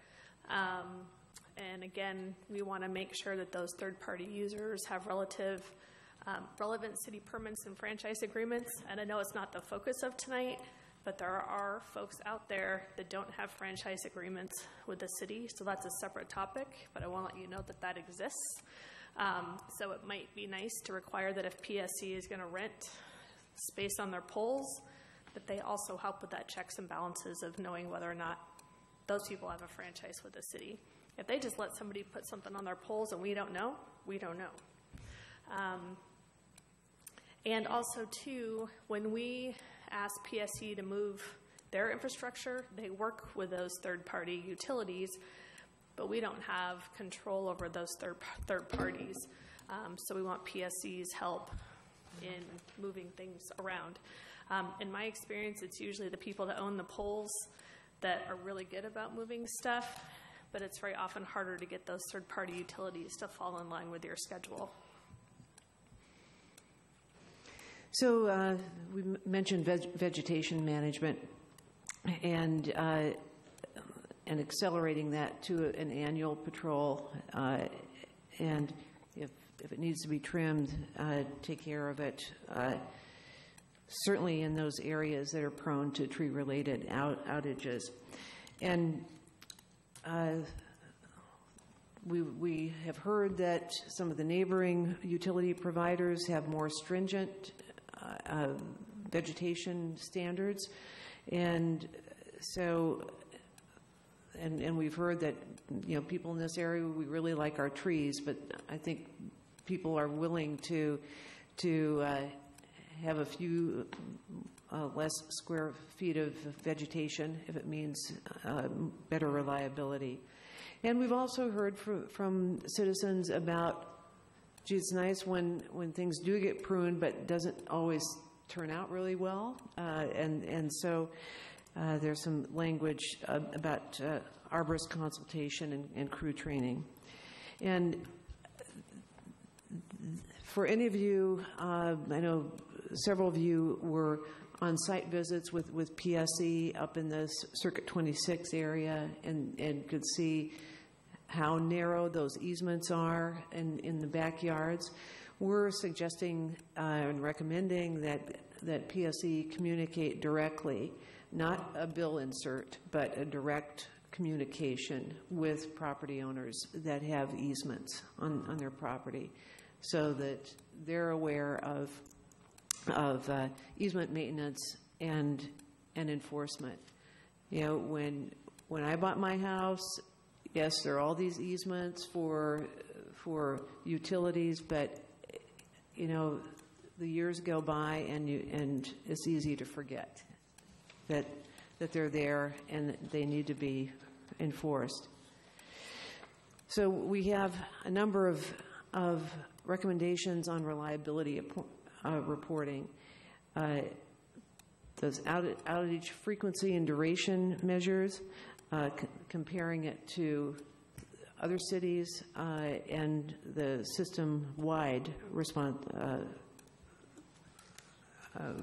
And again, we want to make sure that those third-party users have relevant city permits and franchise agreements. And I know it's not the focus of tonight, but there are folks out there that don't have franchise agreements with the city, so that's a separate topic, but I want to let you know that that exists. So it might be nice to require that if PSC is going to rent space on their poles, that they also help with that checks and balances of knowing whether or not those people have a franchise with the city. If they just let somebody put something on their poles and we don't know, we don't know. And also, too, when we ask PSC to move their infrastructure, they work with those third-party utilities, but we don't have control over those third parties. So we want PSC's help in moving things around. In my experience, it's usually the people that own the poles that are really good about moving stuff, but it's very often harder to get those third-party utilities to fall in line with your schedule. So we mentioned vegetation management and accelerating that to an annual patrol, and if it needs to be trimmed, take care of it. Certainly in those areas that are prone to tree-related outages. And we have heard that some of the neighboring utility providers have more stringent vegetation standards. And so, and we've heard that, you know, people in this area, we really like our trees, but I think people are willing to have a few less square feet of vegetation if it means better reliability. And we've also heard from citizens about, gee, it's nice when things do get pruned, but it doesn't always turn out really well. And so there's some language about arborist consultation and crew training. And for any of you, I know several of you were on site visits with PSE up in the Circuit 26 area and could see how narrow those easements are in the backyards. We're suggesting and recommending that PSE communicate directly, not a bill insert, but a direct communication with property owners that have easements on their property, so that they're aware of easement maintenance and enforcement. You know, when I bought my house, yes, there are all these easements for utilities, but you know, the years go by and it's easy to forget that they're there and they need to be enforced. So we have a number of recommendations on reliability reporting. Those outage frequency and duration measures, comparing it to other cities and the system-wide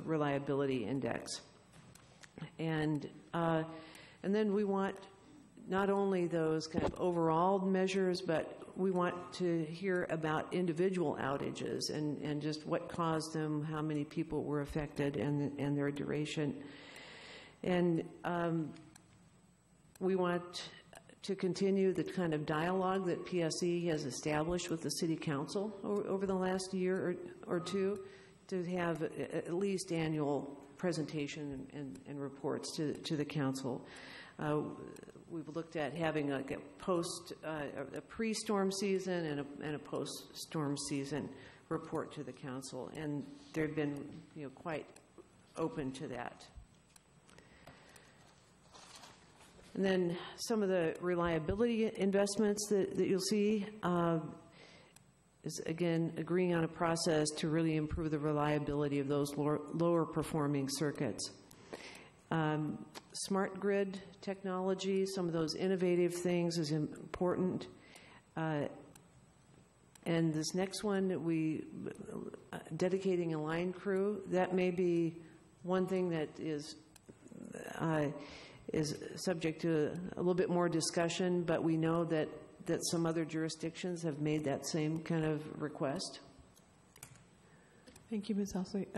reliability index. And then we want not only those kind of overall measures, but we want to hear about individual outages and just what caused them, how many people were affected, and their duration. And we want to continue the kind of dialogue that PSE has established with the City Council over the last year or two, to have at least annual presentation and reports to the Council. We've looked at having a pre-storm season and a post-storm season report to the Council, and they've been, you know, quite open to that. And then some of the reliability investments that you'll see is, again, agreeing on a process to really improve the reliability of those lower performing circuits. Smart grid technology, some of those innovative things is important. And this next one, dedicating a line crew, that may be one thing that is subject to a little bit more discussion, but we know that some other jurisdictions have made that same kind of request. Thank you, Ms. Elsley.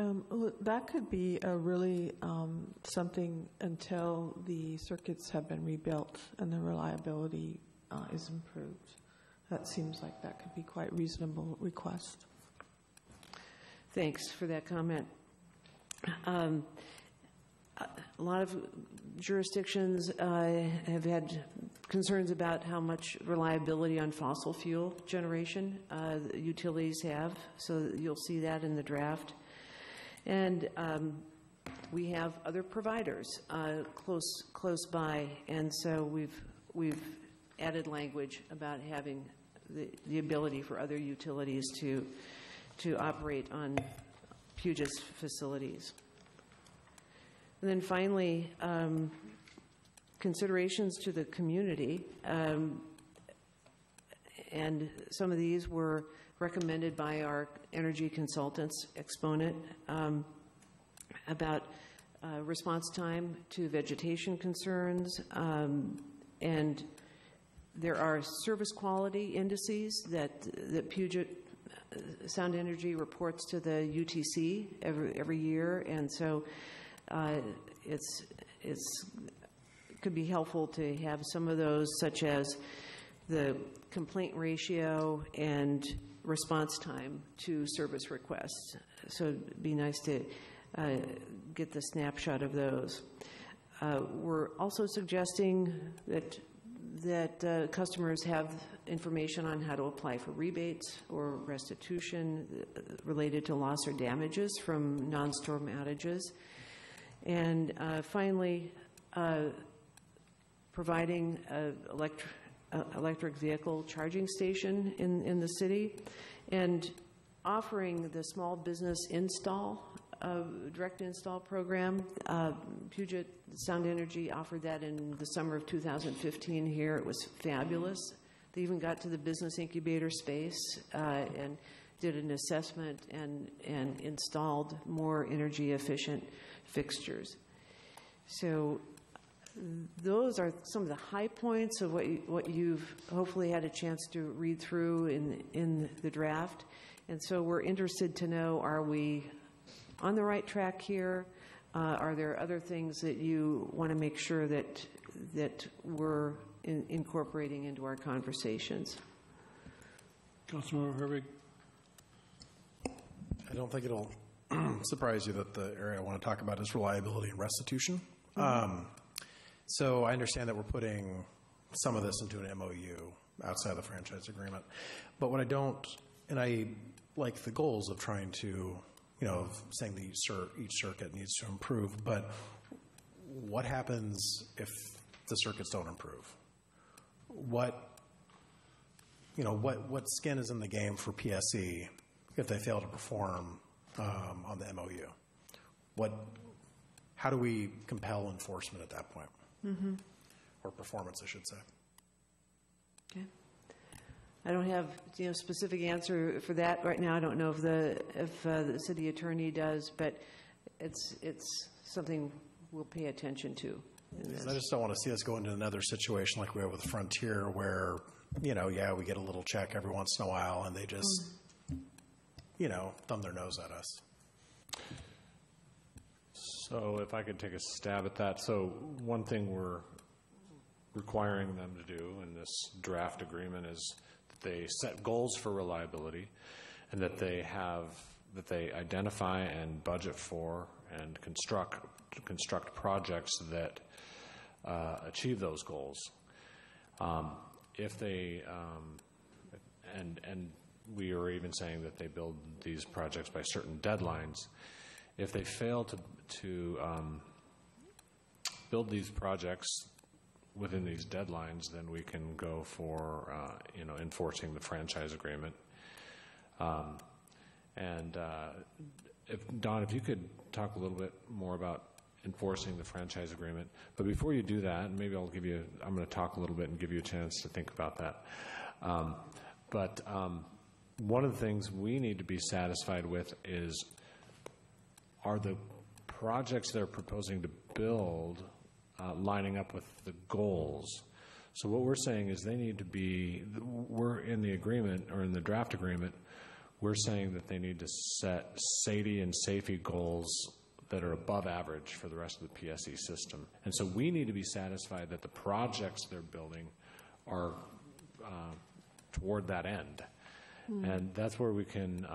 That could be a really something until the circuits have been rebuilt and the reliability is improved. That seems like that could be quite reasonable request. Thanks for that comment. A lot of jurisdictions have had concerns about how much reliability on fossil fuel generation the utilities have, so you'll see that in the draft. And we have other providers close by, and so we've added language about having the ability for other utilities to operate on Puget's facilities. And then finally, considerations to the community. And some of these were recommended by our energy consultants, Exponent, about response time to vegetation concerns, and there are service quality indices that Puget Sound Energy reports to the UTC every year, and so it could be helpful to have some of those, such as the complaint ratio and response time to service requests. So it'd be nice to get the snapshot of those. We're also suggesting that customers have information on how to apply for rebates or restitution related to loss or damages from non-storm outages. And finally, providing an electric vehicle charging station in the city, and offering the small business direct install program. Puget Sound Energy offered that in the summer of 2015 here. It was fabulous. They even got to the business incubator space and did an assessment and installed more energy efficient fixtures. So those are some of the high points of what you've hopefully had a chance to read through in the draft. And so we're interested to know, are we on the right track here? Are there other things that you want to make sure that we're incorporating into our conversations? Councilmember Hervig. I don't think it'll surprise you that the area I want to talk about is reliability and restitution. So I understand that we're putting some of this into an MOU outside the franchise agreement. But what I don't, and I like the goals of trying to, saying that each circuit needs to improve, but what happens if the circuits don't improve? What skin is in the game for PSE if they fail to perform on the MOU? How do we compel enforcement at that point? Mm-hmm. Or performance, I should say. Okay. I don't have a specific answer for that right now. I don't know if the city attorney does, but it's something we'll pay attention to. I just don't want to see us go into another situation like we have with Frontier, where we get a little check every once in a while, and they just thumb their nose at us. So if I could take a stab at that. So one thing we're requiring them to do in this draft agreement is that they set goals for reliability, and that they identify and budget for and construct projects that achieve those goals. If they and we are even saying that they build these projects by certain deadlines. If they fail to build these projects within these deadlines, then we can go for enforcing the franchise agreement. Don, if you could talk a little bit more about enforcing the franchise agreement. But before you do that, and maybe I'm going to talk a little bit and give you a chance to think about that. One of the things we need to be satisfied with is, are the projects they're proposing to build lining up with the goals? So what we're saying is we're in the agreement, or in the draft agreement, we're saying that they need to set SAIDI and SAFE goals that are above average for the rest of the PSE system. And so we need to be satisfied that the projects they're building are toward that end. And that's where we can,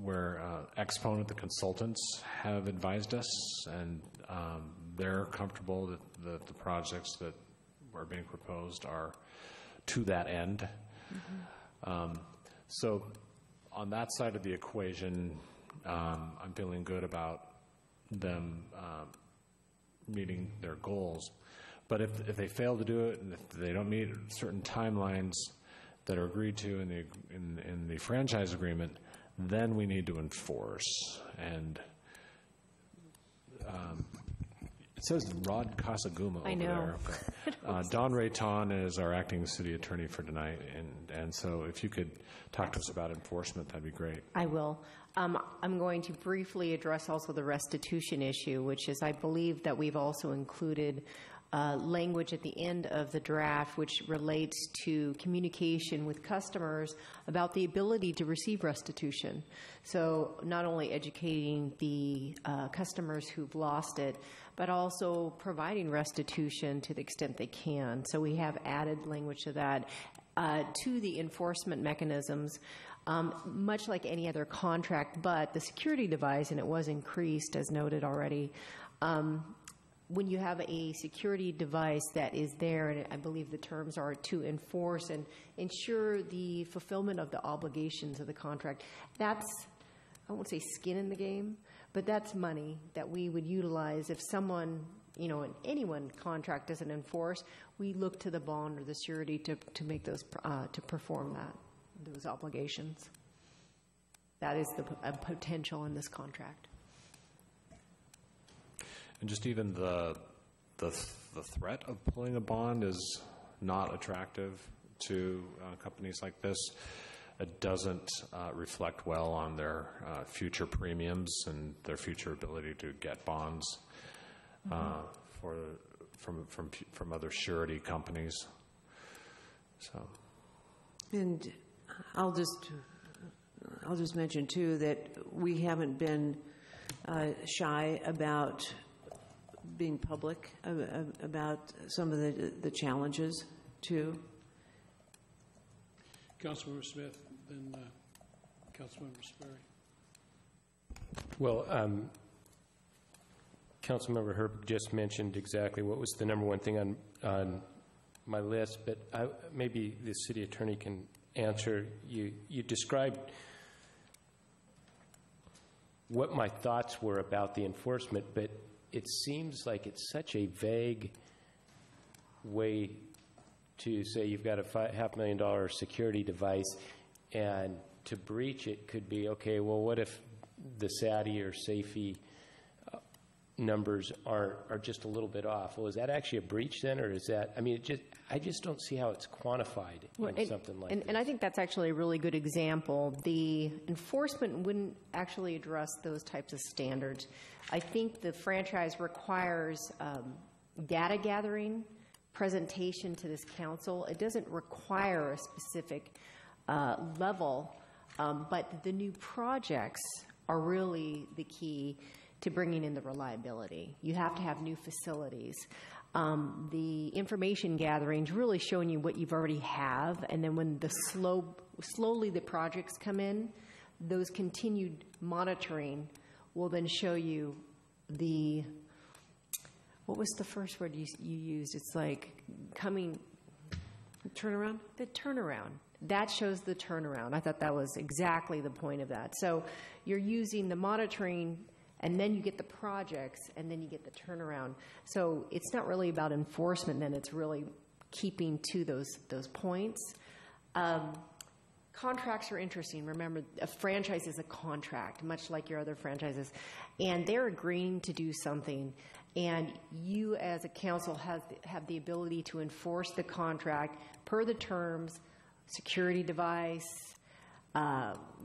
where Exponent, the consultants, have advised us, and they're comfortable that the projects that are being proposed are to that end. So on that side of the equation, I'm feeling good about them meeting their goals. But if they fail to do it, and if they don't meet certain timelines that are agreed to in the franchise agreement, then we need to enforce. And It says Rod Casaguma I over know. there. But, Don Rayton is our acting city attorney for tonight, and so if you could talk to us about enforcement, that'd be great. I will. I'm going to briefly address also the restitution issue, which is I believe that we've also included language at the end of the draft which relates to communication with customers about the ability to receive restitution. So not only educating the customers who've lost it, but also providing restitution to the extent they can. So we have added language to that. To the enforcement mechanisms, much like any other contract, but the security device, and it was increased as noted already, when you have a security device that is there, and I believe the terms are to enforce and ensure the fulfillment of the obligations of the contract, that's, I won't say skin in the game, but that's money that we would utilize if someone, and anyone contract doesn't enforce, we look to the bond or the surety to make those, to perform those obligations. That is a potential in this contract. And just even the threat of pulling a bond is not attractive to companies like this. It doesn't reflect well on their future premiums and their future ability to get bonds from other surety companies. So, and I'll just mention too that we haven't been shy about being public about some of the challenges too. Councilmember Smith, then Councilmember Sperry. Well, Councilmember Herb just mentioned exactly what was the number one thing on my list, but maybe the city attorney can answer. You described what my thoughts were about the enforcement, but it seems like it's such a vague way to say you've got a $500,000 security device, and to breach it could be, okay, well, what if the SATI or SAFI numbers are just a little bit off? Well, is that actually a breach then, or is that, I just don't see how it's quantified in something like this. And I think that's actually a really good example. The enforcement wouldn't actually address those types of standards. I think the franchise requires data gathering, presentation to this council. It doesn't require a specific level, but the new projects are really the key to bringing in the reliability. You have to have new facilities. The information gathering is really showing you what you've already have, and then when the slowly the projects come in, those continued monitoring will then show you what was the first word you used? It's like turnaround? The turnaround. That shows the turnaround. I thought that was exactly the point of that. So you're using the monitoring, and then you get the projects, and then you get the turnaround. So it's not really about enforcement, then it's really keeping to those points. Contracts are interesting. Remember, a franchise is a contract, much like your other franchises, and they're agreeing to do something, and you as a council have the ability to enforce the contract per the terms, security device,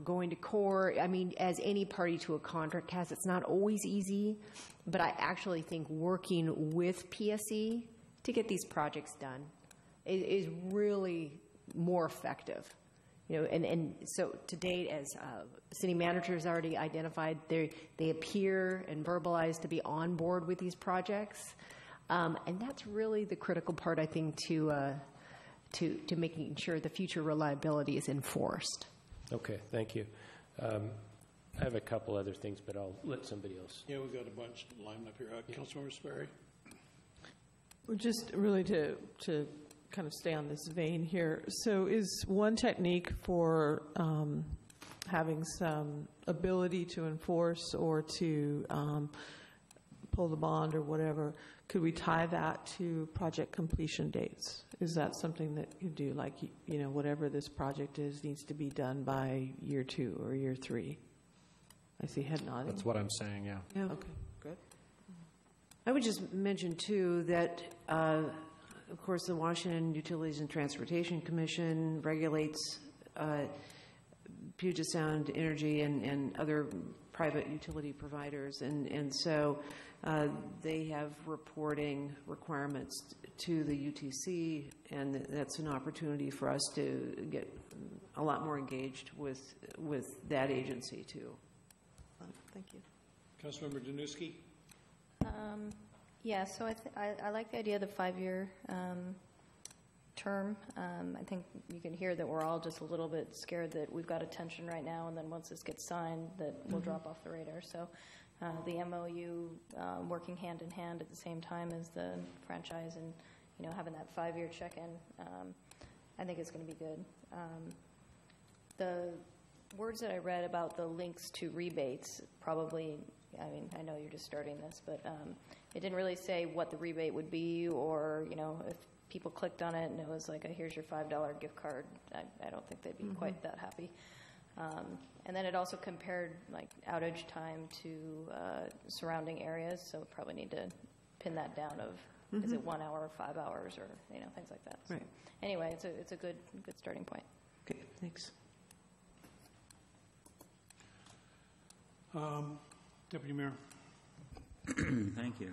going to court. As any party to a contract has, it's not always easy, but I actually think working with PSE to get these projects done is really more effective. And so to date, as city managers already identified, they appear and verbalize to be on board with these projects, and that's really the critical part, I think, to making sure the future reliability is enforced. Okay, thank you. I have a couple other things, but I'll let somebody else. Yeah, we've got a bunch lined up here. Councilmember Sperry. Well, just really to kind of stay on this vein here. So is one technique for having some ability to enforce or to pull the bond or whatever, could we tie that to project completion dates? Is that something that you do, like, whatever this project is needs to be done by year 2 or year 3? I see head nodding. That's what I'm saying, yeah. Okay, good. I would just mention, too, that, of course, the Washington Utilities and Transportation Commission regulates Puget Sound Energy and other private utility providers, and so they have reporting requirements to the UTC, and that's an opportunity for us to get a lot more engaged with that agency, too. Thank you. Councilmember Danuski? Yeah, so I like the idea of the 5-year term. I think you can hear that we're all just a little bit scared that we've got a tension right now, and then once this gets signed, that we'll drop off the radar. So the MOU working hand in hand at the same time as the franchise, and having that 5-year check-in, I think is going to be good. The words that I read about the links to rebates probably, I mean, I know you're just starting this, but it didn't really say what the rebate would be, or if people clicked on it and it was like, here's your $5 gift card, I don't think they'd be quite that happy. And then it also compared like outage time to surrounding areas, so probably need to pin that down of is it 1 hour or 5 hours or things like that. So Right. Anyway, it's a good starting point. Okay, thanks. Deputy Mayor. Thank you.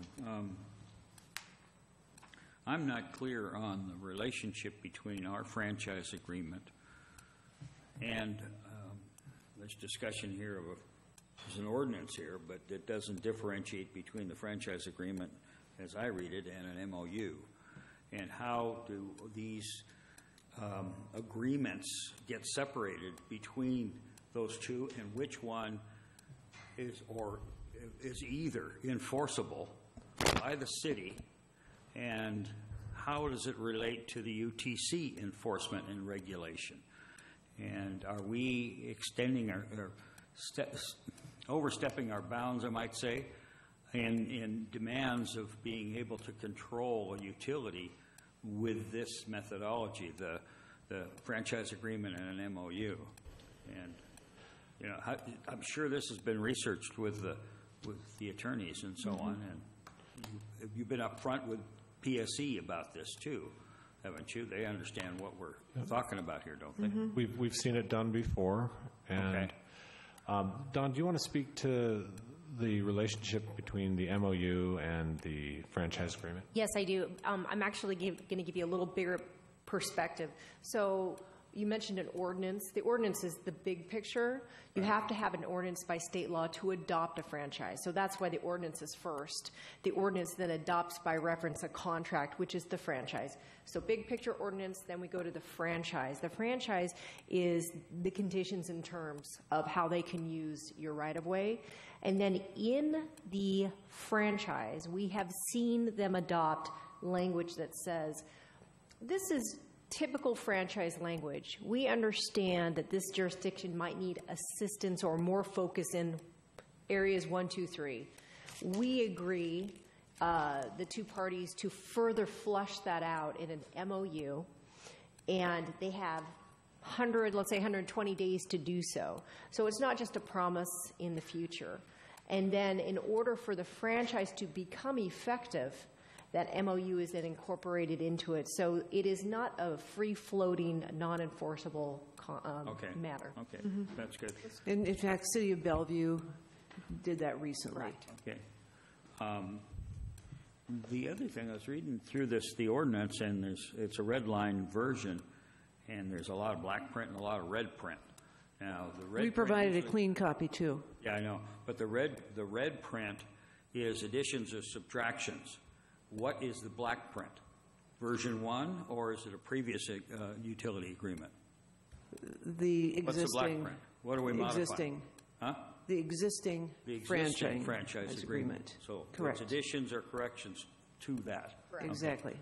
I'm not clear on the relationship between our franchise agreement and there's discussion here of there's an ordinance here, but it doesn't differentiate between the franchise agreement, as I read it, and an MOU. And how do these agreements get separated between those two, and which one is either enforceable by the city, and how does it relate to the UTC enforcement and regulation? And are we extending overstepping our bounds, I might say, in demands of being able to control a utility with this methodology, the franchise agreement and an MOU? And I'm sure this has been researched with the attorneys and so on. And you've been up front with PSE about this too, haven't you? They understand what we're talking about here, don't they? We've seen it done before. And Don, do you want to speak to the relationship between the MOU and the franchise agreement? Yes, I do. I'm actually going to give you a little bigger perspective. So you mentioned an ordinance. The ordinance is the big picture. You have to have an ordinance by state law to adopt a franchise. So that's why the ordinance is first. The ordinance then adopts by reference a contract, which is the franchise. So big picture ordinance, then we go to the franchise. The franchise is the conditions and terms of how they can use your right-of-way. And then in the franchise, we have seen them adopt language that says, this is typical franchise language. We understand that this jurisdiction might need assistance or more focus in areas 1, 2, 3. We agree, the two parties, to further flush that out in an MOU, and they have 120 days to do so. So it's not just a promise in the future. And then in order for the franchise to become effective, that MOU is then incorporated into it. So it is not a free-floating, non-enforceable matter. Okay, that's good. And in fact, City of Bellevue did that recently. Right. Okay. The other thing, I was reading through the ordinance, and it's a red line version, and there's a lot of black print and a lot of red print. Now, the red We provided a clean copy, too. Yeah, I know. But the red print is additions or subtractions. What is the black print? Version 1, or is it a previous utility agreement? The existing. What's the black print? What are we modifying? Existing. Huh? The existing franchise agreement. So correct. It's additions or corrections to that. Correct. Exactly.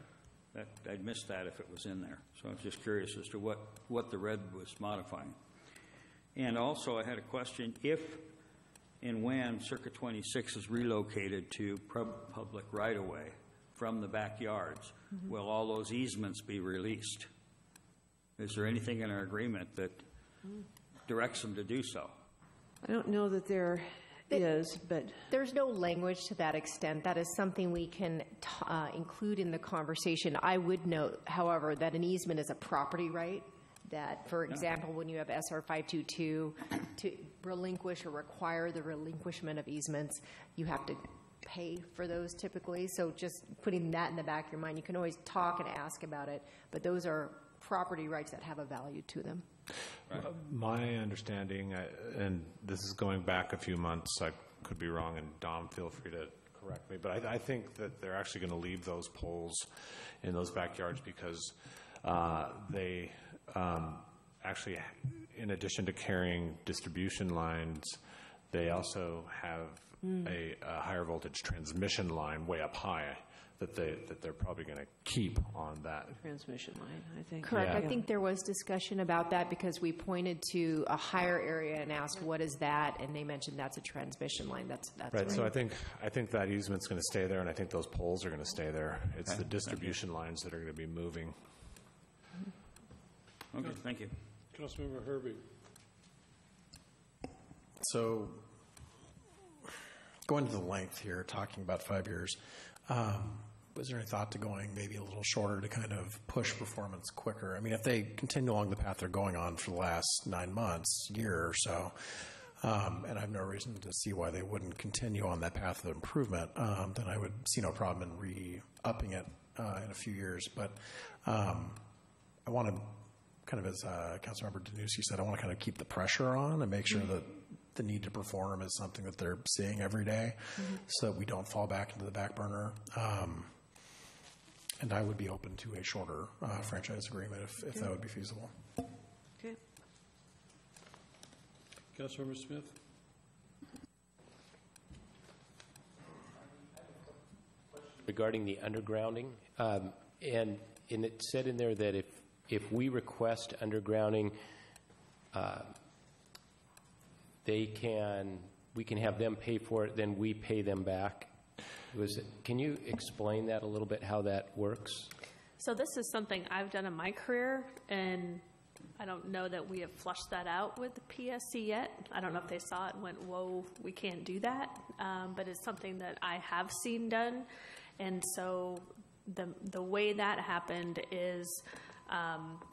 I'd miss that if it was in there. So I was just curious as to what the red was modifying. And also I had a question. If and when Circuit 26 is relocated to public right-of-way from the backyards, will all those easements be released? Is there anything in our agreement that directs them to do so? I don't know that there is, but there's no language to that extent. That is something we can include in the conversation. I would note, however, that an easement is a property right. That, for example, when you have SR 522, to relinquish or require the relinquishment of easements, you have to pay for those typically. So just putting that in the back of your mind, you can always talk and ask about it, but those are property rights that have a value to them. Right. My understanding, and this is going back a few months, I could be wrong, and Dom, feel free to correct me, but I think that they're actually going to leave those poles in those backyards because they actually, in addition to carrying distribution lines, they also have a higher voltage transmission line way up high that they're probably going to keep on that transmission line, I think. Correct. Yeah. I think there was discussion about that because we pointed to a higher area and asked, what is that? And they mentioned that's a transmission line. That's right. So I think that easement's going to stay there, and I think those poles are going to stay there. It's the distribution lines that are going to be moving. Okay, thank you. Councilmember Herbie. So, going to the length here, talking about 5 years, was there any thought to going maybe a little shorter to kind of push performance quicker? I mean, if they continue along the path they're going on for the last 9 months, year or so, and I have no reason to see why they wouldn't continue on that path of improvement, then I would see no problem in re-upping it in a few years. But I want to kind of, as Councilmember Danuski said, I want to kind of keep the pressure on and make sure that the need to perform is something that they're seeing every day, so that we don't fall back into the back burner. And I would be open to a shorter franchise agreement if that would be feasible. Okay. Councilmember Smith. Regarding the undergrounding, and it said in there that if we request undergrounding, we can have them pay for it, then we pay them back. Can you explain that a little bit, how that works? So this is something I've done in my career, and I don't know that we have flushed that out with the PSC yet. I don't know if they saw it and went, whoa, we can't do that. But it's something that I have seen done. And so the way that happened is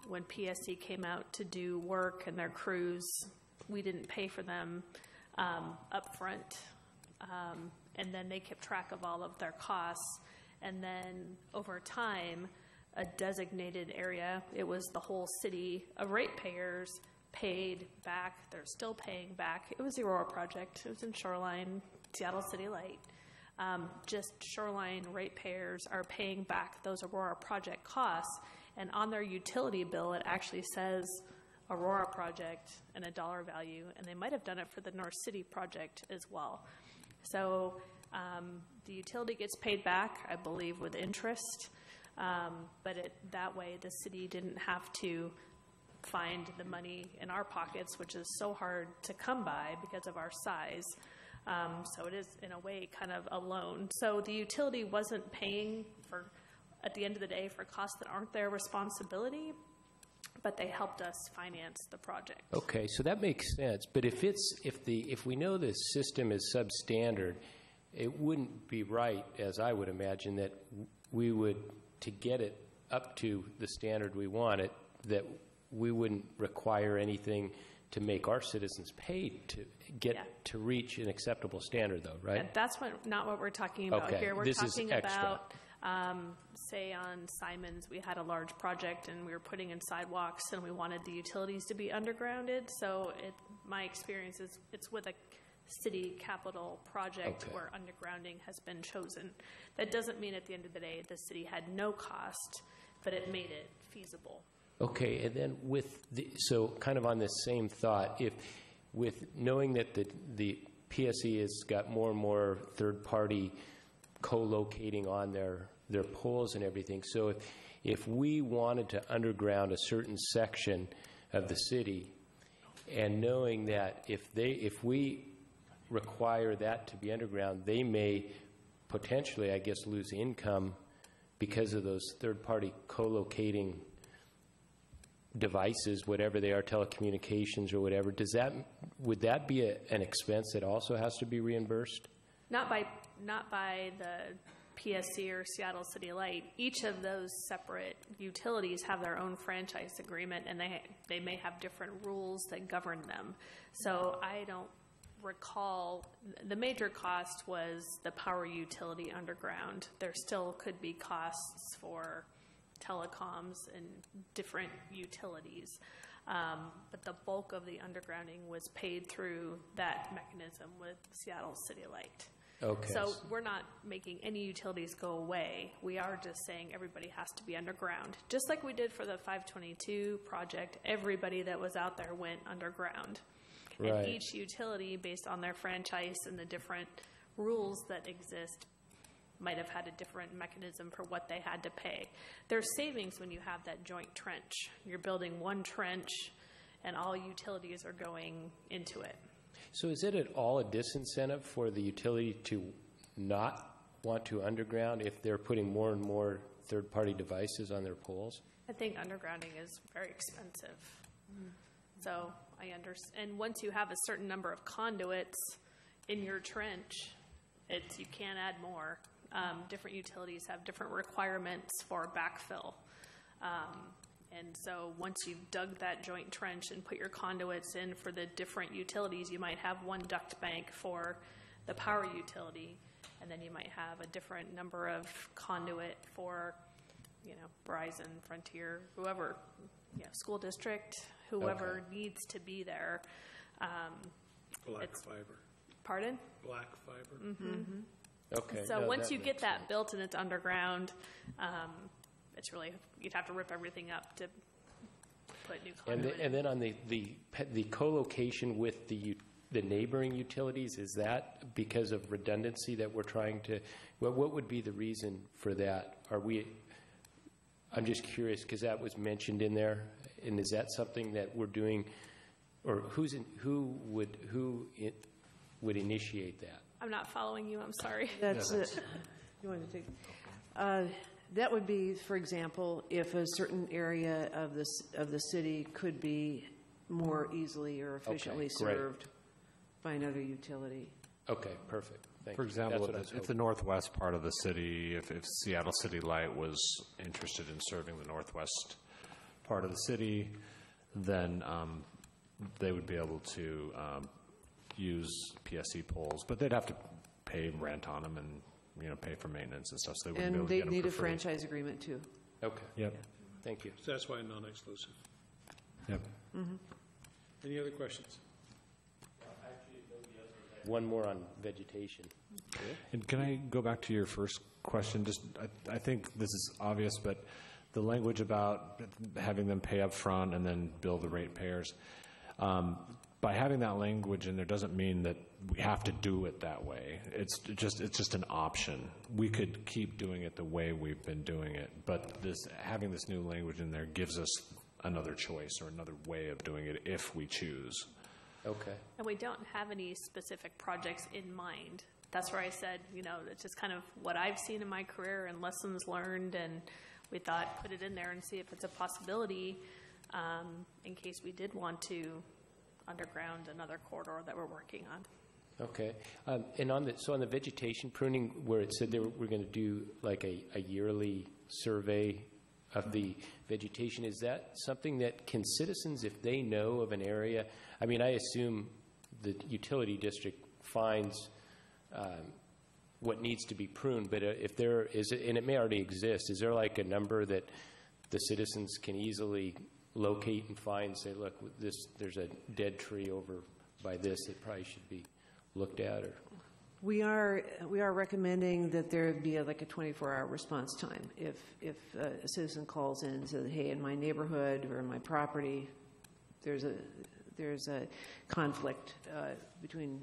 when PSC came out to do work and their crews, we didn't pay for them up front. And then they kept track of all of their costs. And then over time, a designated area, it was the whole city of ratepayers, paid back. They're still paying back. It was the Aurora project. It was in Shoreline, Seattle City Light. Just Shoreline ratepayers are paying back those Aurora project costs. And on their utility bill, it actually says Aurora project and a dollar value. And they might have done it for the North City project as well. So the utility gets paid back, I believe, with interest, but that way the city didn't have to find the money in our pockets, which is so hard to come by because of our size. So it is, in a way, kind of a loan. So the utility wasn't paying for, at the end of the day, for costs that aren't their responsibility, but they helped us finance the project. Okay, so that makes sense. But if we know the system is substandard, it wouldn't be right, as I would imagine, that we would, to get it up to the standard we want it, that we wouldn't require anything to make our citizens pay to get to reach an acceptable standard, though, right? And that's not what we're talking about here. We're talking about, say, on Simons, we had a large project and we were putting in sidewalks and we wanted the utilities to be undergrounded. So my experience is it's with a city capital project where undergrounding has been chosen. That doesn't mean at the end of the day the city had no cost, but it made it feasible. Okay, and then so kind of on this same thought, with knowing that the PSE has got more and more third-party co-locating on their poles and everything, so if we wanted to underground a certain section of the city, and knowing that if we require that to be underground, they may potentially, I guess, lose income because of those third-party co-locating devices, whatever they are, telecommunications or whatever, would that be an expense that also has to be reimbursed? Not by the PSC or Seattle City Light. Each of those separate utilities have their own franchise agreement, and they may have different rules that govern them. So I don't recall. The major cost was the power utility underground. There still could be costs for telecoms and different utilities. But the bulk of the undergrounding was paid through that mechanism with Seattle City Light. Okay. So we're not making any utilities go away. We are just saying everybody has to be underground. Just like we did for the 522 project, everybody that was out there went underground. Right. And each utility, based on their franchise and the different rules that exist, might have had a different mechanism for what they had to pay. There's savings when you have that joint trench. You're building one trench and all utilities are going into it. So is it at all a disincentive for the utility to not want to underground if they're putting more and more third-party devices on their poles? I think undergrounding is very expensive. So I understand. And once you have a certain number of conduits in your trench, you can't add more. Different utilities have different requirements for backfill. And so once you've dug that joint trench and put your conduits in for the different utilities, you might have one duct bank for the power utility, and then you might have a different number of conduit for, Verizon, Frontier, whoever, school district, whoever needs to be there. Black fiber. Pardon? Black fiber. Mm-hmm. Okay. So No, once that you get makes that sense. built and it's underground, it's really, you'd have to rip everything up to put new conduit in. And then on the co-location with the neighboring utilities, is that because of redundancy that we're trying to, what would be the reason for that? I'm just curious because that was mentioned in there, and is that something that we're doing, or who would initiate that? I'm not following you, I'm sorry. That's it. You want to take? That would be, for example, if a certain area of the city could be more easily or efficiently served by another utility. Okay, perfect. Thank For you. example, That's what I was if the hoping. northwest part of the city, if Seattle City Light was interested in serving the northwest part of the city, then they would be able to use PSC poles, but they'd have to pay rent on them and pay for maintenance and stuff. So they wouldn't be able And to they get them need for a free. franchise agreement too. Okay. Yep. Thank you. So that's why non-exclusive. Yep. Any other questions? One more on vegetation. And can I go back to your first question? Just, I think this is obvious, but the language about having them pay up front and then bill the ratepayers, by having that language in there doesn't mean that we have to do it that way. It's just an option. We could keep doing it the way we've been doing it, but having this new language in there gives us another choice or another way of doing it if we choose. Okay. And we don't have any specific projects in mind. That's where I said, it's just kind of what I've seen in my career and lessons learned, and we thought put it in there and see if it's a possibility in case we did want to underground another corridor that we're working on. Okay. And on the vegetation pruning, where it said we're going to do like a yearly survey of the vegetation, is that something that can citizens, if they know of an area, I mean, I assume the utility district finds what needs to be pruned, but if there is, and it may already exist, is there like a number that the citizens can easily locate and find, say, look, there's a dead tree over by this that probably should be looked at? Or We are recommending that there be like a 24-hour response time. If a citizen calls in and says, "Hey, in my neighborhood or in my property, there's a conflict between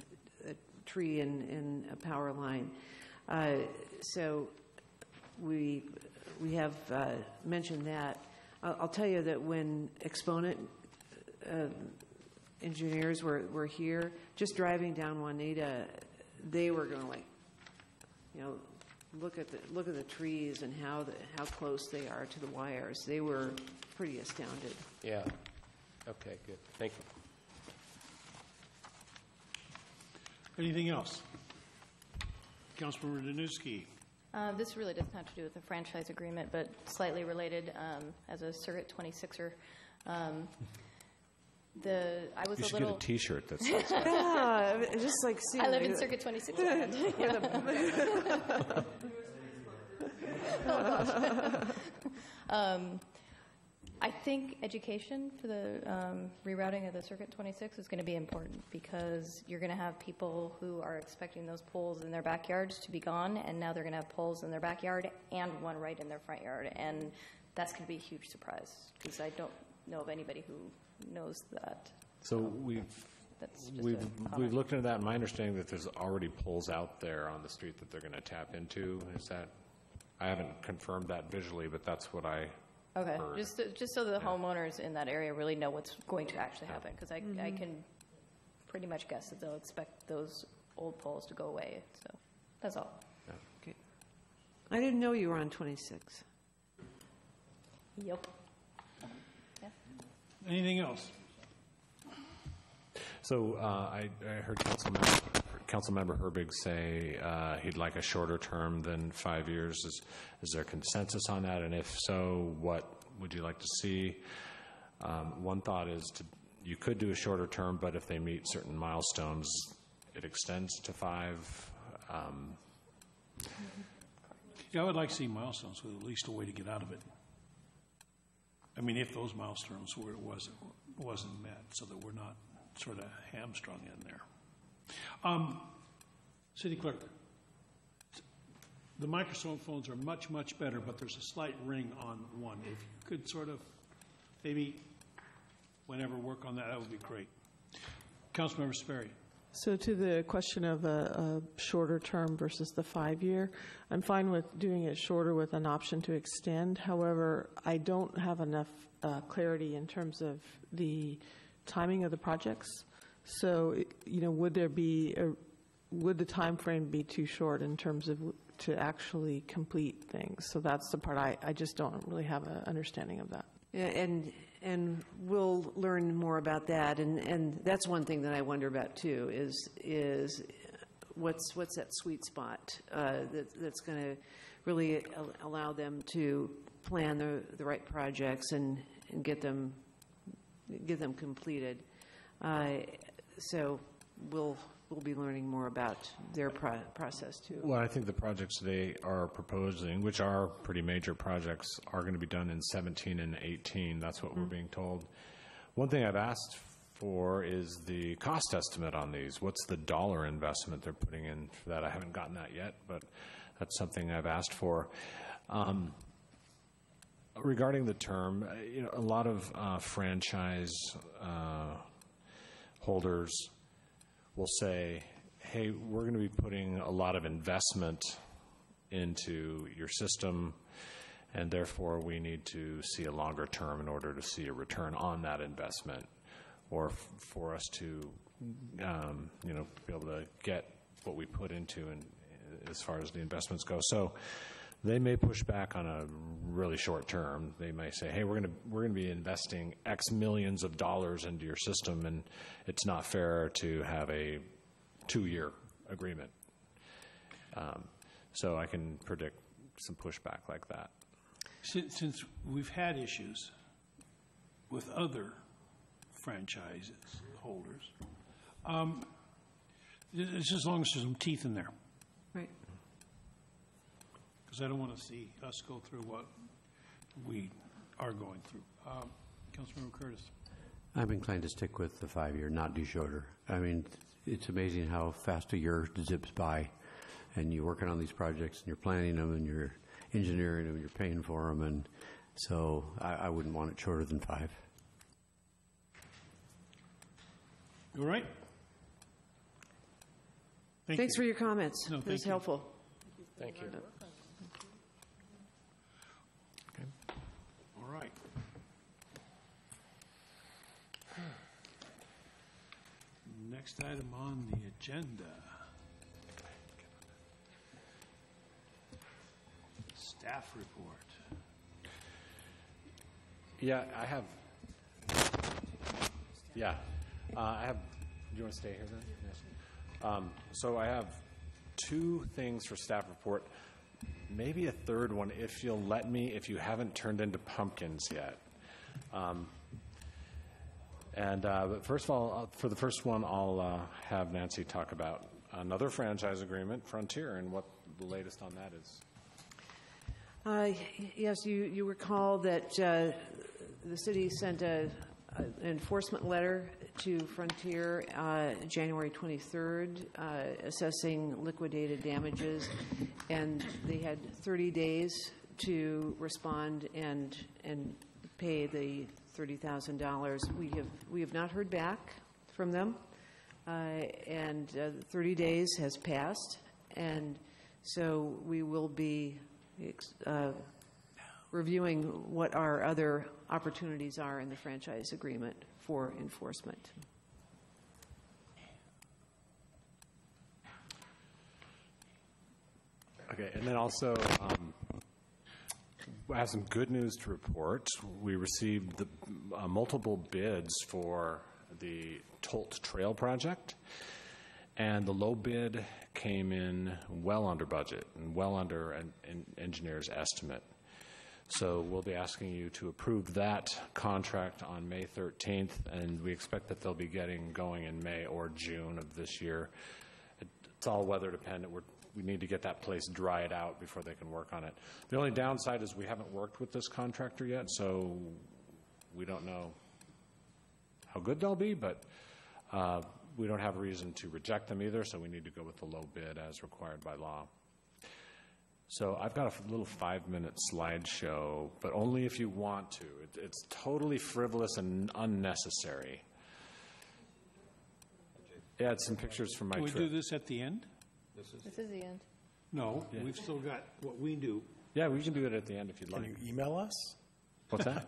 a tree and a power line," so we have mentioned that. I'll tell you that when Exponent engineers were here, just driving down Juanita, they were going like, look at the trees and how close they are to the wires. They were pretty astounded. Yeah. Okay, good. Thank you. Anything else? Councilmember Danuski. This really doesn't have to do with the franchise agreement, but slightly related. As a Circuit 26er, I was You a should little. get a T-shirt that says that. Yeah, just like I live in Circuit 26. land. Oh, gosh. I think education for the rerouting of the Circuit 26 is going to be important because you're going to have people who are expecting those poles in their backyards to be gone, and now they're going to have poles in their backyard and one right in their front yard, and that's going to be a huge surprise because I don't know of anybody who knows that. So we've looked into that, and my understanding that there's already poles out there on the street that they're going to tap into. Is that? I haven't confirmed that visually, but that's what I. Okay, heard. just so the homeowners in that area really know what's going to actually happen, because I can pretty much guess that they'll expect those old poles to go away. So that's all. Okay. I didn't know you were on 26. Yep. Yeah. Anything else? So I heard Councilmember Herbig say he'd like a shorter term than 5 years. Is there consensus on that? And if so, what would you like to see? One thought is you could do a shorter term, but if they meet certain milestones, it extends to 5. Yeah, I would like to see milestones with at least a way to get out of it. I mean, if those milestones wasn't met, so that we're not sort of hamstrung in there. City Clerk, the microphones are much, much better, but there's a slight ring on one. If you could sort of maybe whenever work on that, that would be great. Councilmember Sperry. So to the question of a shorter term versus the 5-year, I'm fine with doing it shorter with an option to extend. However, I don't have enough clarity in terms of the timing of the projects. So, would the time frame be too short in terms of to actually complete things? So that's the part I just don't really have an understanding of that. Yeah, and we'll learn more about that. And that's one thing that I wonder about too is what's that sweet spot that's going to really allow them to plan the right projects and get them completed. So we'll be learning more about their process too. Well, I think the projects they are proposing, which are pretty major projects, are going to be done in 17 and 18. That's what we're being told. One thing I've asked for is the cost estimate on these. What's the dollar investment they're putting in for that? I haven't gotten that yet, but that's something I've asked for. Regarding the term, a lot of franchise holders will say, hey, we're going to be putting a lot of investment into your system, and therefore we need to see a longer term in order to see a return on that investment, or for us to be able to get what we put into and as far as the investments go. So they may push back on a really short term. They may say, hey, we're going to be investing X millions of dollars into your system, and it's not fair to have a 2-year agreement. So I can predict some pushback like that. Since we've had issues with other franchises holders, it's as long as there's some teeth in there. Right. Because I don't want to see us go through what we are going through. Councilmember Curtis. I'm inclined to stick with the 5-year, not do shorter. I mean, it's amazing how fast a year zips by, and you're working on these projects, and you're planning them, and you're engineering them, and you're paying for them, and so I wouldn't want it shorter than 5. All right. Thanks for your comments. No, it was helpful. Thank you. Okay. All right. Next item on the agenda Staff report. Yeah, I have. Yeah, I have. Do you want to stay here then? Yes. So I have two things for staff report. Maybe a third one, if you'll let me, if you haven't turned into pumpkins yet. But first of all, for the first one, I'll have Nancy talk about another franchise agreement, Frontier, and what the latest on that is. Yes, you recall that the city sent an enforcement letter to Frontier January 23rd assessing liquidated damages, and they had 30 days to respond and pay the $30,000. We have not heard back from them, and 30 days has passed, and so we will be reviewing what our other opportunities are in the franchise agreement for enforcement. Okay, and then also, I have some good news to report. We received multiple bids for the Tolt Trail project, and the low bid came in well under budget and well under an engineer's estimate. So we'll be asking you to approve that contract on May 13th, and we expect that they'll be getting going in May or June of this year. It's all weather dependent. We need to get that place dried out before they can work on it. The only downside is we haven't worked with this contractor yet, so we don't know how good they'll be, but we don't have a reason to reject them either, so we need to go with the low bid as required by law. So I've got a little 5-minute slideshow, but only if you want to. It's totally frivolous and unnecessary. Yeah, it's some pictures from my Can trip. we do this at the end? This is the end. No, we've still got what we do. Yeah, we can do it at the end if you'd like. Can you email us? What's that?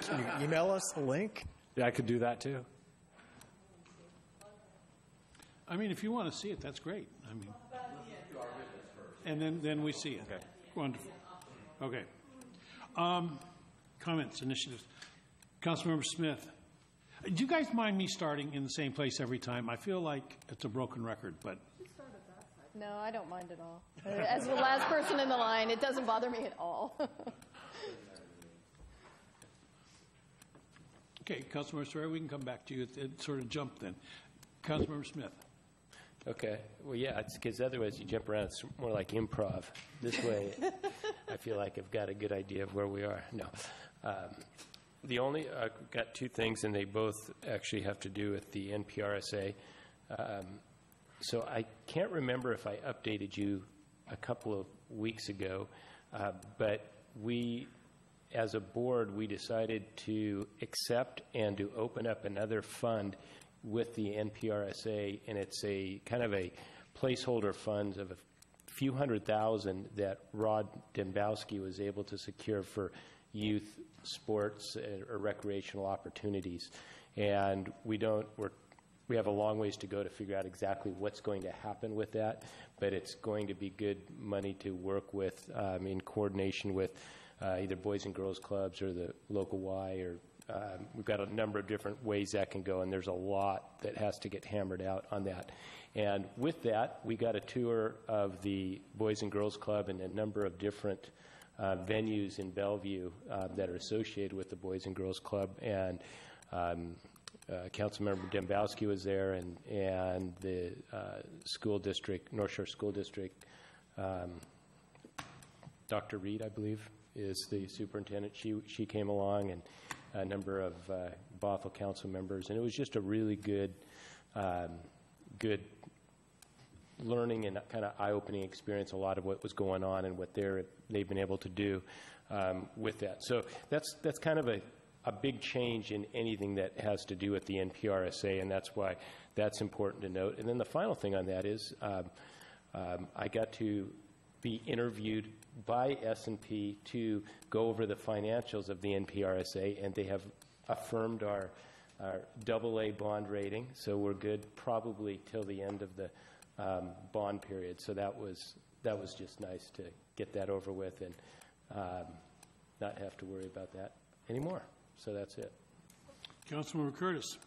Can you email us a link? Yeah, I could do that too. I mean, if you want to see it, that's great. I mean, and then we see it. Okay. Wonderful. Okay. Comments, initiatives. Councilmember Smith. Do you guys mind me starting in the same place every time? I feel like it's a broken record, but. No, I don't mind at all. As the last person in the line, it doesn't bother me at all. Okay, Councilmember Sawyer, we can come back to you. It sort of jumped then. Councilmember Smith. Okay. Well, yeah, it's because otherwise you jump around. It's more like improv. This way, I feel like I've got a good idea of where we are. No. I've got two things, and they both actually have to do with the NPRSA. So I can't remember if I updated you a couple of weeks ago, but we, as a board, we decided to accept and to open up another fund with the NPRSA, and it's a kind of a placeholder fund of a few $100,000 that Rod Dembowski was able to secure for youth sports or recreational opportunities. And we have a long ways to go to figure out exactly what's going to happen with that, but it's going to be good money to work with in coordination with either Boys and Girls Clubs or the local Y, or we've got a number of different ways that can go, and there's a lot that has to get hammered out on that. And with that, we got a tour of the Boys and Girls Club and a number of different venues in Bellevue that are associated with the Boys and Girls Club, and Councilmember Dembowski was there, and the school district, North Shore School District, Dr. Reed, I believe, is the superintendent. She came along, and a number of Bothell council members, and it was just a really good learning and kind of eye-opening experience. A lot of what was going on and what they've been able to do with that. So that's kind of a big change in anything that has to do with the NPRSA, and that's why that's important to note. And then the final thing on that is I got to be interviewed by S&P to go over the financials of the NPRSA, and they have affirmed our AA bond rating, so we're good probably till the end of the bond period. So that was just nice to get that over with, and not have to worry about that anymore. So that's it. Councilmember Curtis.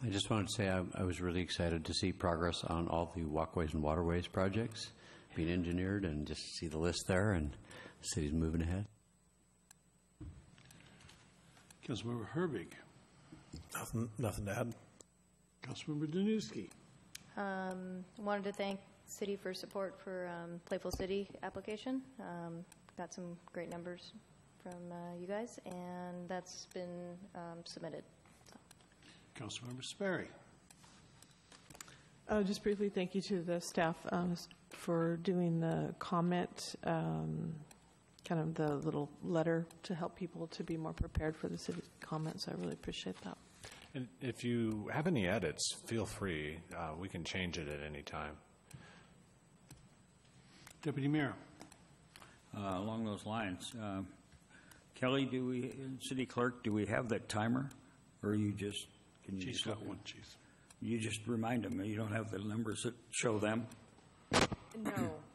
I just wanted to say I was really excited to see progress on all the walkways and waterways projects being engineered, and just see the list there, and the city's moving ahead. Councilmember Herbig. Nothing to add. Councilmember Danuski. Wanted to thank City for support for Playful City application. Got some great numbers from you guys, and that's been submitted. Councilmember Sperry. Just briefly, thank you to the staff for doing the comment, kind of the little letter to help people to be more prepared for the city comments. I really appreciate that. And if you have any edits, feel free. We can change it at any time. Deputy Mayor. Along those lines, Kelly, City Clerk, do we have that timer, or you just can you She's just got look one. at- Chief. You just remind them. You don't have the numbers that show them.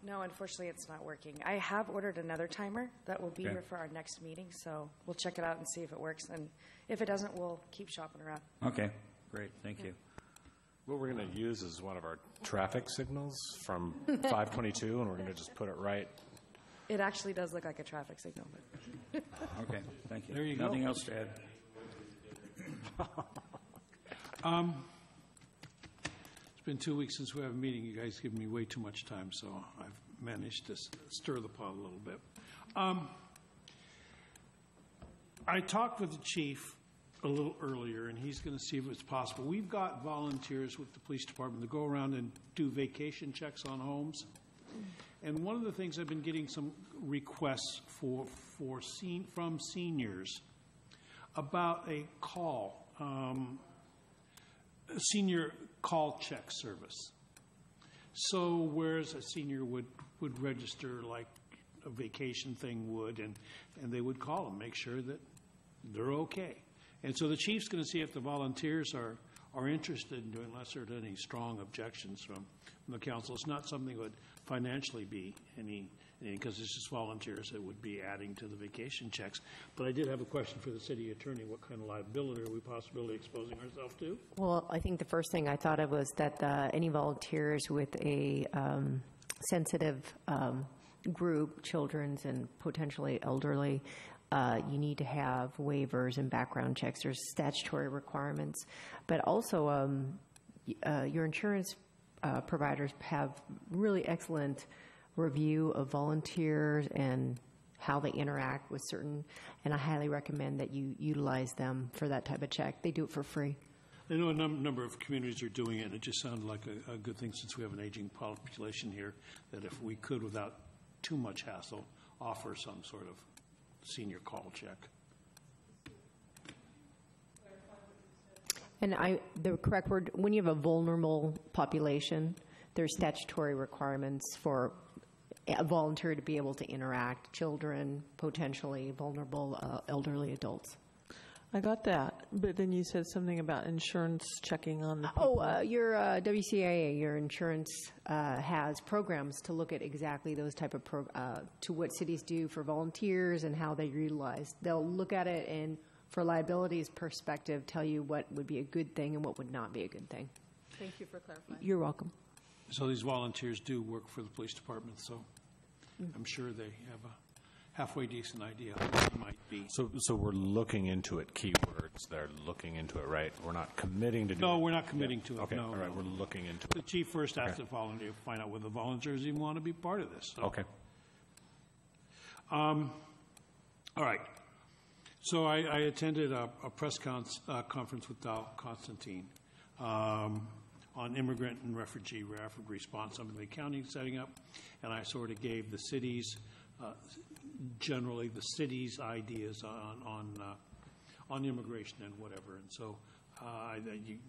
No, unfortunately, it's not working. I have ordered another timer that will be Okay. here for our next meeting, so we'll check it out and see if it works. And if it doesn't, we'll keep shopping around. Okay, great, thank you. What we're going to use is one of our traffic signals from 522, and we're going to just put it right. It actually does look like a traffic signal. But Okay, thank you. There you go. Nothing else to add. It's been 2 weeks since we have a meeting. You guys give me way too much time, so I've managed to stir the pot a little bit. I talked with the chief a little earlier, and he's going to see if it's possible. We've got volunteers with the police department that go around and do vacation checks on homes. And one of the things I've been getting some requests from seniors about a call, a senior call check service. So whereas a senior would register like a vacation thing would, and they would call them, make sure that they're okay. And so the chief's going to see if the volunteers are interested in doing, unless there are any strong objections from the council. It's not something that would financially be any because it's just volunteers that would be adding to the vacation checks. But I did have a question for the city attorney. What kind of liability are we possibly exposing ourselves to? Well, I think the first thing I thought of was that any volunteers with a sensitive group, children's and potentially elderly, you need to have waivers and background checks. There's statutory requirements. But also, your insurance providers have really excellent review of volunteers and how they interact with certain, and I highly recommend that you utilize them for that type of check. They do it for free. I know a number of communities are doing it, and it just sounded like a good thing since we have an aging population here, that if we could, without too much hassle, offer some sort of senior call check. And the correct word, when you have a vulnerable population, there's statutory requirements for a volunteer to be able to interact, children, potentially vulnerable elderly adults. I got that, but then you said something about insurance checking on the people. Your WCIA, your insurance has programs to look at exactly those type of to what cities do for volunteers and how they utilize. They'll look at it and, for liabilities perspective, tell you what would be a good thing and what would not be a good thing. Thank you for clarifying. You're welcome. So these volunteers do work for the police department, so I'm sure they have a halfway decent idea of what it might be. So we're looking into it, keywords. They're looking into it, right? We're not committing to do it. No, we're not committing to it. Okay, No, all right, no. we're looking into The it. chief first has Okay. to volunteer, find out whether the volunteers even want to be part of this. So. Okay. All right. So I attended a press conference with Dow Constantine on immigrant and refugee rapid response, something the county is setting up, and I sort of gave the cities, generally the city's ideas on immigration and whatever. And so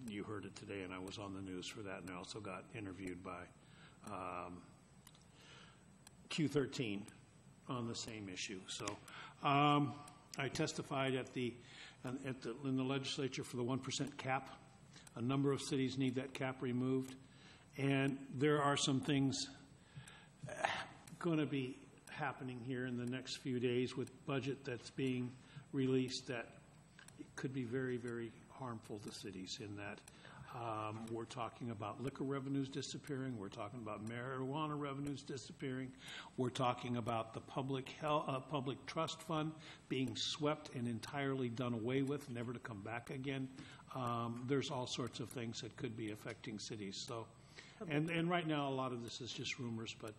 you heard it today, and I was on the news for that, and I also got interviewed by Q13 on the same issue. So I testified in the legislature for the 1% cap. A number of cities need that cap removed, and there are some things going to be happening here in the next few days with budget that's being released that it could be very, very harmful to cities in that we're talking about liquor revenues disappearing. We're talking about marijuana revenues disappearing. We're talking about the public trust fund being swept and entirely done away with, never to come back again. There's all sorts of things that could be affecting cities. So, and right now a lot of this is just rumors, but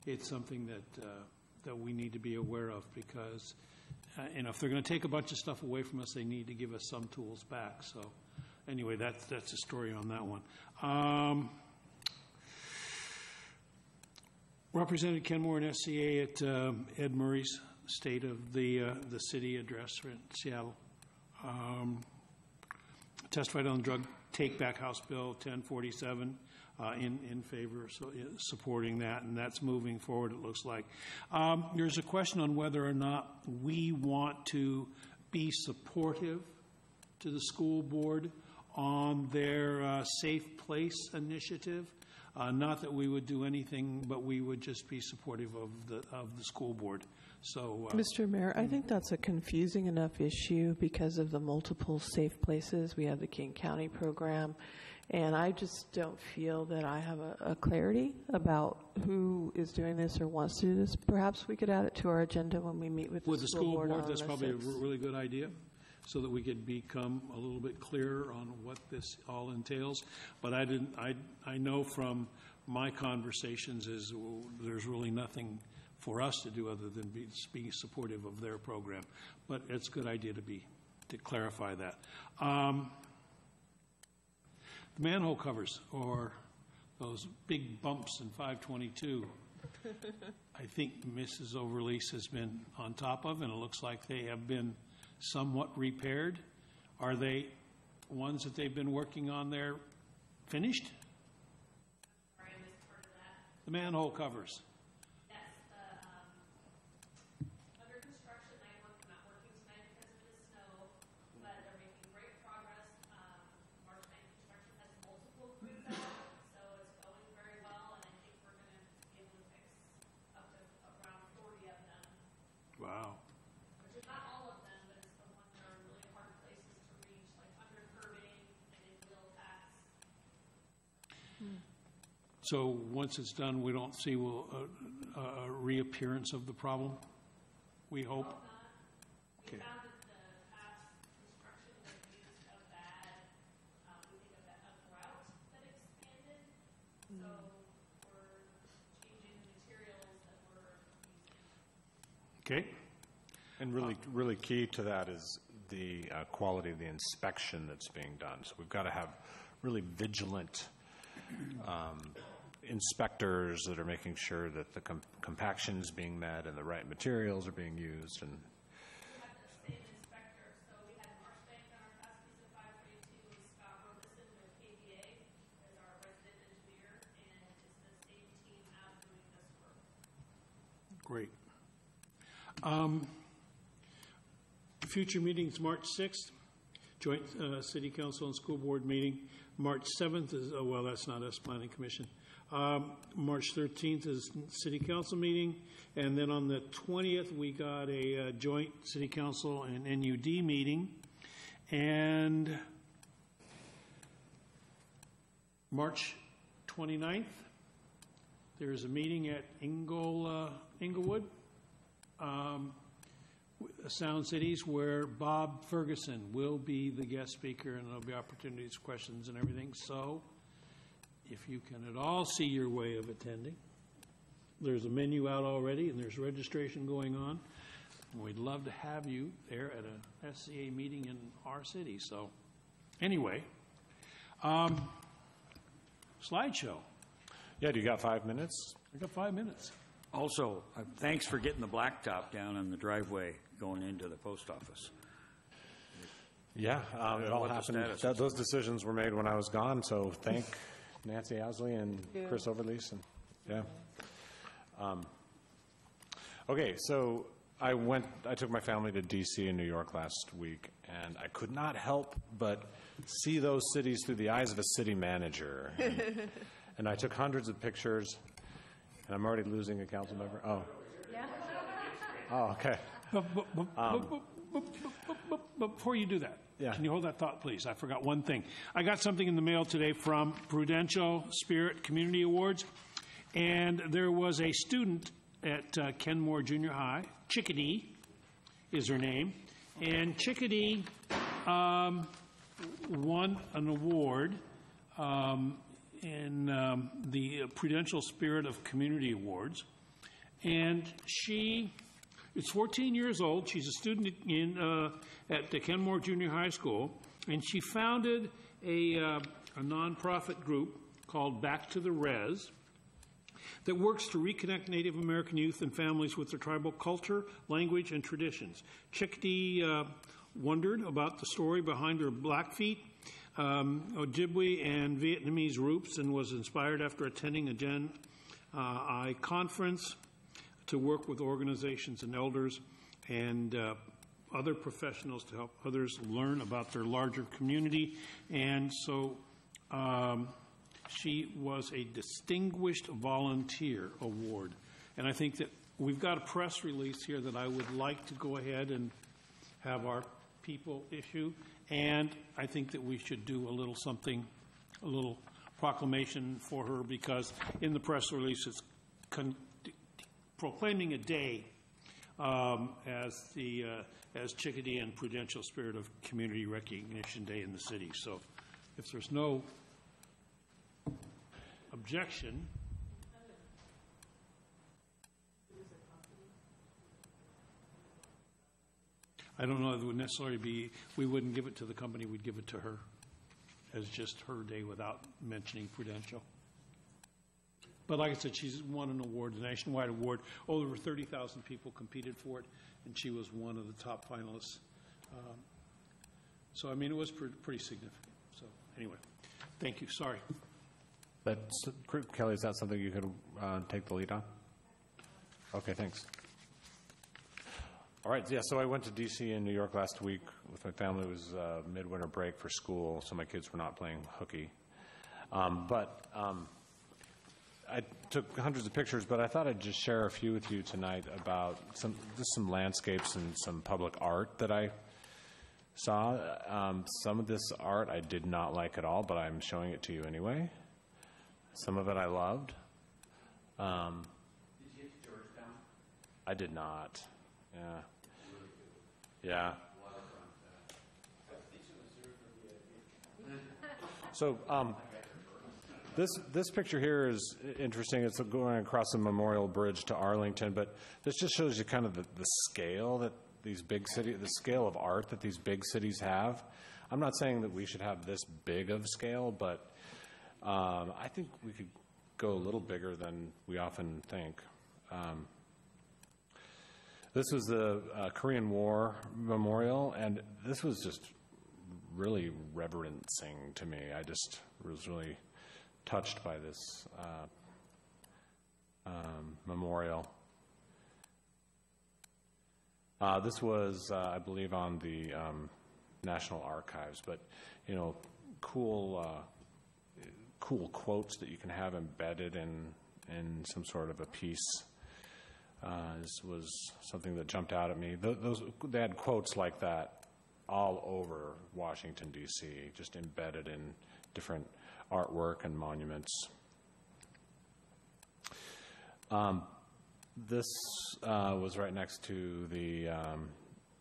it's something that we need to be aware of because, if they're going to take a bunch of stuff away from us, they need to give us some tools back. So. Anyway, that's the story on that one. Represented Kenmore and SCA at Ed Murray's State of the City address in Seattle. Testified on the Drug Take Back House Bill 1047 in favor, so supporting that, and that's moving forward, it looks like. There's a question on whether or not we want to be supportive to the school board on their Safe Place initiative. Not that we would do anything, but we would just be supportive of the school board. So, Mr. Mayor, I think that's a confusing enough issue because of the multiple safe places. We have the King County program, and I just don't feel that I have a clarity about who is doing this or wants to do this. Perhaps we could add it to our agenda when we meet with the school board. That's probably a really good idea, so that we could become a little bit clearer on what this all entails. But I know from my conversations is there's really nothing for us to do other than be supportive of their program. But it's a good idea to clarify that. The manhole covers, or those big bumps in 522, I think Mrs. Overlease has been on top of, and it looks like they have been somewhat repaired. Are they ones that they've been working on there finished? Sorry, I missed part of that. The manhole covers. Yes, under construction. Not working tonight because of the snow, but they're making great progress. March 9th construction has multiple crews out, so it's going very well, and I think we're going to be able to fix up to around 40 of them. Wow. Which is not all of them, but it's the ones that are really hard places to reach, like under curbing and in wheel packs. So once it's done, we don't see a reappearance of the problem? We hope? We Okay. found that the past construction that used a bad, we think a grout that expanded. So we're changing the materials that we're using. Okay. And really key to that is the quality of the inspection that's being done. So we've got to have really vigilant inspectors that are making sure that the compaction is being met and the right materials are being used. And We have the same inspector. So we had Marshbank on our past piece of 522, Scott Robeson with KBA as our resident engineer, and it's the same team out doing this work. Great. Future meetings, March 6th, joint City Council and School Board meeting. March 7th is, well, that's not us, Planning Commission. March 13th is City Council meeting. And then on the 20th, we got a joint City Council and NUD meeting. And March 29th, there's a meeting at Inglewood. Sound Cities, where Bob Ferguson will be the guest speaker, and there'll be opportunities, questions, and everything. So, if you can at all see your way of attending, there's a menu out already, and there's registration going on. And we'd love to have you there at a SCA meeting in our city. So, anyway, slideshow. yeah, do you got 5 minutes? I got 5 minutes. Also, thanks for getting the blacktop down in the driveway going into the post office. Yeah, it all happened. Those decisions were made when I was gone, so thank Nancy Owsley and Chris Overlease. And, yeah. Okay, so I took my family to D.C. and New York last week, and I could not help but see those cities through the eyes of a city manager. And I took hundreds of pictures, and I'm already losing a council member. Oh, Oh, okay. But before you do that, can you hold that thought, please? I forgot one thing. I got something in the mail today from Prudential Spirit Community Awards, and there was a student at Kenmore Junior High, Chickadee is her name, and Chickadee won an award in the Prudential Spirit of Community Awards, and she is 14 years old. She's a student at the Kenmore Junior High School, and she founded a nonprofit group called Back to the Res that works to reconnect Native American youth and families with their tribal culture, language, and traditions. Chickadee wondered about the story behind her Blackfeet, Ojibwe, and Vietnamese roots, and was inspired after attending a Gen I conference to work with organizations and elders and other professionals to help others learn about their larger community. And so she was a Distinguished Volunteer Award. And I think that we've got a press release here that I would like to go ahead and have our people issue. And I think that we should do a little something, a little proclamation for her, because in the press release it's proclaiming a day as Chickadee and Prudential Spirit of Community Recognition Day in the city. So if there's no objection, I don't know if it would necessarily be, we wouldn't give it to the company, we'd give it to her as just her day without mentioning Prudential. But like I said, she's won an award, a nationwide award. Over 30,000 people competed for it, and she was one of the top finalists. So, I mean, it was pretty significant. So, anyway, thank you. Sorry. Kelly, is that something you could take the lead on? Okay, thanks. All right, yeah, so I went to D.C. and New York last week with my family. It was midwinter break for school, so my kids were not playing hooky. I took hundreds of pictures, but I thought I'd just share a few with you tonight about some landscapes and some public art that I saw. Some of this art I did not like at all, but I'm showing it to you anyway. Some of it I loved. Did you get to Georgetown? I did not. Yeah. So this picture here is interesting. It's going across the Memorial Bridge to Arlington, but this just shows you kind of the scale that these big cities, the scale of art that these big cities have. I'm not saying that we should have this big of scale, but I think we could go a little bigger than we often think. This was the Korean War Memorial, and this was just really reverencing to me. I just was really touched by this memorial. This was, I believe, on the National Archives, but, you know, cool quotes that you can have embedded in some sort of a piece. This was something that jumped out at me. They had quotes like that all over Washington, D.C., just embedded in different artwork and monuments. This was right next to the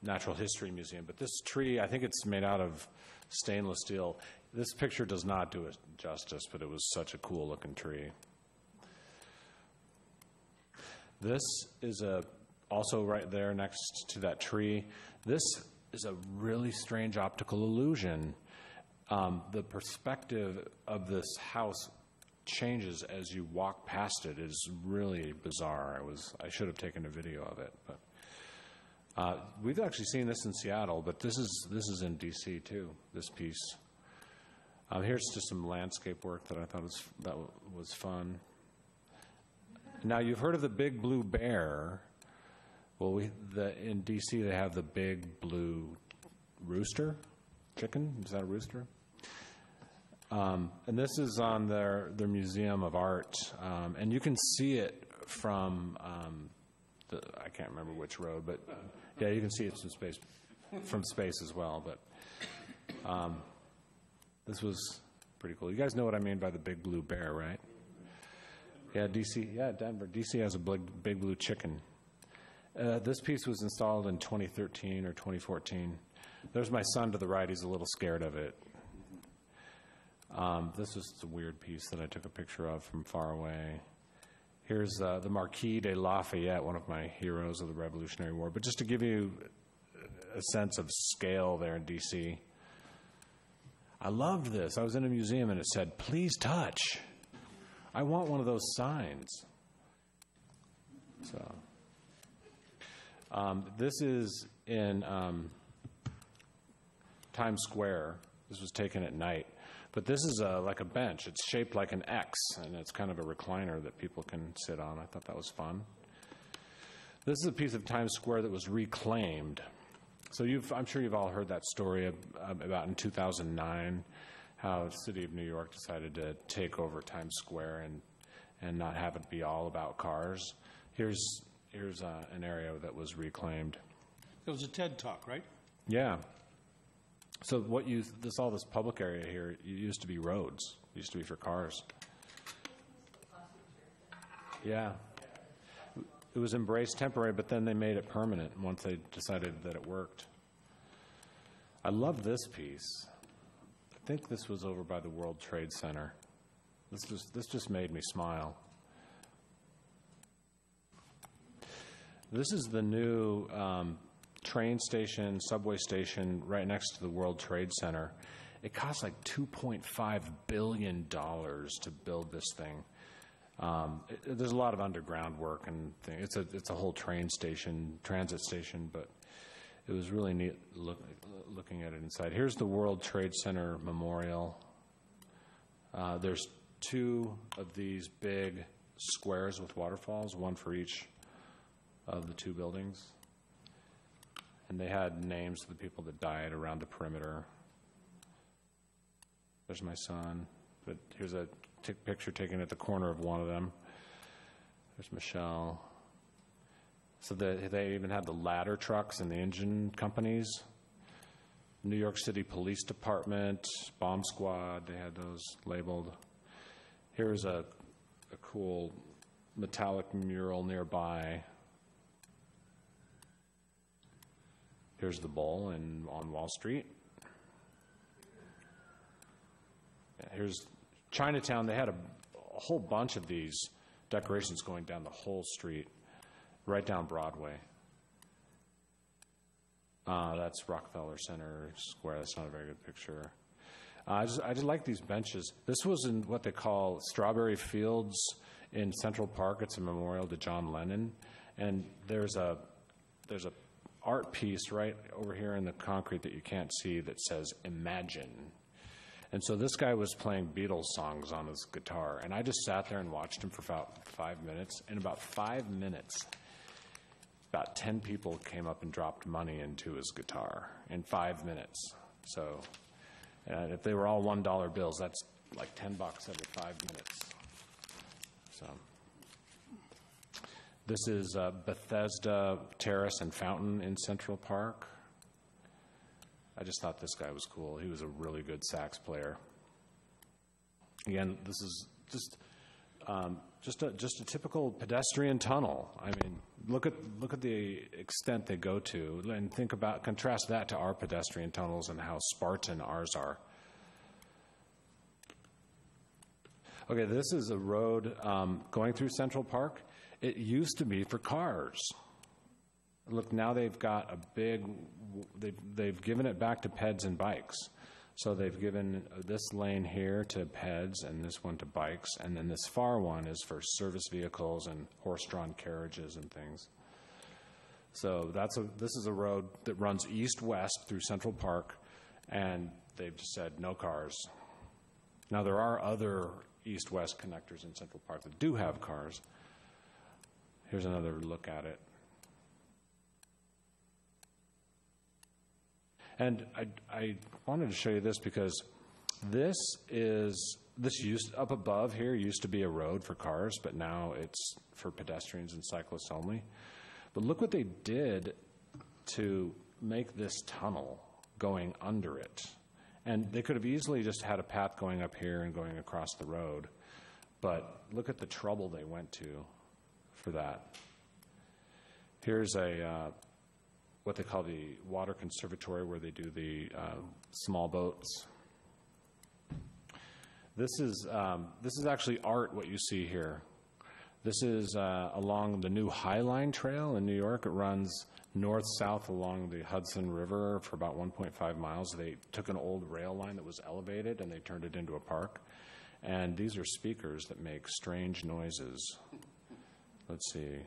Natural History Museum, but this tree, I think it's made out of stainless steel. This picture does not do it justice, but it was such a cool-looking tree. This is also right there next to that tree. This is a really strange optical illusion. The perspective of this house changes as you walk past it. It is really bizarre. I should have taken a video of it, but we've actually seen this in Seattle, but this is in D.C. too. This piece. Here's just some landscape work that I thought was fun. Now, you've heard of the big blue bear. Well, in D.C. they have the big blue rooster. Chicken? Is that a rooster? And this is on their Museum of Art. And you can see it from I can't remember which road, but yeah, you can see it from space as well. But this was pretty cool. You guys know what I mean by the big blue bear, right? Yeah, DC. Yeah, Denver. DC has a big blue chicken. This piece was installed in 2013 or 2014. There's my son to the right. He's a little scared of it. This is a weird piece that I took a picture of from far away. Here's the Marquis de Lafayette, one of my heroes of the Revolutionary War. But just to give you a sense of scale there in D.C., I loved this. I was in a museum and it said, "Please touch." I want one of those signs. So, this is in Times Square. This was taken at night. But this is like a bench. It's shaped like an X, and it's kind of a recliner that people can sit on. I thought that was fun. This is a piece of Times Square that was reclaimed. So I'm sure you've all heard that story about in 2009, how the city of New York decided to take over Times Square and not have it be all about cars. Here's an area that was reclaimed. It was a TED Talk, right? Yeah. So all this public area here, it used to be roads. It used to be for cars. Yeah. It was embraced temporary, but then they made it permanent once they decided that it worked. I love this piece. I think this was over by the World Trade Center. This just made me smile. This is the new train station, subway station right next to the World Trade Center. It cost like $2.5 billion to build this thing. There's a lot of underground work and things. It's a whole train station, transit station, but it was really neat looking at it inside. Here's the World Trade Center Memorial. There's two of these big squares with waterfalls, one for each of the two buildings. And they had names of the people that died around the perimeter. There's my son. But here's a picture taken at the corner of one of them. There's Michelle. So they even had the ladder trucks and the engine companies. New York City Police Department, Bomb Squad, they had those labeled. Here's a cool metallic mural nearby. Here's the Bull on Wall Street. Here's Chinatown. They had a whole bunch of these decorations going down the whole street, right down Broadway. That's Rockefeller Center Square. That's not a very good picture. I just like these benches. This was in what they call Strawberry Fields in Central Park. It's a memorial to John Lennon, and there's a art piece right over here in the concrete that you can't see that says "Imagine." And so this guy was playing Beatles songs on his guitar, and I just sat there and watched him for about 5 minutes. In about 5 minutes, about 10 people came up and dropped money into his guitar in 5 minutes. So if they were all $1 bills, that's like $10 every 5 minutes. So this is Bethesda Terrace and Fountain in Central Park. I just thought this guy was cool. He was a really good sax player. Again, this is just a typical pedestrian tunnel. I mean, look at the extent they go to, and contrast that to our pedestrian tunnels and how Spartan ours are. Okay, this is a road going through Central Park. It used to be for cars. Look, now they've got they've given it back to peds and bikes. So they've given this lane here to peds and this one to bikes, and then this far one is for service vehicles and horse-drawn carriages and things. So this is a road that runs east-west through Central Park, and they've just said no cars. Now there are other east-west connectors in Central Park that do have cars. Here's another look at it. And I wanted to show you this because this used up above here used to be a road for cars, but now it's for pedestrians and cyclists only. But look what they did to make this tunnel going under it. And they could have easily just had a path going up here and going across the road. But look at the trouble they went to for that. Here's what they call the water conservatory, where they do the small boats. This is actually art, what you see here. This is along the new High Line Trail in New York. It runs north-south along the Hudson River for about 1.5 miles. They took an old rail line that was elevated and they turned it into a park. And these are speakers that make strange noises. Let's see.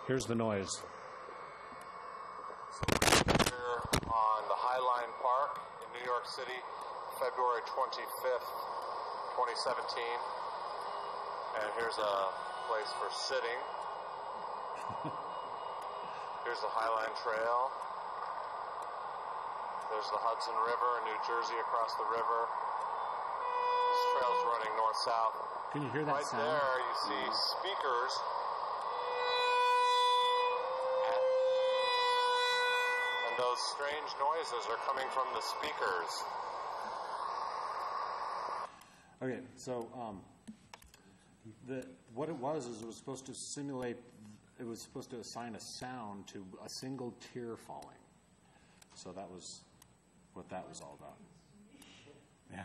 Here's the noise. Here on the High Line Park in New York City, February 25th, 2017. And here's a place for sitting. Here's the High Line Trail. There's the Hudson River in New Jersey across the river. This trail's running north-south. Can you hear that sound? Right there, you see speakers. And those strange noises are coming from the speakers. Okay, so what it was is it was supposed to simulate, it was supposed to assign a sound to a single tear falling. So that was what that was all about. Yeah.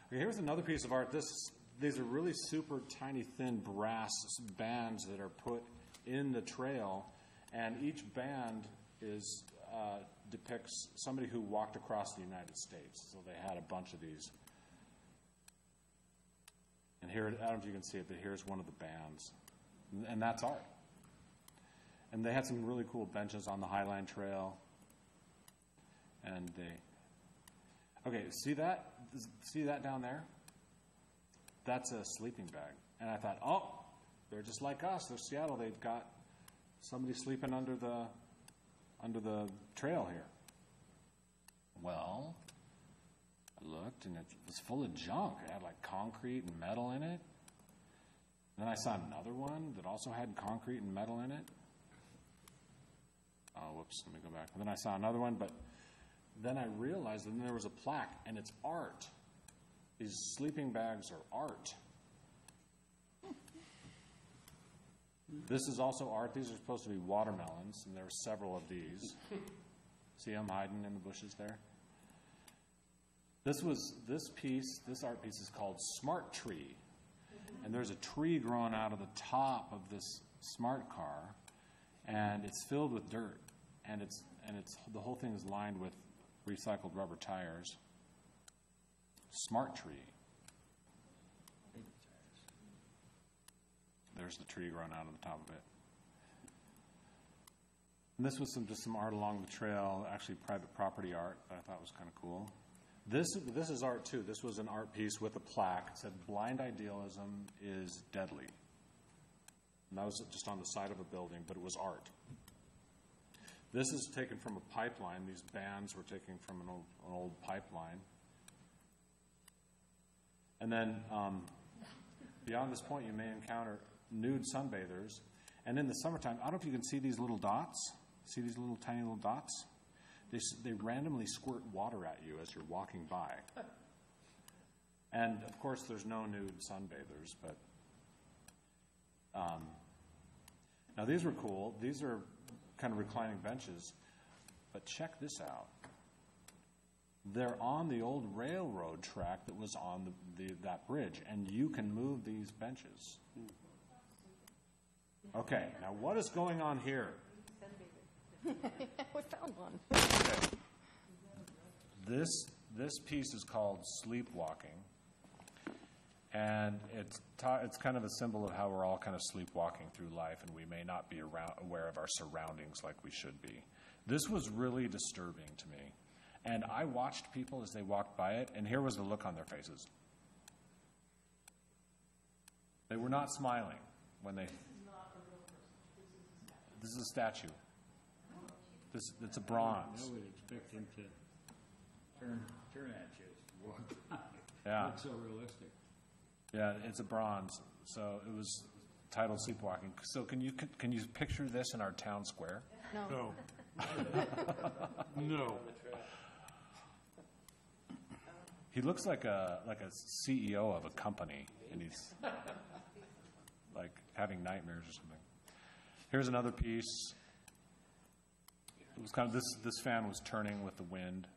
Okay, here's another piece of art. These are really super tiny, thin brass bands that are put in the trail, and each band depicts somebody who walked across the United States. So they had a bunch of these. And here, I don't know if you can see it, but here's one of the bands. And that's art. And they had some really cool benches on the High Line Trail. And okay, see that? See that down there? That's a sleeping bag. And I thought, oh, they're just like us. They're Seattle. They've got somebody sleeping under the trail here. Well, I looked, and it was full of junk. It had like concrete and metal in it. And then I saw another one that also had concrete and metal in it. Oh, whoops, let me go back. And then I saw another one, but then I realized that there was a plaque, and it's art. These sleeping bags are art. This is also art. These are supposed to be watermelons, and there are several of these. See them hiding in the bushes there? This art piece is called Smart Tree. And there's a tree growing out of the top of this smart car, and it's filled with dirt. And the whole thing is lined with recycled rubber tires. Smart Tree. There's the tree growing out of the top of it. And this was just some art along the trail, actually private property art that I thought was kind of cool. This is art too. This was an art piece with a plaque. It said, "Blind idealism is deadly." And that was just on the side of a building, but it was art. This is taken from a pipeline. These bands were taken from an old pipeline. And then beyond this point, you may encounter nude sunbathers. And in the summertime, I don't know if you can see these little dots. See these little tiny little dots? They randomly squirt water at you as you're walking by. And, of course, there's no nude sunbathers, but now these were cool. These are kind of reclining benches, but check this out. They're on the old railroad track that was on that bridge, and you can move these benches. Okay, now what is going on here? We found one. Okay. This piece is called Sleepwalking, and it's kind of a symbol of how we're all kind of sleepwalking through life, and we may not be aware of our surroundings like we should be. This was really disturbing to me, and I watched people as they walked by it, and here was the look on their faces. They were not smiling when they... This is a statue. It's a bronze. I would expect him to turn at you. Yeah. Looks so realistic. Yeah, it's a bronze. So it was titled Sleepwalking. So can you picture this in our town square? No. No. He looks like a CEO of a company, and he's like having nightmares or something. Here's another piece. It was kind of this fan was turning with the wind.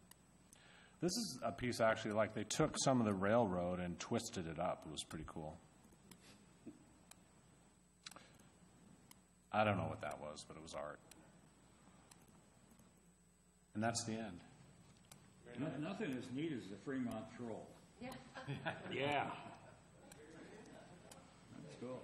This is a piece actually like they took some of the railroad and twisted it up. It was pretty cool. I don't know what that was, but it was art. And that's the end. Nothing as neat as the Fremont Troll. Yeah. Yeah. That's cool.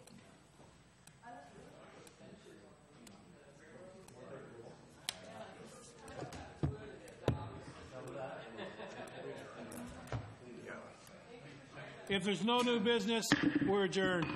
If there's no new business, we're adjourned.